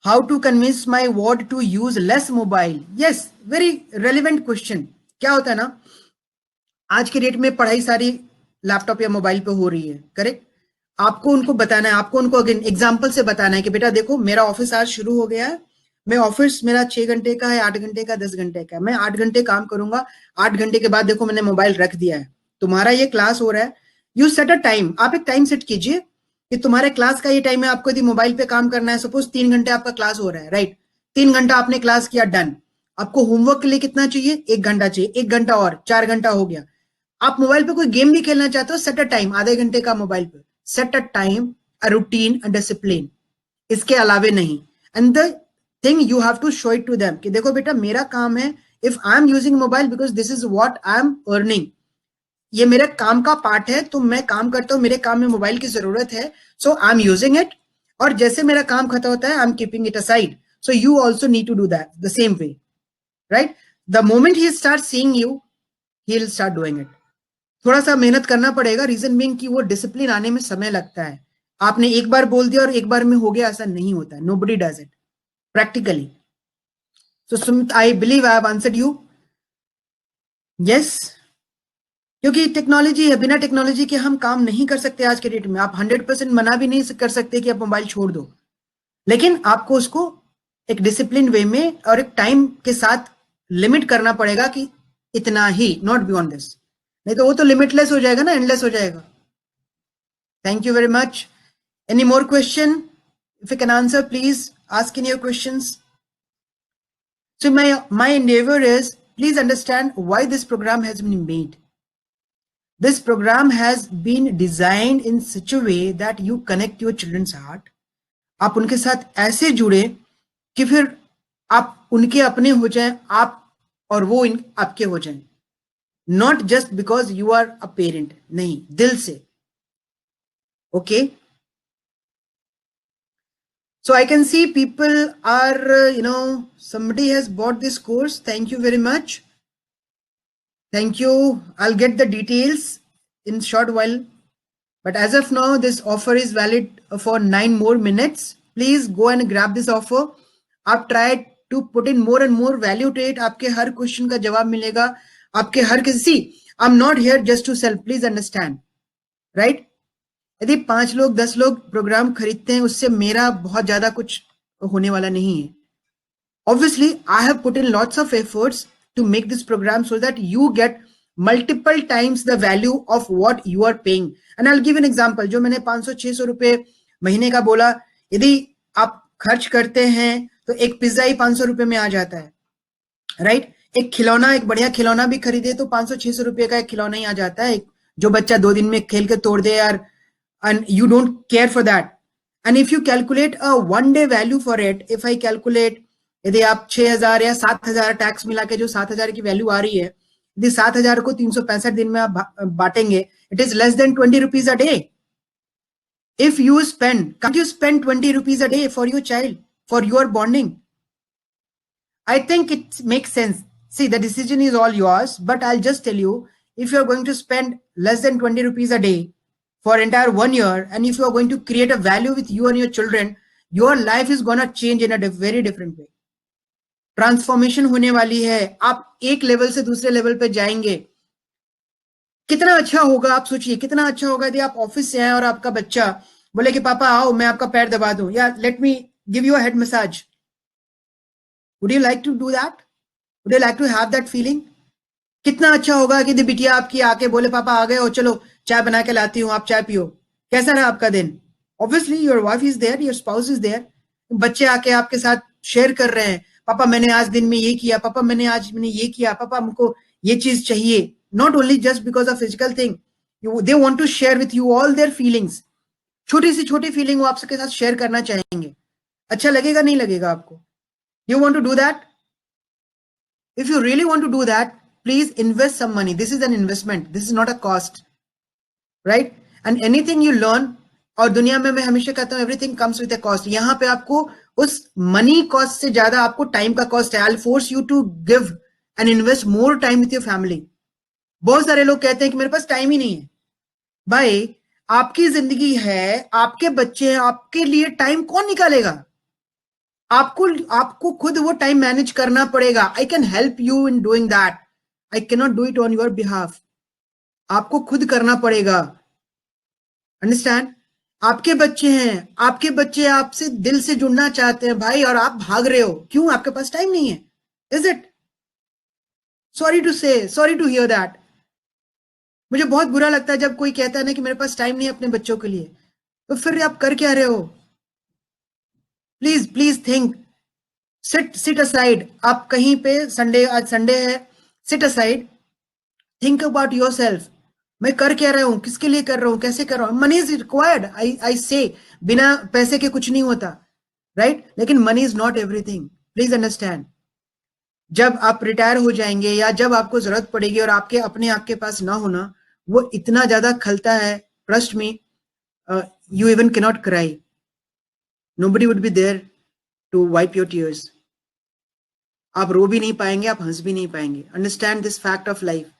How to convince my ward to use less mobile? Yes, very relevant question. क्या होता है ना, आज के डेट में पढ़ाई सारी लैपटॉप या मोबाइल पे हो रही है, करेक्ट? आपको उनको बताना है, आपको उनको अगेन एग्जांपल से बताना है कि बेटा देखो, मेरा ऑफिस आज शुरू हो गया है. मैं ऑफिस मेरा 6 घंटे का है, 8 घंटे का, 10 घंटे का. मैं 8 घंटे काम करूंगा. 8 घंटे के बाद देखो मैंने मोबाइल रख दिया है. तुम्हारा ये क्लास हो रहा है. You set a time. आप एक टाइम सेट कीजिए कि तुम्हारे क्लास का ये टाइम है. आपको यदि मोबाइल पे काम करना है, सपोज 3 घंटे आपका क्लास हो रहा है, राइट? 3 घंटा आपने क्लास किया, डन. आपको होमवर्क के लिए कितना चाहिए? 1 घंटा चाहिए. 1 घंटा और 4 घंटा हो गया. आप मोबाइल पे कोई गेम भी खेलना चाहते हो, सेट अ टाइम. आधे घंटे का मोबाइल पे. Set a time, a routine, a discipline. इसके अलावे नहीं. And the thing you have to show it to them कि देखो बेटा, मेरा काम है. If I am using mobile because this is what I am earning, ये मेरे काम का पार्ट है, तो मैं काम करता हूं, मेरे काम में मोबाइल की जरूरत है, so I am using it. और जैसे मेरा काम खत्म होता है, I am keeping it aside. So you also need to do that the same way, right? The moment he start seeing you, he will start doing it. थोड़ा सा मेहनत करना पड़ेगा. रीजन बीइंग कि वो डिसिप्लिन आने में समय लगता है. आपने एक बार बोल दिया और एक बार में हो गया, ऐसा नहीं होता है. Nobody does it practically. So Sumit, I believe I have answered you. Yes, क्योंकि टेक्नोलॉजी है. बिना टेक्नोलॉजी के हम काम नहीं कर सकते आज के डेट में. आप 100% मना भी नहीं कर सकते कि आप मोबाइल छोड़ दो, लेकिन आपको उसको एक डिसिप्लिन वे में और एक टाइम के साथ लिमिट करना पड़ेगा कि इतना ही, नॉट बियॉन्ड दिस. नहीं तो वो तो लिमिटलेस हो जाएगा ना, एंडलेस हो जाएगा. Thank you very much. Any more question? If you can answer, please ask in your questions. So my endeavor is, please understand why this program has been made. This program has been designed in such a way that you connect your children's heart. आप उनके साथ ऐसे जुड़े कि फिर आप उनके अपने हो जाएं, आप और वो आपके हो जाएं. Not just because you are a parent. नहीं, दिल से. Okay? So I can see people are, somebody has bought this course. Thank you very much. Thank you. I'll get the details in short while. But as of now, this offer is valid for 9 more minutes. Please go and grab this offer. आप try to put in more and more value to it. आपके हर क्वेश्चन का जवाब मिलेगा. आपके हर किसी, I'm not here just to sell. Please understand. Right? यदि 5 लोग 10 लोग प्रोग्राम खरीदते हैं, उससे मेरा बहुत ज्यादा कुछ होने वाला नहीं है. Obviously, I have put in lots of efforts to make this program so that you get multiple times the value of what you are paying. And I'll give an example. जो मैंने 500-600 रुपए महीने का बोला, यदि आप खर्च करते हैं तो एक पिज्जा ही 500 रुपए में आ जाता है, राइट? एक खिलौना, एक बढ़िया खिलौना भी खरीदे तो 500-600 रुपए का एक खिलौना ही आ जाता है, जो बच्चा 2 दिन में खेल के तोड़ दे यार. And you don't care for that. And if you calculate a 1 day value for it, if I calculate, यदि आप 6,000 या 7,000 टैक्स मिला के जो 7,000 की वैल्यू आ रही है, यदि 7,000 को 365 दिन में आप बांटेंगे, it is less than 20 rupees a day. If you spend, can't you spend 20 rupees a day for your child, for your bonding? I think it makes sense. See, the decision is all yours, but I'll just tell you, if you're going to spend less than 20 rupees a day for entire 1 year, and if you're going to create a value with you and your children, your life is going to change in a very different way. Transformation होने वाली है. आप एक लेवल से दूसरे लेवल पे जाएंगे. कितना अच्छा होगा, आप सोचिए कितना अच्छा होगा यदि आप ऑफिस से आए और आपका बच्चा बोले कि पापा आओ मैं आपका पैर दबा दूं, या let me give you a head massage. Would you like to do that? Would you like to have that feeling? कितना अच्छा होगा कि बिटिया आपकी आके बोले पापा आ गए हो, चलो चाय बना के लाती हूँ, आप चाय पियो. कैसा रहा आपका दिन? Obviously your wife is there, your spouse is there. बच्चे आके आपके साथ शेयर कर रहे हैं, पापा मैंने आज दिन में ये किया, पापा मैंने ये किया, पापा हमको ये चीज चाहिए. Not only just because of physical thing, they want to share with you all their feelings. छोटी सी छोटी फीलिंग वो आपके साथ शेयर करना चाहेंगे. अच्छा लगेगा नहीं लगेगा आपको? You want to do that? If you really want to do that, please invest some money. This is an investment. This is not a cost, right? And anything you learn, और दुनिया में मैं हमेशा कहता हूँ everything comes with a cost. यहाँ पे आपको उस मनी कॉस्ट से ज्यादा आपको टाइम का कॉस्ट है. I'll force you to give and invest more time with your family. बहुत सारे लोग कहते हैं कि मेरे पास टाइम ही नहीं है. भाई आपकी जिंदगी है, आपके बच्चे हैं, आपके लिए टाइम कौन निकालेगा? आपको खुद वो टाइम मैनेज करना पड़ेगा. I can help you in doing that, I can not do it on your behalf. आपको खुद करना पड़ेगा. अंडरस्टैंड? आपके बच्चे हैं, आपके बच्चे आपसे दिल से जुड़ना चाहते हैं भाई, और आप भाग रहे हो. क्यों? आपके पास टाइम नहीं है. Is it? सॉरी टू से, सॉरी टू हियर दैट. मुझे बहुत बुरा लगता है जब कोई कहता है ना कि मेरे पास टाइम नहीं है अपने बच्चों के लिए. तो फिर आप कर क्या रहे हो? Please please think. Sit aside. आप कहीं पे आज संडे है, sit aside, think about yourself. मैं कर क्या रहा हूं, किसके लिए कर रहा हूं, कैसे कर रहा हूं. मनी इज रिक्वायर्ड, आई से. बिना पैसे के कुछ नहीं होता, राइट? लेकिन money is not everything. Please understand. जब आप रिटायर हो जाएंगे या जब आपको जरूरत पड़ेगी और आपके पास ना होना, वो इतना ज्यादा खलता है, trust me, you even can not cry. Nobody would be there to wipe your tears. आप रो भी नहीं पाएंगे, आप हंस भी नहीं पाएंगे. Understand this fact of life.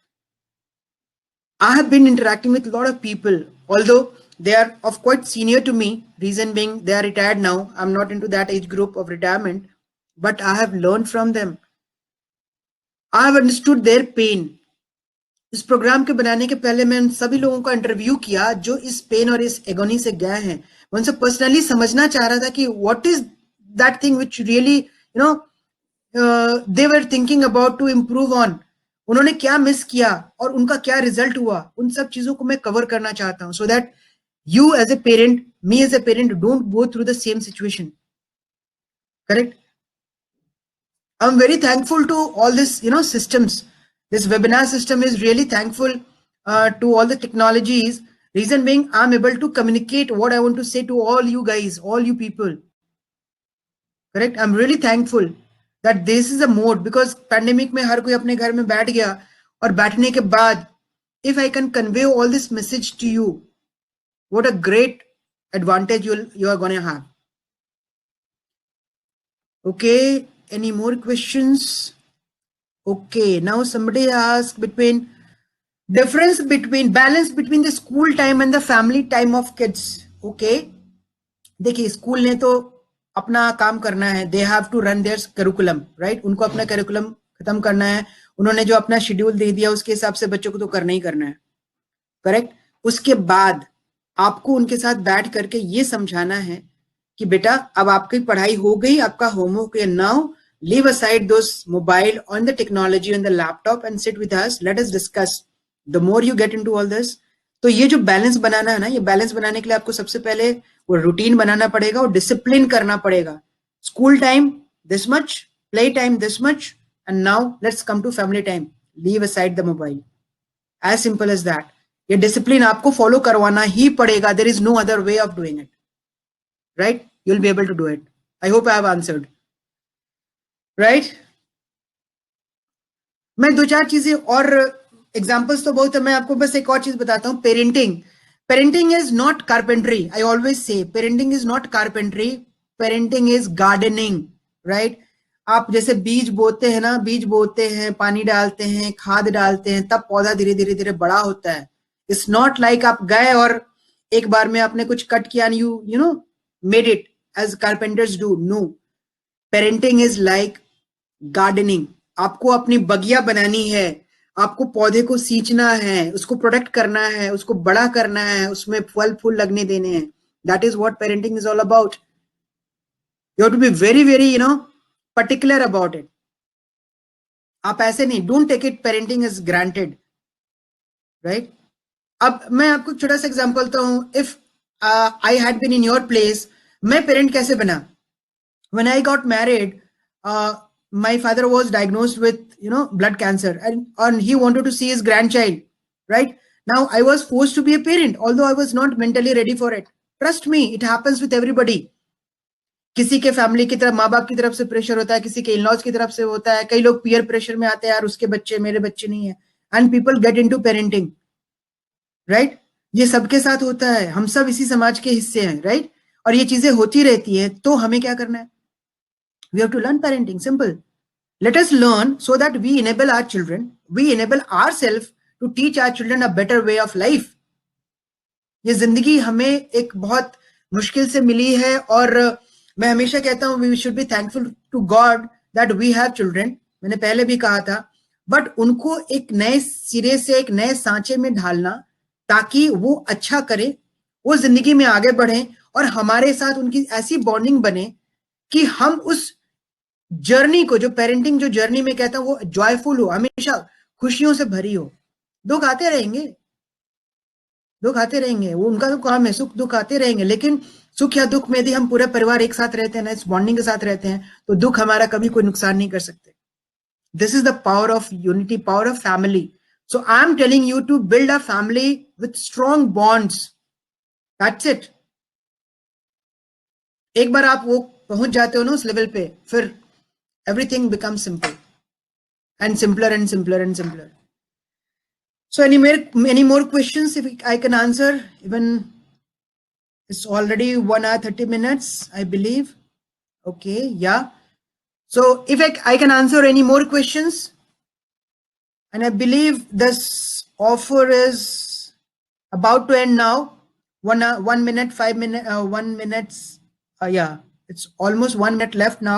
I have been interacting with a lot of people, although they are of quite senior to me, reason being they are retired now. I'm not into that age group of retirement, but I have learned from them. I have understood their pain. इस प्रोग्राम के बनाने के पहले मैं उन सभी लोगों का इंटरव्यू किया जो इस पेन और इस एगोनी से गए हैं. मैं उनसे पर्सनली समझना चाह रहा था कि what is that thing which really, they were thinking about to improve on. उन्होंने क्या मिस किया और उनका क्या रिजल्ट हुआ. उन सब चीजों को मैं कवर करना चाहता हूं, so that you as a parent, me as a parent, don't go through the same situation. Correct? I'm very thankful to all this, systems. This webinar system is really thankful to all the technologies. Reason being, I'm able to communicate what I want to say to all you guys, all you people. Correct? I'm really thankful that this is a mode, because pandemic में हर कोई अपने घर में बैठ गया, और बैठने के बाद if I can convey all this message to you, what a great advantage you are going to have. Okay, any more questions? Okay, now somebody asked balance between the school time and the family time of kids. Okay, देखिए स्कूल ने तो अपना काम करना है. They have to run their curriculum, right? उनको अपना करिकुलम खत्म करना है. उन्होंने जो अपना शेड्यूल दे दिया उसके हिसाब से बच्चों को तो करना ही करना है. करेक्ट? उसके बाद आपको उनके साथ बैठ करके ये समझाना है कि बेटा अब आपकी पढ़ाई हो गई, आपका होमवर्क है. Now leave aside those mobile on the technology on the laptop and sit with us, let us discuss. The more you get into all this, तो ये जो बैलेंस बनाना है ना, ये बैलेंस बनाने के लिए आपको सबसे पहले वो रूटीन बनाना पड़ेगा और डिसिप्लिन करना पड़ेगा. School time this much, play time this much, and now let's come to family time. Leave aside the mobile. As simple as that. ये डिसिप्लिन आपको फॉलो करवाना ही पड़ेगा. There is no other way of doing it, right? You will be able to do it. I hope I have answered, right? मैं दो चार चीजें और, एग्जाम्पल्स तो बहुत है, मैं आपको बस एक और चीज बताता हूँ. Parenting is not carpentry. I always say parenting is not carpentry, parenting is gardening, right? आप जैसे बीज बोते हैं ना, बीज बोते हैं, पानी डालते हैं, खाद डालते हैं, तब पौधा धीरे धीरे धीरे बड़ा होता है. इट्स नॉट लाइक आप गए और एक बार में आपने कुछ कट किया and you know made it as carpenters do. No, parenting is like gardening. आपको अपनी बगिया बनानी है, आपको पौधे को सींचना है, उसको प्रोटेक्ट करना है, उसको बड़ा करना है, उसमें फल फूल लगने देने हैं. That is what parenting is all about. You have to be very, very, particular about it. आप ऐसे नहीं, don't take it parenting as granted, right? अब मैं आपको छोटा सा एग्जांपल देता हूं. If I had been in your place, मैं पेरेंट कैसे बना? When I got married, my father was diagnosed with, blood cancer, and he wanted to see his grandchild, right? Now I was forced to be a parent, although I was not mentally ready for it. Trust me, it happens with everybody. किसी के फैमिली की तरफ, माँ बाप की तरफ से प्रेशर होता है, किसी के इन-लॉज की तरफ से होता है, कई लोग पीयर प्रेशर में आते हैं, यार उसके बच्चे, मेरे बच्चे नहीं है, and people get into parenting, right? ये सबके साथ होता है, हम सब इसी समाज के हिस्से हैं, राइट? और ये चीजें होती रहती हैं, तो हमें क्या करना है? We have to learn parenting. Simple. Let us learn so that we enable our children, we enable ourselves to teach our children a better way of life. ये जिंदगी हमें एक बहुत मुश्किल से मिली है, और मैं हमेशा कहता हूँ we should be thankful to God that we have children. मैंने पहले भी कहा था, बट उनको एक नए सिरे से, एक नए सांचे में ढालना, ताकि वो अच्छा करे, वो जिंदगी में आगे बढ़े, और हमारे साथ उनकी ऐसी बॉन्डिंग बने कि हम उस जर्नी को, जो पेरेंटिंग जो जर्नी में कहता हूं, वो जॉयफुल हो, हमेशा खुशियों से भरी हो. दुख आते रहेंगे, दुख आते रहेंगे, वो उनका तो काम है, सुख दुख आते रहेंगे, लेकिन सुख या दुख में यदि हम पूरे परिवार एक साथ रहते हैं ना, इस बॉन्डिंग के साथ रहते हैं, तो दुख हमारा कभी कोई नुकसान नहीं कर सकते. This is the power of unity, power of family. So I am telling you to build a family with strong bonds. That's it. एक बार आप वो पहुंच जाते हो ना उस लेवल पे, फिर everything becomes simple and simpler and simpler and simpler. So any more questions if I can answer? Even it's already 1 hour 30 minutes, I believe. Okay, yeah. So if I can answer any more questions, and I believe this offer is about to end now. 1 minute, 5 minutes, 1 minutes. Yeah, it's almost 1 minute left now.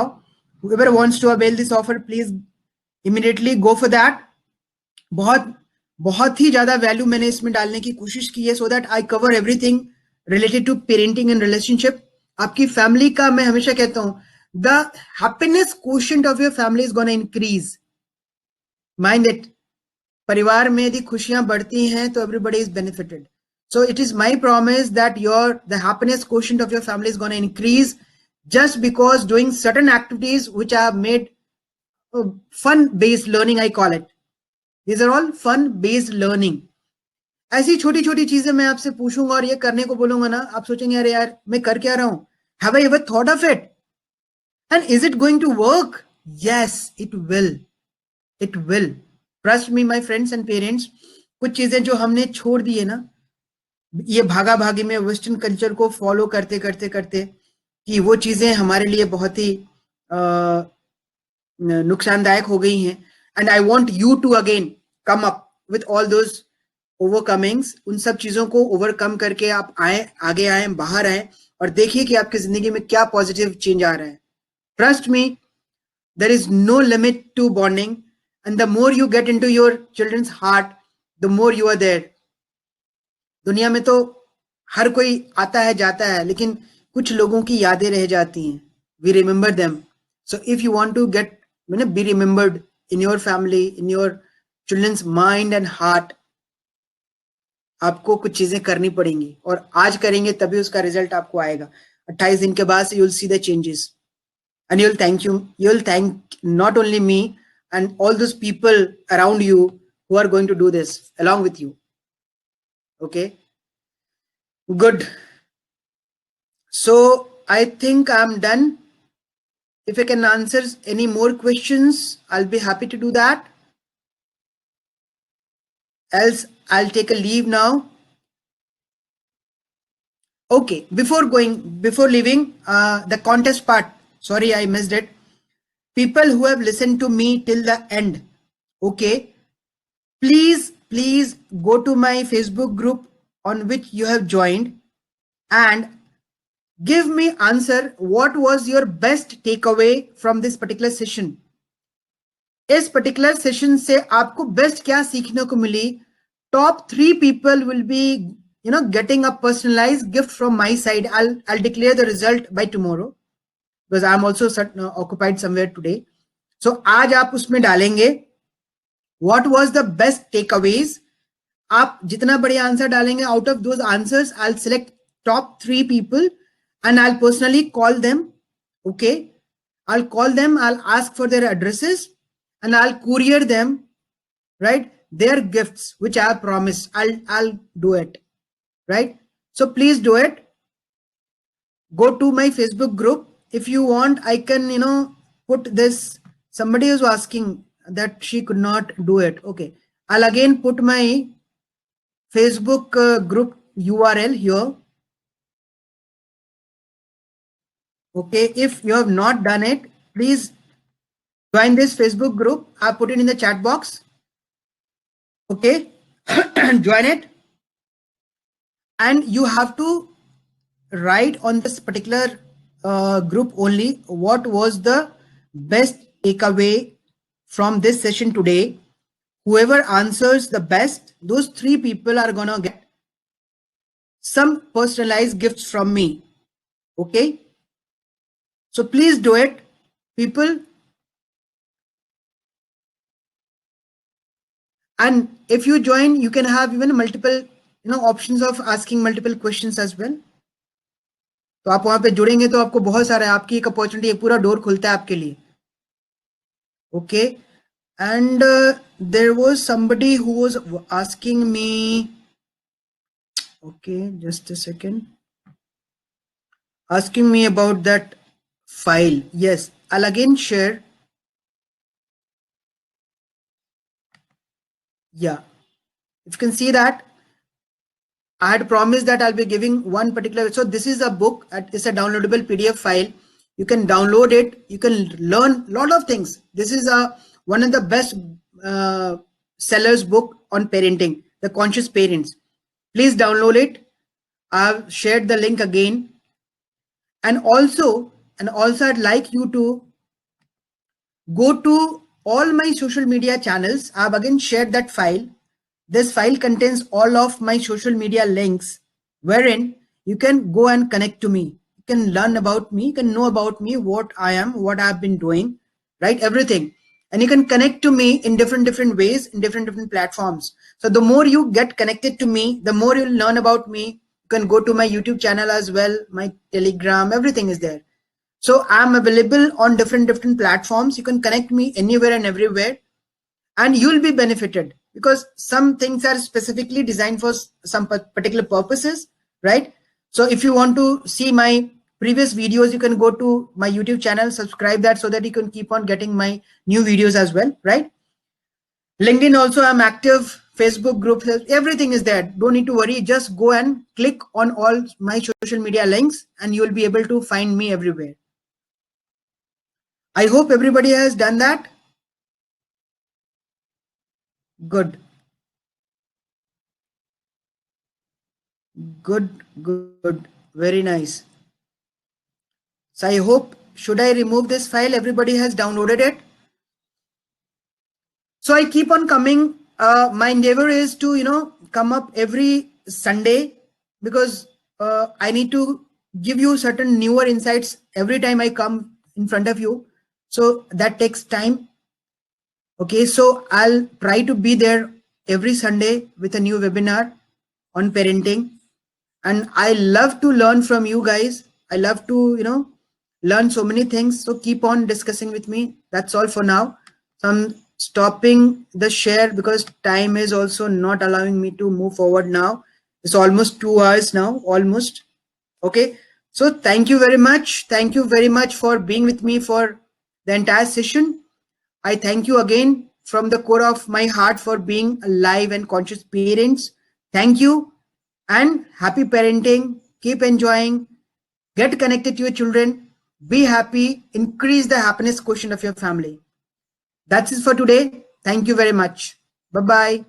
Whoever wants to avail this offer, please immediately go for that. बहुत ही ज्यादा वैल्यू मैंने इसमें डालने की कोशिश की है, so that I cover everything related to parenting and relationship. आपकी फैमिली का मैं हमेशा कहता हूँ, the happiness quotient of your family is going to increase. Mind it. परिवार में यदि खुशियां बढ़ती हैं तो everybody is benefited. So it is my promise that the happiness quotient of your family is going to increase, just because doing certain activities which are made fun-based learning, I call it. These are all fun-based learning. ऐसी छोटी छोटी चीजें मैं आपसे पूछूंगा और ये करने को बोलूंगा ना, आप सोचेंगे अरे यार मैं कर क्या रहा हूं? Have I ever thought of it? And is it going to work? Yes, it will. It will. Trust me, my friends and parents. कुछ चीजें जो हमने छोड़ दी है ना, ये भागा भागी में वेस्टर्न कल्चर को फॉलो करते करते करते, कि वो चीजें हमारे लिए बहुत ही नुकसानदायक हो गई हैं. And I want you to again come up with all those overcomings. उन सब चीजों को ओवरकम करके आप आगे आए, बाहर आए, और देखिए कि आपकी जिंदगी में क्या पॉजिटिव चेंज आ रहा है. Trust me, there is no limit to bonding, and the more you get into your children's heart, the more you are there. दुनिया में तो हर कोई आता है जाता है, लेकिन कुछ लोगों की यादें रह जाती हैं. We remember them. So if you want to be remembered in your family, in your children's mind and heart, आपको कुछ चीजें करनी पड़ेंगी, और आज करेंगे तभी उसका रिजल्ट आपको आएगा. 28 दिन के बाद से you'll see the changes, and you'll thank not only me and all those people around you who are going to do this along with you. Okay, good. So I think I'm done. If I can answer any more questions, I'll be happy to do that. Else I'll take a leave now. Okay, before leaving, the contest part, sorry I missed it. People who have listened to me till the end, okay, please go to my Facebook group on which you have joined, and give me answer, what was your best takeaway from this particular session? इस पर्टिकुलर सेशन से आपको बेस्ट क्या सीखने को मिली? Top 3 people will be getting a personalized gift from my side. I'll declare the result by tomorrow because I'm also occupied somewhere today. So आज आप उसमें डालेंगे what was the best takeaways. आप जितना बढ़िया आंसर डालेंगे, out of those answers I'll select top 3 people and I'll personally call them. Okay, I'll call them, I'll ask for their addresses and I'll courier them, right, their gifts which I have promised. I'll do it, right? So please do it. Go to my Facebook group. If you want, I can put this. Somebody is asking that she could not do it. Okay, I'll again put my Facebook group URL here. Okay, if you have not done it, please join this Facebook group. I'll put it in the chat box. Okay, join it. And you have to write on this particular group only what was the best takeaway from this session today. Whoever answers the best, those 3 people are gonna get some personalized gifts from me. Okay, so please do it, people. And if you join, you can have even multiple options of asking multiple questions as well. तो आप वहां पे जुड़ेंगे तो आपको बहुत सारा, आपकी एक अपॉर्चुनिटी, एक पूरा डोर खुलता है आपके लिए. Okay, and there was somebody who was asking me, okay, just a second, asking me about that file. Yes, I'll again share. Yeah, if you can see that I had promised that I'll be giving one particular. So this is a book. It's a downloadable PDF file. You can download it. You can learn a lot of things. This is one of the best sellers book on parenting, The Conscious Parents. Please download it. I've shared the link again. And also I'd like you to go to all my social media channels. I've again shared that file. This file contains all of my social media links wherein you can go and connect to me. You can learn about me, you can know about me, what I am, what I've been doing, right? Everything. And you can connect to me in different ways, in different platforms. So the more you get connected to me, the more you'll learn about me. You can go to my YouTube channel as well, my Telegram, everything is there. So I'm available on different platforms. You can connect me anywhere and everywhere and you'll be benefited, because some things are specifically designed for some particular purposes, right? So if you want to see my previous videos, you can go to my YouTube channel, subscribe that so that you can keep on getting my new videos as well, right? LinkedIn also, I'm active, Facebook groups, everything is there. Don't need to worry. Just go and click on all my social media links and you will be able to find me everywhere. I hope everybody has done that. Good. Very nice. So I hope, should I remove this file? Everybody has downloaded it. So I keep on coming. My endeavor is to, come up every Sunday, because I need to give you certain newer insights every time I come in front of you. So that takes time. Okay, so I'll try to be there every Sunday with a new webinar on parenting. And I love to learn from you guys. I love to, learn so many things. So keep on discussing with me. That's all for now. So I'm stopping the share because time is also not allowing me to move forward now. It's almost 2 hours now, almost. Okay, so thank you very much. Thank you very much for being with me for the entire session. I thank you again from the core of my heart for being alive and conscious parents. Thank you and happy parenting. Keep enjoying. Get connected to your children. Be happy. Increase the happiness quotient of your family. That's it for today. Thank you very much. Bye-bye.